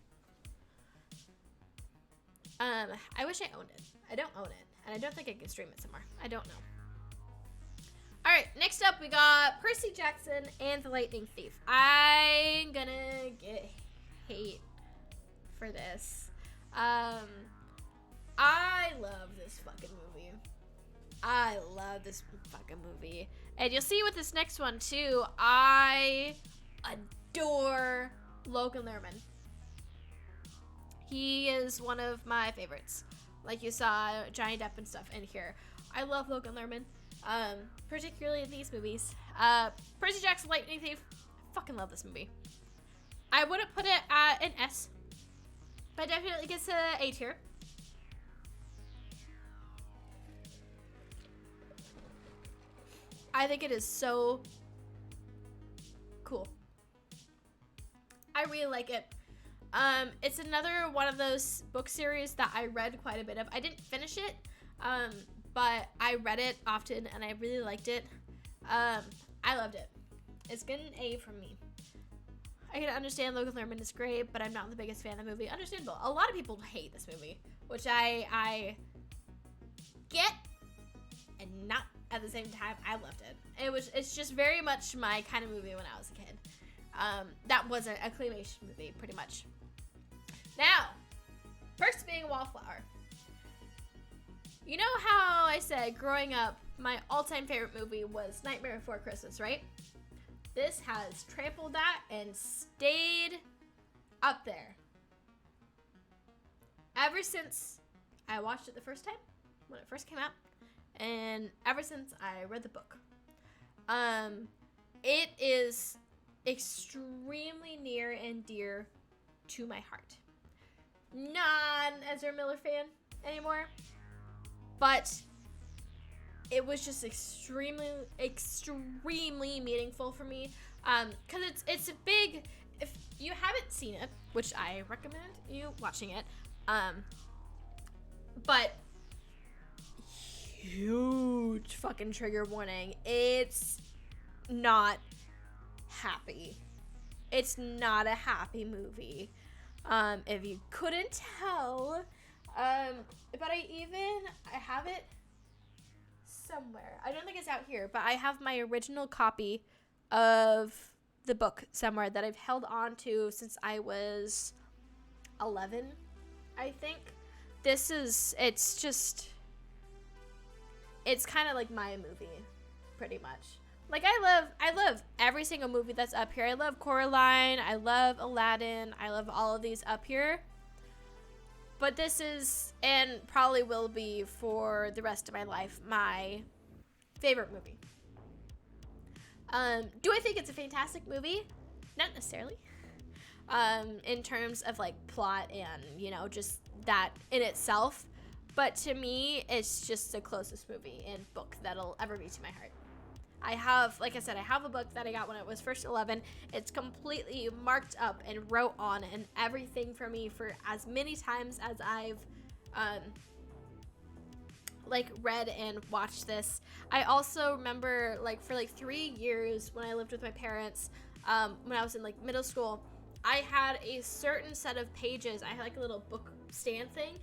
I wish I owned it. I don't own it, and I don't think I can stream it somewhere. I don't know. All right, next up we got Percy Jackson and the Lightning Thief. I'm gonna get hate for this. I love this fucking movie. I love this fucking movie. And you'll see with this next one too, I adore Logan Lerman. He is one of my favorites. Like you saw Johnny Depp and stuff in here. I love Logan Lerman, particularly in these movies. Percy Jackson, Lightning Thief, I fucking love this movie. I wouldn't put it at an S, but definitely gets a A tier. I think it is so cool. I really like it. It's another one of those book series that I read quite a bit of. I didn't finish it, but I read it often and I really liked it. I loved it. It's getting an A from me. I can understand Logan Lerman is great, but I'm not the biggest fan of the movie. Understandable. A lot of people hate this movie, which I get, and not at the same time. I loved it. It's just very much my kind of movie when I was a kid. That was a claymation movie, pretty much. Now, Perks being a wallflower. You know how I said growing up, my all-time favorite movie was Nightmare Before Christmas, right? This has trampled that and stayed up there. Ever since I watched it the first time, when it first came out, and ever since I read the book. It is extremely near and dear to my heart. Not an Ezra Miller fan anymore, but it was just extremely meaningful for me, because it's a big, if you haven't seen it, which I recommend you watching it, but huge fucking trigger warning. It's not happy. It's not a happy movie. If you couldn't tell, but I have it somewhere. I don't think it's out here, but I have my original copy of the book somewhere that I've held on to since I was 11, I think. It's kind of like my movie, pretty much. Like, I love every single movie that's up here. I love Coraline, I love Aladdin, I love all of these up here. But this is, and probably will be for the rest of my life, my favorite movie. Do I think it's a fantastic movie? Not necessarily. In terms of, like, plot and, you know, just that in itself. But to me, it's just the closest movie and book that'll ever be to my heart. I have, like I said, I have a book that I got when I was first 11. It's completely marked up and wrote on and everything for me for as many times as I've, like, read and watched this. I also remember, like, for, like, 3 years when I lived with my parents, when I was in, like, middle school, I had a certain set of pages. I had, like, a little book stand thing,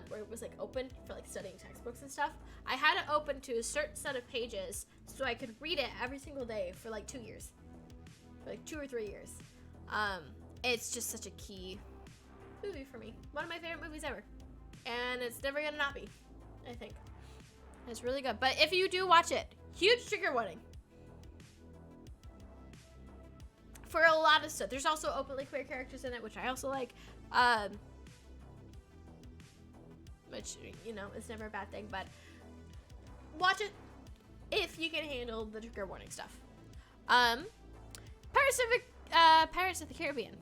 where it was, like, open for, like, studying textbooks and stuff. I had it open to a certain set of pages so I could read it every single day for, like, 2 years. For, like, 2 or 3 years. It's just such a key movie for me. One of my favorite movies ever. And it's never gonna not be, I think. It's really good. But if you do watch it, huge trigger warning. For a lot of stuff. There's also openly queer characters in it, which I also like. Which, you know, is never a bad thing, but watch it if you can handle the trigger warning stuff. Pirates of the Caribbean.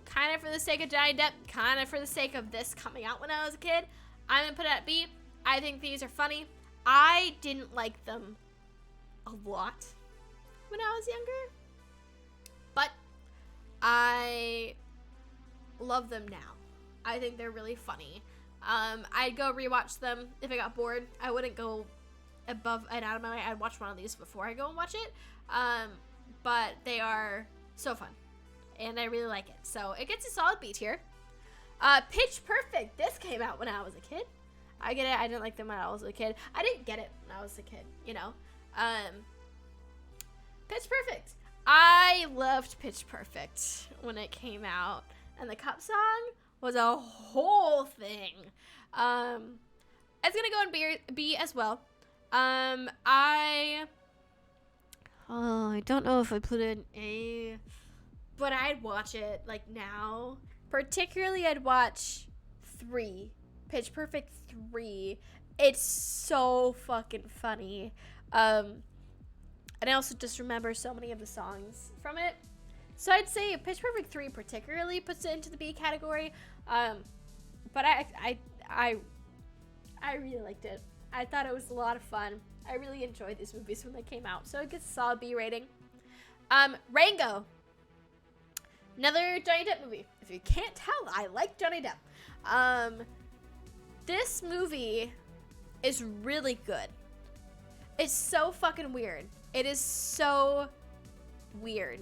Kind of for the sake of Johnny Depp, kind of for the sake of this coming out when I was a kid, I'm gonna put it at B. I think these are funny. I didn't like them a lot when I was younger, but I love them now. I think they're really funny. I'd go rewatch them if I got bored. I wouldn't go above and out of my way. I'd watch one of these before I go and watch it. But they are so fun, and I really like it. So it gets a solid B tier. Pitch Perfect. This came out when I was a kid. I get it. I didn't like them when I was a kid. I didn't get it when I was a kid, you know. Pitch Perfect. I loved Pitch Perfect when it came out, and the Cup song was a whole thing. It's gonna go in B as well. I don't know if I put it in A, but I'd watch it like now. Particularly, I'd watch 3, Pitch Perfect 3. It's so fucking funny. And I also just remember so many of the songs from it. So I'd say Pitch Perfect 3 particularly puts it into the B category. But I really liked it. I thought it was a lot of fun. I really enjoyed these movies when they came out. So it gets a solid B rating. Rango. Another Johnny Depp movie. If you can't tell, I like Johnny Depp. This movie is really good. It's so fucking weird. It is so weird.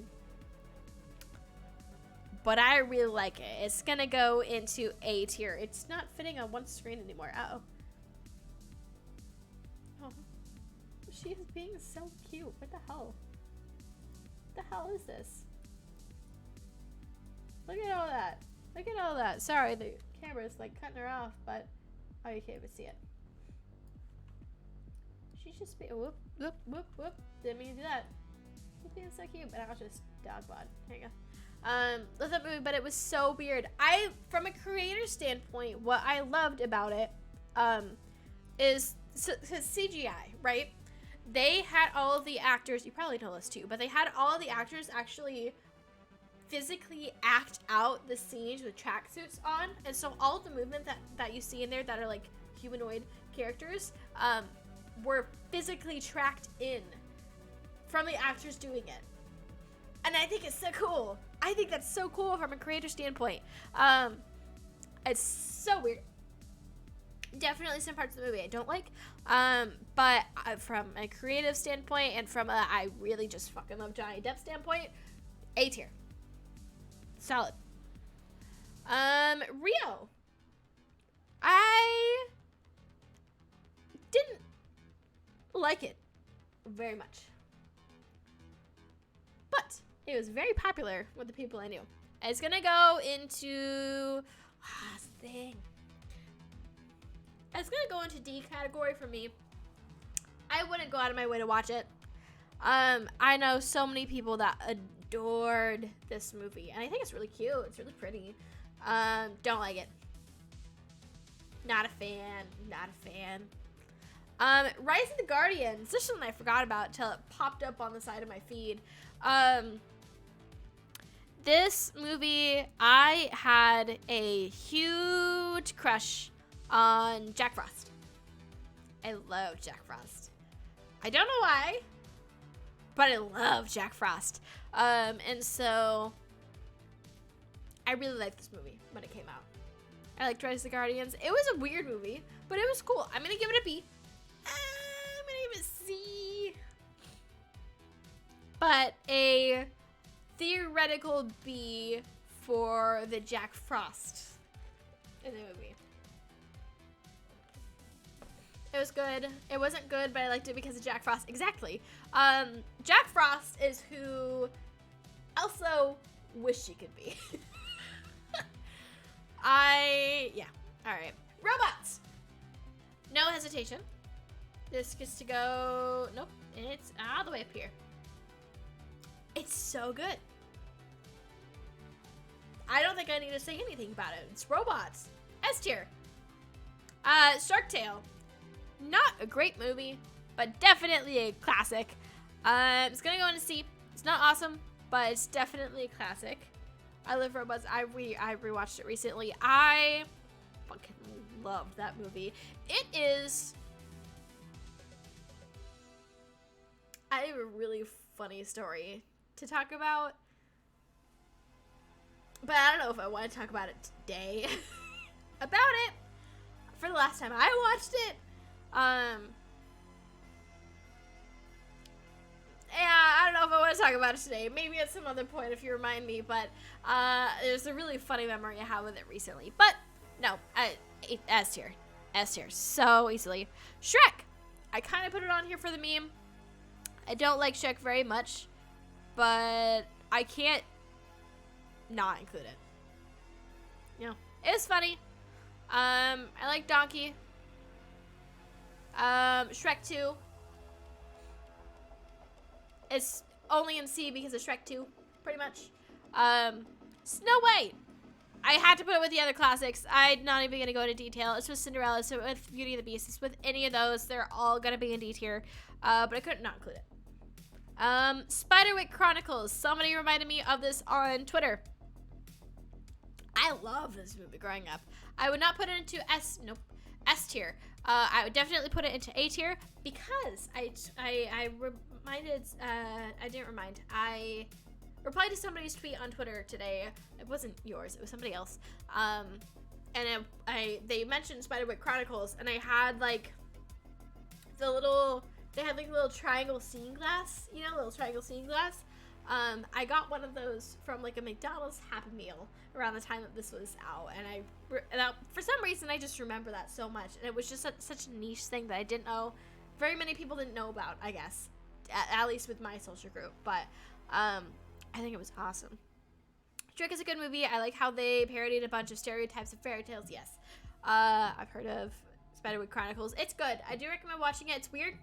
But I really like it. It's gonna go into A tier. It's not fitting on one screen anymore. Uh-oh. Oh. She is being so cute. What the hell? What the hell is this? Look at all that. Look at all that. Sorry, the camera's like cutting her off, but oh, you can't even see it. She's just being whoop, whoop, whoop, whoop. Didn't mean to do that. She's being so cute, but I was just dog bod. Here you go. Love that movie, but it was so weird. From a creator standpoint, what I loved about it, is CGI, right? They had all of the actors, you probably know this too, but they had all of the actors actually physically act out the scenes with tracksuits on, and so all of the movement that you see in there that are like humanoid characters, were physically tracked in from the actors doing it. And I think it's so cool. I think that's so cool from a creator standpoint. It's so weird. Definitely some parts of the movie I don't like. But from a creative standpoint and from a I really just fucking love Johnny Depp standpoint, A tier. Solid. Rio. I didn't like it very much. But it was very popular with the people I knew. It's gonna go into thing. It's gonna go into D category for me. I wouldn't go out of my way to watch it. I know so many people that adored this movie, and I think it's really cute. It's really pretty. Don't like it. Not a fan. Not a fan. Rise of the Guardians. This is one I forgot about until it popped up on the side of my feed. This movie, I had a huge crush on Jack Frost. I love Jack Frost. I don't know why, but I love Jack Frost. And so I really liked this movie when it came out. I liked Rise of the Guardians. It was a weird movie, but it was cool. I'm gonna give it a B. I'm gonna give it a C. But a theoretical B for the Jack Frost in the movie. It was good. It wasn't good, but I liked it because of Jack Frost. Exactly. Jack Frost is who Elsa wish she could be. Yeah. All right. Robots. No hesitation. This gets to go. Nope. It's all the way up here. It's so good. I don't think I need to say anything about it. It's robots. S tier. Shark Tale. Not a great movie, but definitely a classic. It's gonna go into C. It's not awesome, but it's definitely a classic. I love robots. I rewatched it recently. I fucking loved that movie. It is. I have a really funny story to talk about, but I don't know if I want to talk about it today. About it for the last time I watched it. Yeah, I don't know if I want to talk about it today. Maybe at some other point if you remind me, but there's a really funny memory I have with it recently. But no, S tier. S tier. So easily. Shrek. I kind of put it on here for the meme. I don't like Shrek very much, but I can't not include it. You know, it's funny. I like Donkey. Shrek 2. It's only in C because of Shrek 2, pretty much. Snow White. I had to put it with the other classics. I'm not even going to go into detail. It's with Cinderella, it's with Beauty and the Beast. It's with any of those. They're all going to be in D tier. But I couldn't not include it. Spiderwick Chronicles. Somebody reminded me of this on Twitter. I love this movie growing up. I would not put it into S tier. I would definitely put it into A tier because I replied to somebody's tweet on Twitter today. It wasn't yours, it was somebody else. And they mentioned Spiderwick Chronicles, and I had like they had like a little triangle seeing glass, little triangle seeing glass. I got one of those from like a McDonald's Happy Meal around the time that this was out, and for some reason I just remember that so much, and it was just such a niche thing that I didn't know, very many people didn't know about, I guess, at least with my social group, but I think it was awesome. Shrek is a good movie. I like how they parodied a bunch of stereotypes of fairy tales. Yes, I've heard of Spiderwick Chronicles. It's good. I do recommend watching it. It's weird,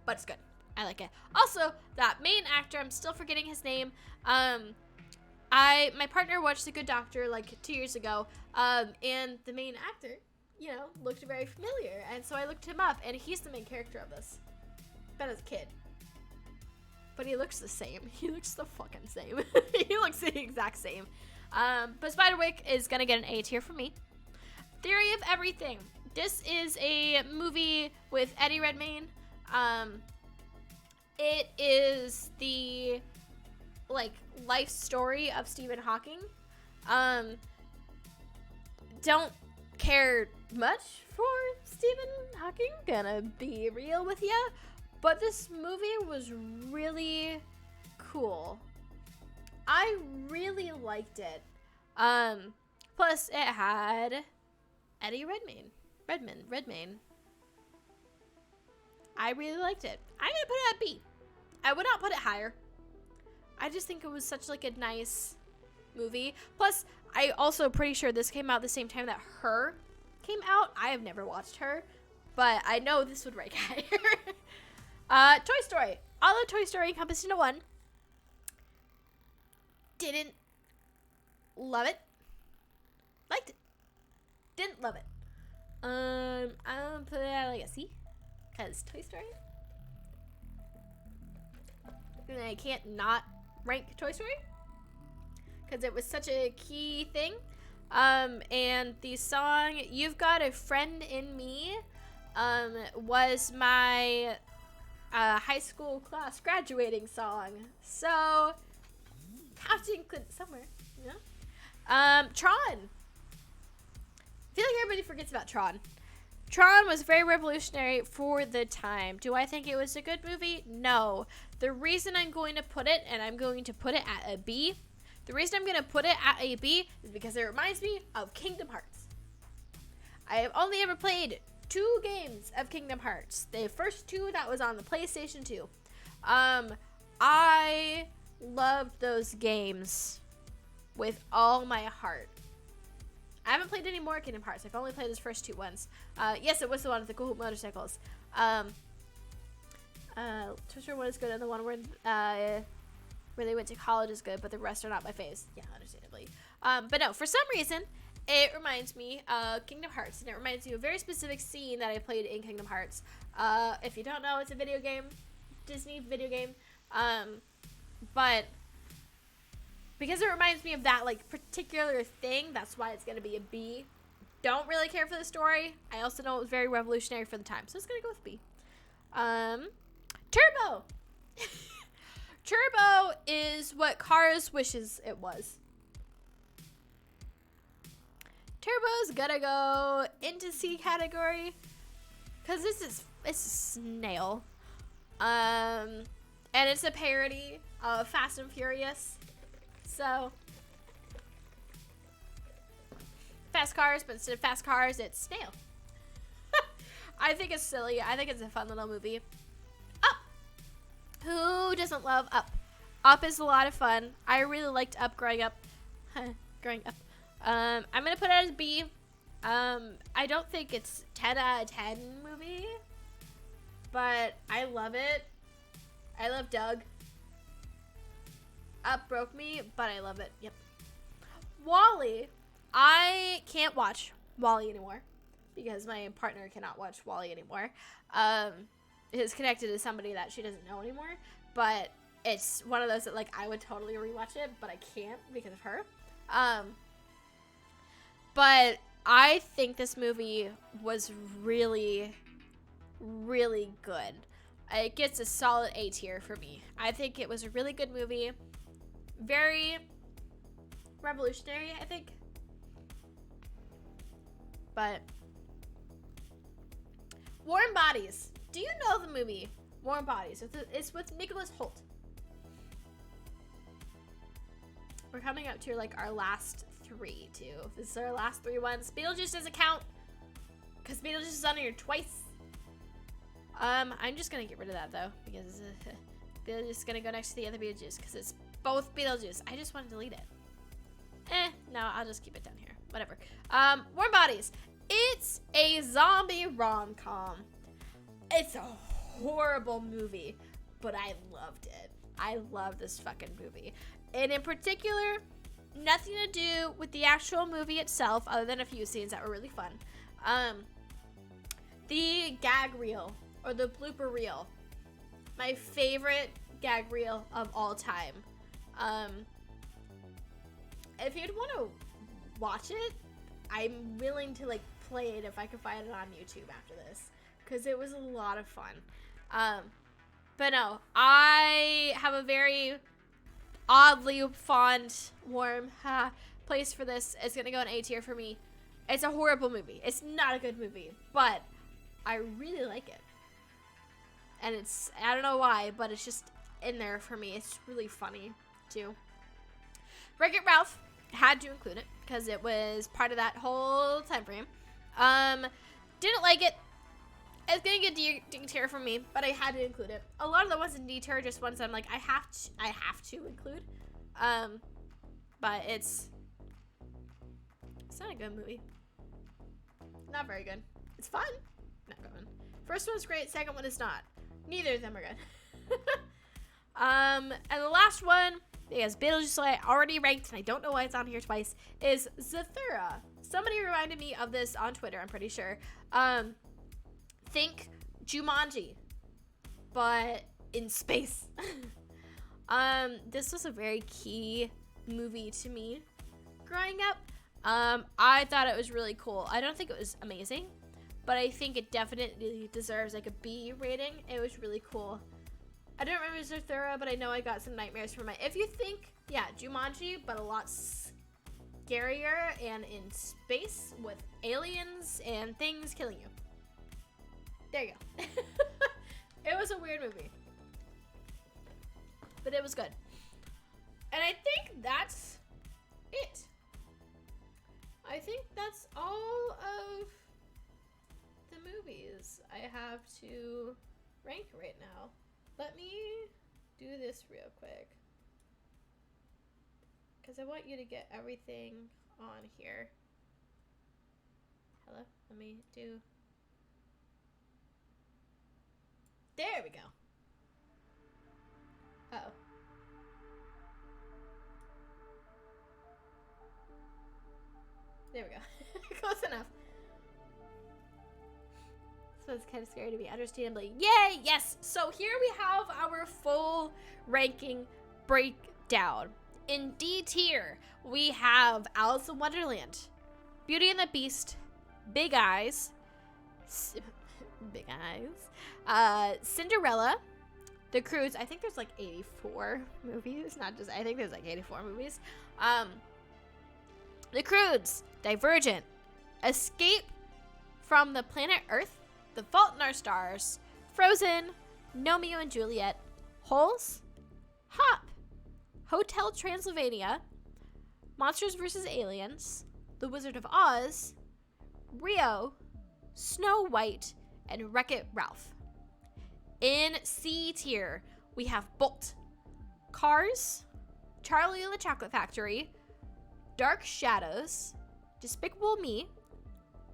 but it's good. I like it. Also, that main actor, I'm still forgetting his name. My partner watched The Good Doctor like 2 years ago, and the main actor, looked very familiar, and so I looked him up, and he's the main character of this. Ben as a kid. But he looks the same. He looks the fucking same. He looks the exact same. But Spiderwick is gonna get an A tier from me. Theory of Everything. This is a movie with Eddie Redmayne. It is the life story of Stephen Hawking. Don't care much for Stephen Hawking, gonna be real with ya, but this movie was really cool. I really liked it. Plus it had Eddie Redmayne. I really liked it. I'm gonna put it at B. I would not put it higher. I just think it was such like a nice movie. Plus, I also pretty sure this came out the same time that Her came out. I have never watched Her, but I know this would rank higher. Toy Story. All of Toy Story encompassed into one. Didn't love it. Liked it. Didn't love it. I'm gonna put it at like a C. Because Toy Story. And I can't not rank Toy Story. Because it was such a key thing. And the song You've Got a Friend in Me was my high school class graduating song. So, have to include it somewhere. Tron. I feel like everybody forgets about Tron. Tron was very revolutionary for the time. Do I think it was a good movie? No. The reason I'm going to put it, and I'm going to put it at a B, the reason I'm going to put it at a B is because it reminds me of Kingdom Hearts. I have only ever played 2 games of Kingdom Hearts. The first 2 that was on the PlayStation 2. I loved those games with all my heart. I haven't played any more Kingdom Hearts. I've only played those first 2 ones. Yes, it was the one with the cool motorcycles. Toy Story 1 is good, and the one where they went to college is good, but the rest are not my faves. Yeah, understandably. But no, for some reason, it reminds me of Kingdom Hearts, and it reminds me of a very specific scene that I played in Kingdom Hearts. If you don't know, it's a video game, Disney video game. But because it reminds me of that particular thing, that's why it's gonna be a B. Don't really care for the story. I also know it was very revolutionary for the time, so it's gonna go with B. Turbo. Turbo is what Cars wishes it was. Turbo's gonna go into C category because it's a snail. And it's a parody of Fast and Furious. So, fast cars, but instead of fast cars, it's snail. I think it's silly. I think it's a fun little movie. Up. Who doesn't love Up? Up is a lot of fun. I really liked Up growing up. I'm gonna put it as B. I don't think it's 10 out of 10 movie, but I love it. I love Doug. Up broke me, but I love it. Yep. WALL-E. I can't watch WALL-E anymore because my partner cannot watch WALL-E anymore. is connected to somebody that she doesn't know anymore. But it's one of those that, like, I would totally rewatch it, but I can't because of her. But I think this movie was really, really good. It gets a solid A tier for me. I think it was a really good movie. Very revolutionary, I think. But Warm Bodies. Do you know the movie Warm Bodies? It's with Nicholas Hoult. We're coming up to like our last 3 too. This is our last 3 ones. Beetlejuice doesn't count because Beetlejuice is on here twice. I'm just gonna get rid of that though because Beetlejuice is gonna go next to the other Beetlejuice because it's both Beetlejuice. I just want to delete it. No, I'll just keep it down here. Whatever. Warm Bodies. It's a zombie rom-com. It's a horrible movie, but I loved it. I love this fucking movie. And in particular, nothing to do with the actual movie itself, other than a few scenes that were really fun. The gag reel, or the blooper reel. My favorite gag reel of all time. If you'd want to watch it, I'm willing to like play it if I can find it on YouTube after this, because it was a lot of fun. But no, I have a very oddly fond, warm place for this. It's gonna go in A tier for me. It's a horrible movie. It's not a good movie, but I really like it. And it's, I don't know why, but it's just in there for me. It's really funny too. Wreck-It Ralph, had to include it because it was part of that whole time frame. Didn't like it. It's gonna get D tier from me, but I had to include it. A lot of the ones in D tier are just ones I'm like, I have to include. But it's not a good movie. Not very good. It's fun. Not good one. First one's great. Second one is not. Neither of them are good. And the last one, because Beetlejuice I already ranked, and I don't know why it's on here twice, is Zathura. Somebody reminded me of this on Twitter, I'm pretty sure. Think Jumanji, but in space. This was a very key movie to me growing up. I thought it was really cool. I don't think it was amazing, but I think it definitely deserves like a B rating. It was really cool. I don't remember Zathura, but I know I got some nightmares from it. If you think, yeah, Jumanji, but a lot scarier and in space with aliens and things killing you. There you go. It was a weird movie, but it was good. And I think that's it. I think that's all of the movies I have to rank right now. Let me do this real quick, because I want you to get everything on here. Hello? Let me do... There we go. Uh-oh. There we go. Close enough. So it's kind of scary to be understandably. Yay! Yes! So here we have our full ranking breakdown. In D tier, we have Alice in Wonderland, Beauty and the Beast, Big Eyes, Cinderella, The Croods. I think there's like 84 movies, not just, I think there's like 84 movies. The Croods, Divergent, Escape from the Planet Earth, The Fault in Our Stars, Frozen, Romeo and Juliet, Holes, Hop, Hotel Transylvania, Monsters vs. Aliens, The Wizard of Oz, Rio, Snow White, and Wreck-It Ralph. In C tier, we have Bolt, Cars, Charlie and the Chocolate Factory, Dark Shadows, Despicable Me,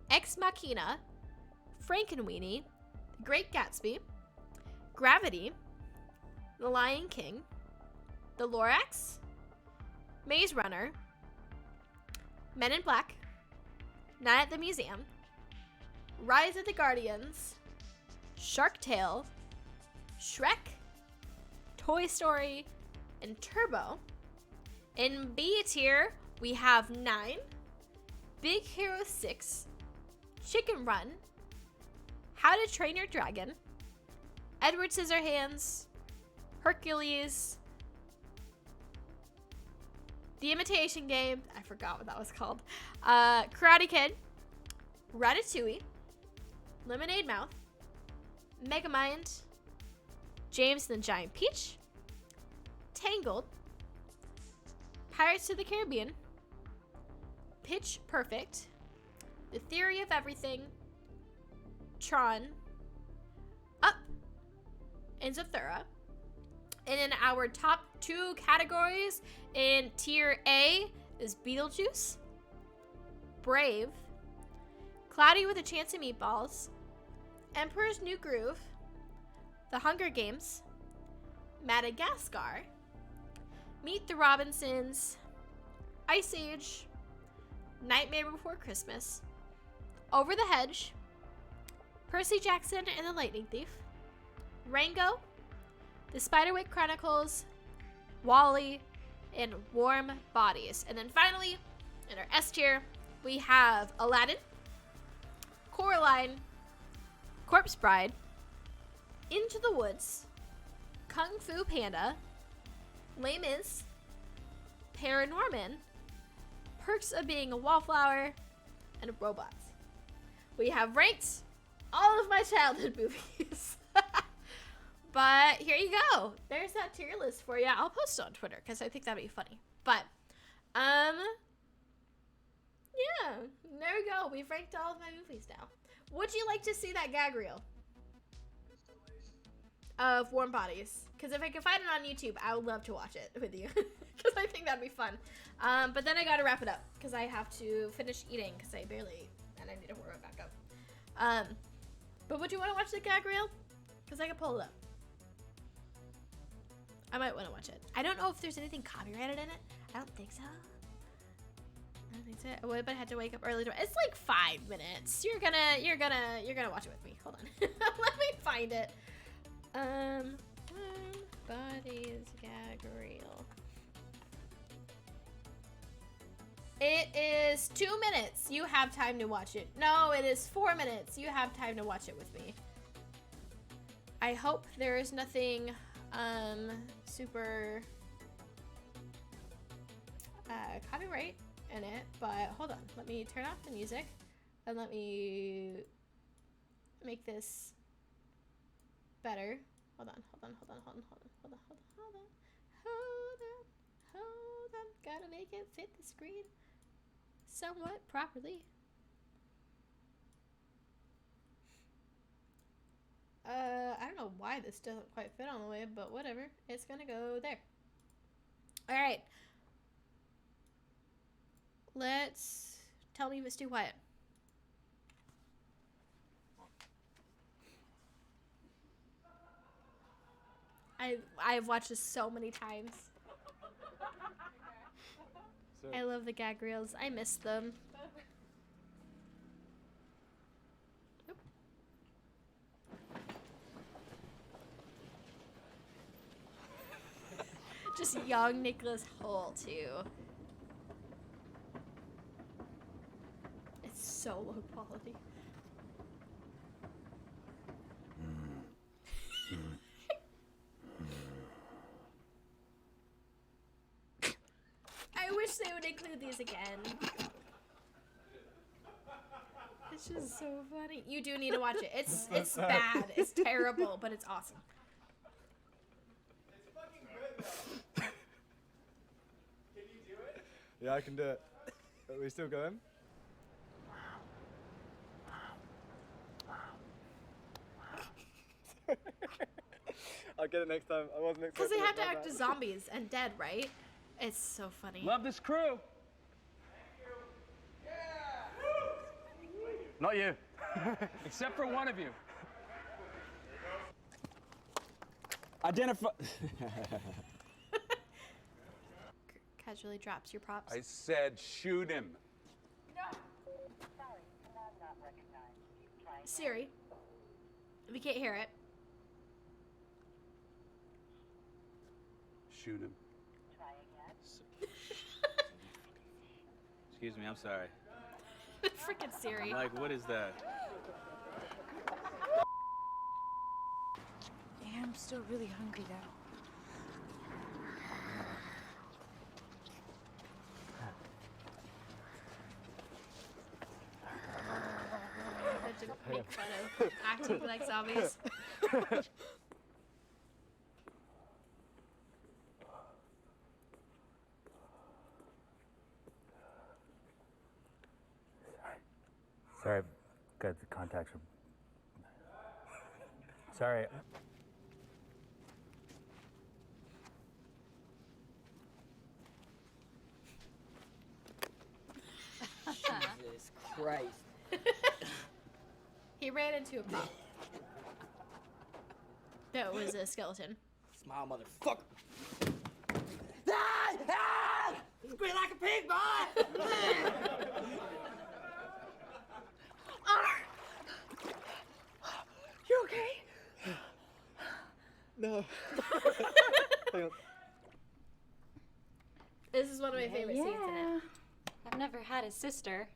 Ex Machina, Frankenweenie, The Great Gatsby, Gravity, The Lion King, The Lorax, Maze Runner, Men in Black, Night at the Museum, Rise of the Guardians, Shark Tale, Shrek, Toy Story, and Turbo. In B tier, we have 9, Big Hero 6, Chicken Run, How to Train Your Dragon, Edward Scissorhands, Hercules, The Imitation Game, I forgot what that was called, Karate Kid, Ratatouille, Lemonade Mouth, Megamind, James and the Giant Peach, Tangled, Pirates of the Caribbean, Pitch Perfect, The Theory of Everything, Tron, Up, and Zathura. And in our top 2 categories in tier A is Beetlejuice, Brave, Cloudy with a Chance of Meatballs, Emperor's New Groove, The Hunger Games, Madagascar, Meet the Robinsons, Ice Age, Nightmare Before Christmas, Over the Hedge, Percy Jackson and the Lightning Thief, Rango, The Spiderwick Chronicles, WALL-E, and Warm Bodies. And then finally, in our S tier, we have Aladdin, Coraline, Corpse Bride, Into the Woods, Kung Fu Panda, Les Mis, Paranorman, Perks of Being a Wallflower, and Robots. We have ranked all of my childhood movies. But here you go. There's that tier list for you. I'll post it on Twitter because I think that'd be funny. But, yeah, there we go. We've ranked all of my movies now. Would you like to see that gag reel of Warm Bodies? Because if I can find it on YouTube, I would love to watch it with you. Because I think that'd be fun. But then I gotta wrap it up because I have to finish eating because I barely, and I need to warm it back up. But would you want to watch the gag reel? Because I can pull it up. I might want to watch it. I don't know if there's anything copyrighted in it. I don't think so. I don't think so. I would, but I had to wake up early. It's like 5 minutes. You're gonna watch it with me. Hold on. Let me find it. Bodies gag reel. It is 2 minutes. You have time to watch it. No, it is 4 minutes. You have time to watch it with me. I hope there is nothing super copyright in it, but hold on. Let me turn off the music and let me make this better. Hold on. Gotta make it fit the screen somewhat properly. I don't know why this doesn't quite fit on the way, but whatever. It's gonna go there. All right. Let's tell me if it's too quiet. I've watched this so many times. I love the gag reels. I miss them. Nope. Just young Nicholas Hoult too. It's so low quality. I wish they would include these again. It's just so funny. You do need to watch it. It's bad. It's terrible, but it's awesome. It's fucking good though. Can you do it? Yeah, I can do it. Are we still going? I'll get it next time. I wasn't expecting it. Because they have to act as zombies and dead, right? It's so funny. Love this crew. Thank you. Yeah! Not you. Except for one of you. Identify. Casually drops your props. I said shoot him. Siri, we can't hear it. shoot him. Excuse me, I'm sorry. Freaking Siri. Like, what is that? Yeah, I'm still really hungry though. To make fun of acting like zombies. Sorry, got the contacts from. Sorry. Jesus Christ. He ran into a pub. That was a skeleton. Smile, motherfucker. Ah! Ah! Squeal like a pig, boy! You okay? No. Hang on. This is one of my favorite scenes in it. I've never had a sister.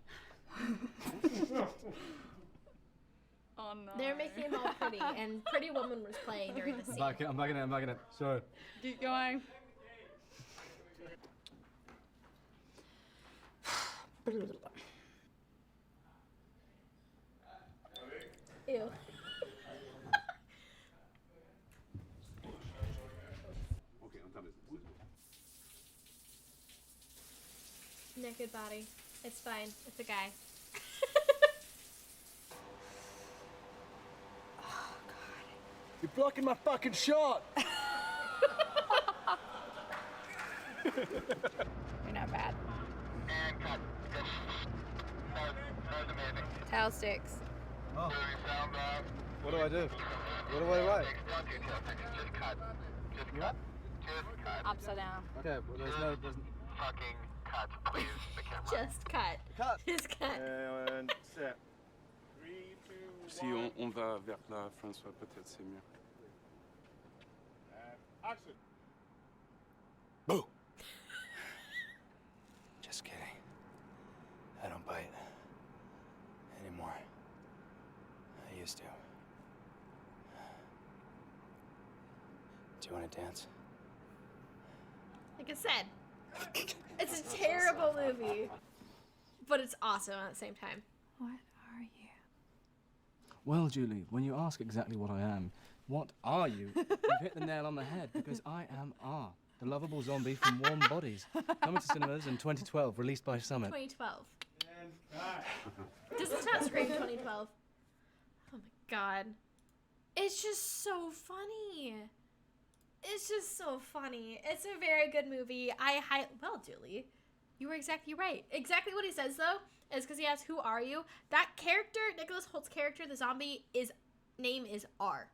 Oh no. They're making him all pretty, and Pretty Woman was playing during the scene. I'm back in it. Sorry. Keep going. Ew. Naked body. It's fine. It's a guy. You're blocking my fucking shot. You're not bad. And cut. That was amazing. Towel sticks. Oh, Sound back. what do I do? What do I write? Don't do tail sticks. Just cut. Just cut. Just cut. Upside down. Okay, well, there's Fucking cut, please. The camera. Just cut. cut. Just cut. And set. Si on va vers la François, peut-être c'est mieux. Action. Boo! Just kidding. I don't bite anymore. I used to. Do you want to dance? Like I said, it's a terrible movie, but it's awesome at the same time. What are you? Well, Julie, when you ask exactly what I am, what are you? You've hit the nail on the head, because I am R, the lovable zombie from Warm Bodies. Coming to cinemas in 2012, released by Summit. 2012. Does this not scream 2012? Oh my god. It's just so funny. It's just so funny. It's a very good movie. Well, Julie, you were exactly right. Exactly what he says, though, is because he asks, who are you? That character, Nicholas Holt's character, the zombie, name is R.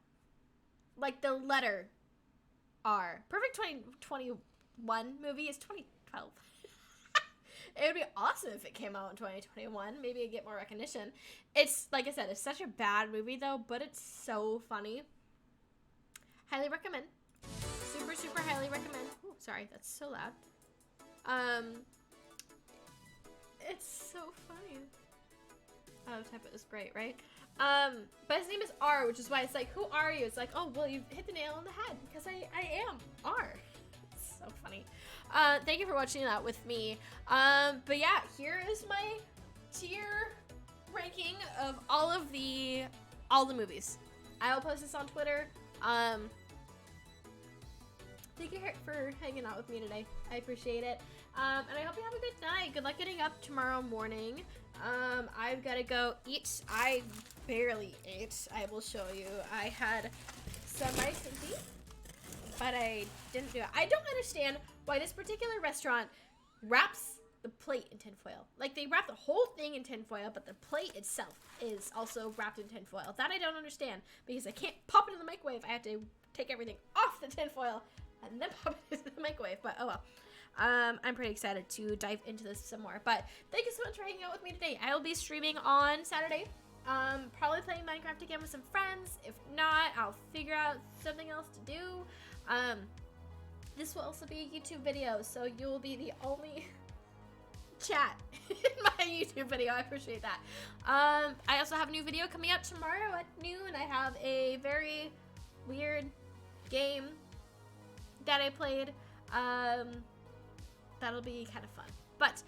Like the letter R. Perfect 2021 movie is 2012. It would be awesome if it came out in 2021. Maybe it'd get more recognition. It's, like I said, it's such a bad movie, though, but it's so funny. Highly recommend. Super, super highly recommend. Ooh, sorry, that's so loud. It's so funny. Oh, type it was great, right? But his name is R, which is why it's like, who are you? It's like, oh, well, you hit the nail on the head, because I am R. It's so funny. Thank you for watching that with me. But yeah, here is my tier ranking of all the movies. I'll post this on Twitter. Thank you for hanging out with me today. I appreciate it. And I hope you have a good night. Good luck getting up tomorrow morning. I've got to go eat. I barely ate. I will show you. I had some rice and tea, but I didn't do it. I don't understand why this particular restaurant wraps the plate in tinfoil. Like, they wrap the whole thing in tinfoil, but the plate itself is also wrapped in tinfoil. That I don't understand, because I can't pop it in the microwave. I have to take everything off the tinfoil and then pop it into the microwave, but oh well. I'm pretty excited to dive into this some more, but thank you so much for hanging out with me today. I will be streaming on Saturday, probably playing Minecraft again with some friends. If not, I'll figure out something else to do, this will also be a YouTube video, so you will be the only chat in my YouTube video. I appreciate that. I also have a new video coming out tomorrow at noon. I have a very weird game that I played. That'll be kind of fun. But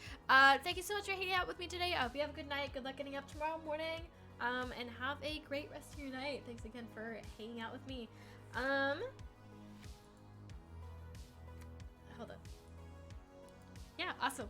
thank you so much for hanging out with me today. I hope you have a good night. Good luck getting up tomorrow morning. And have a great rest of your night. Thanks again for hanging out with me. Hold on. Yeah, awesome.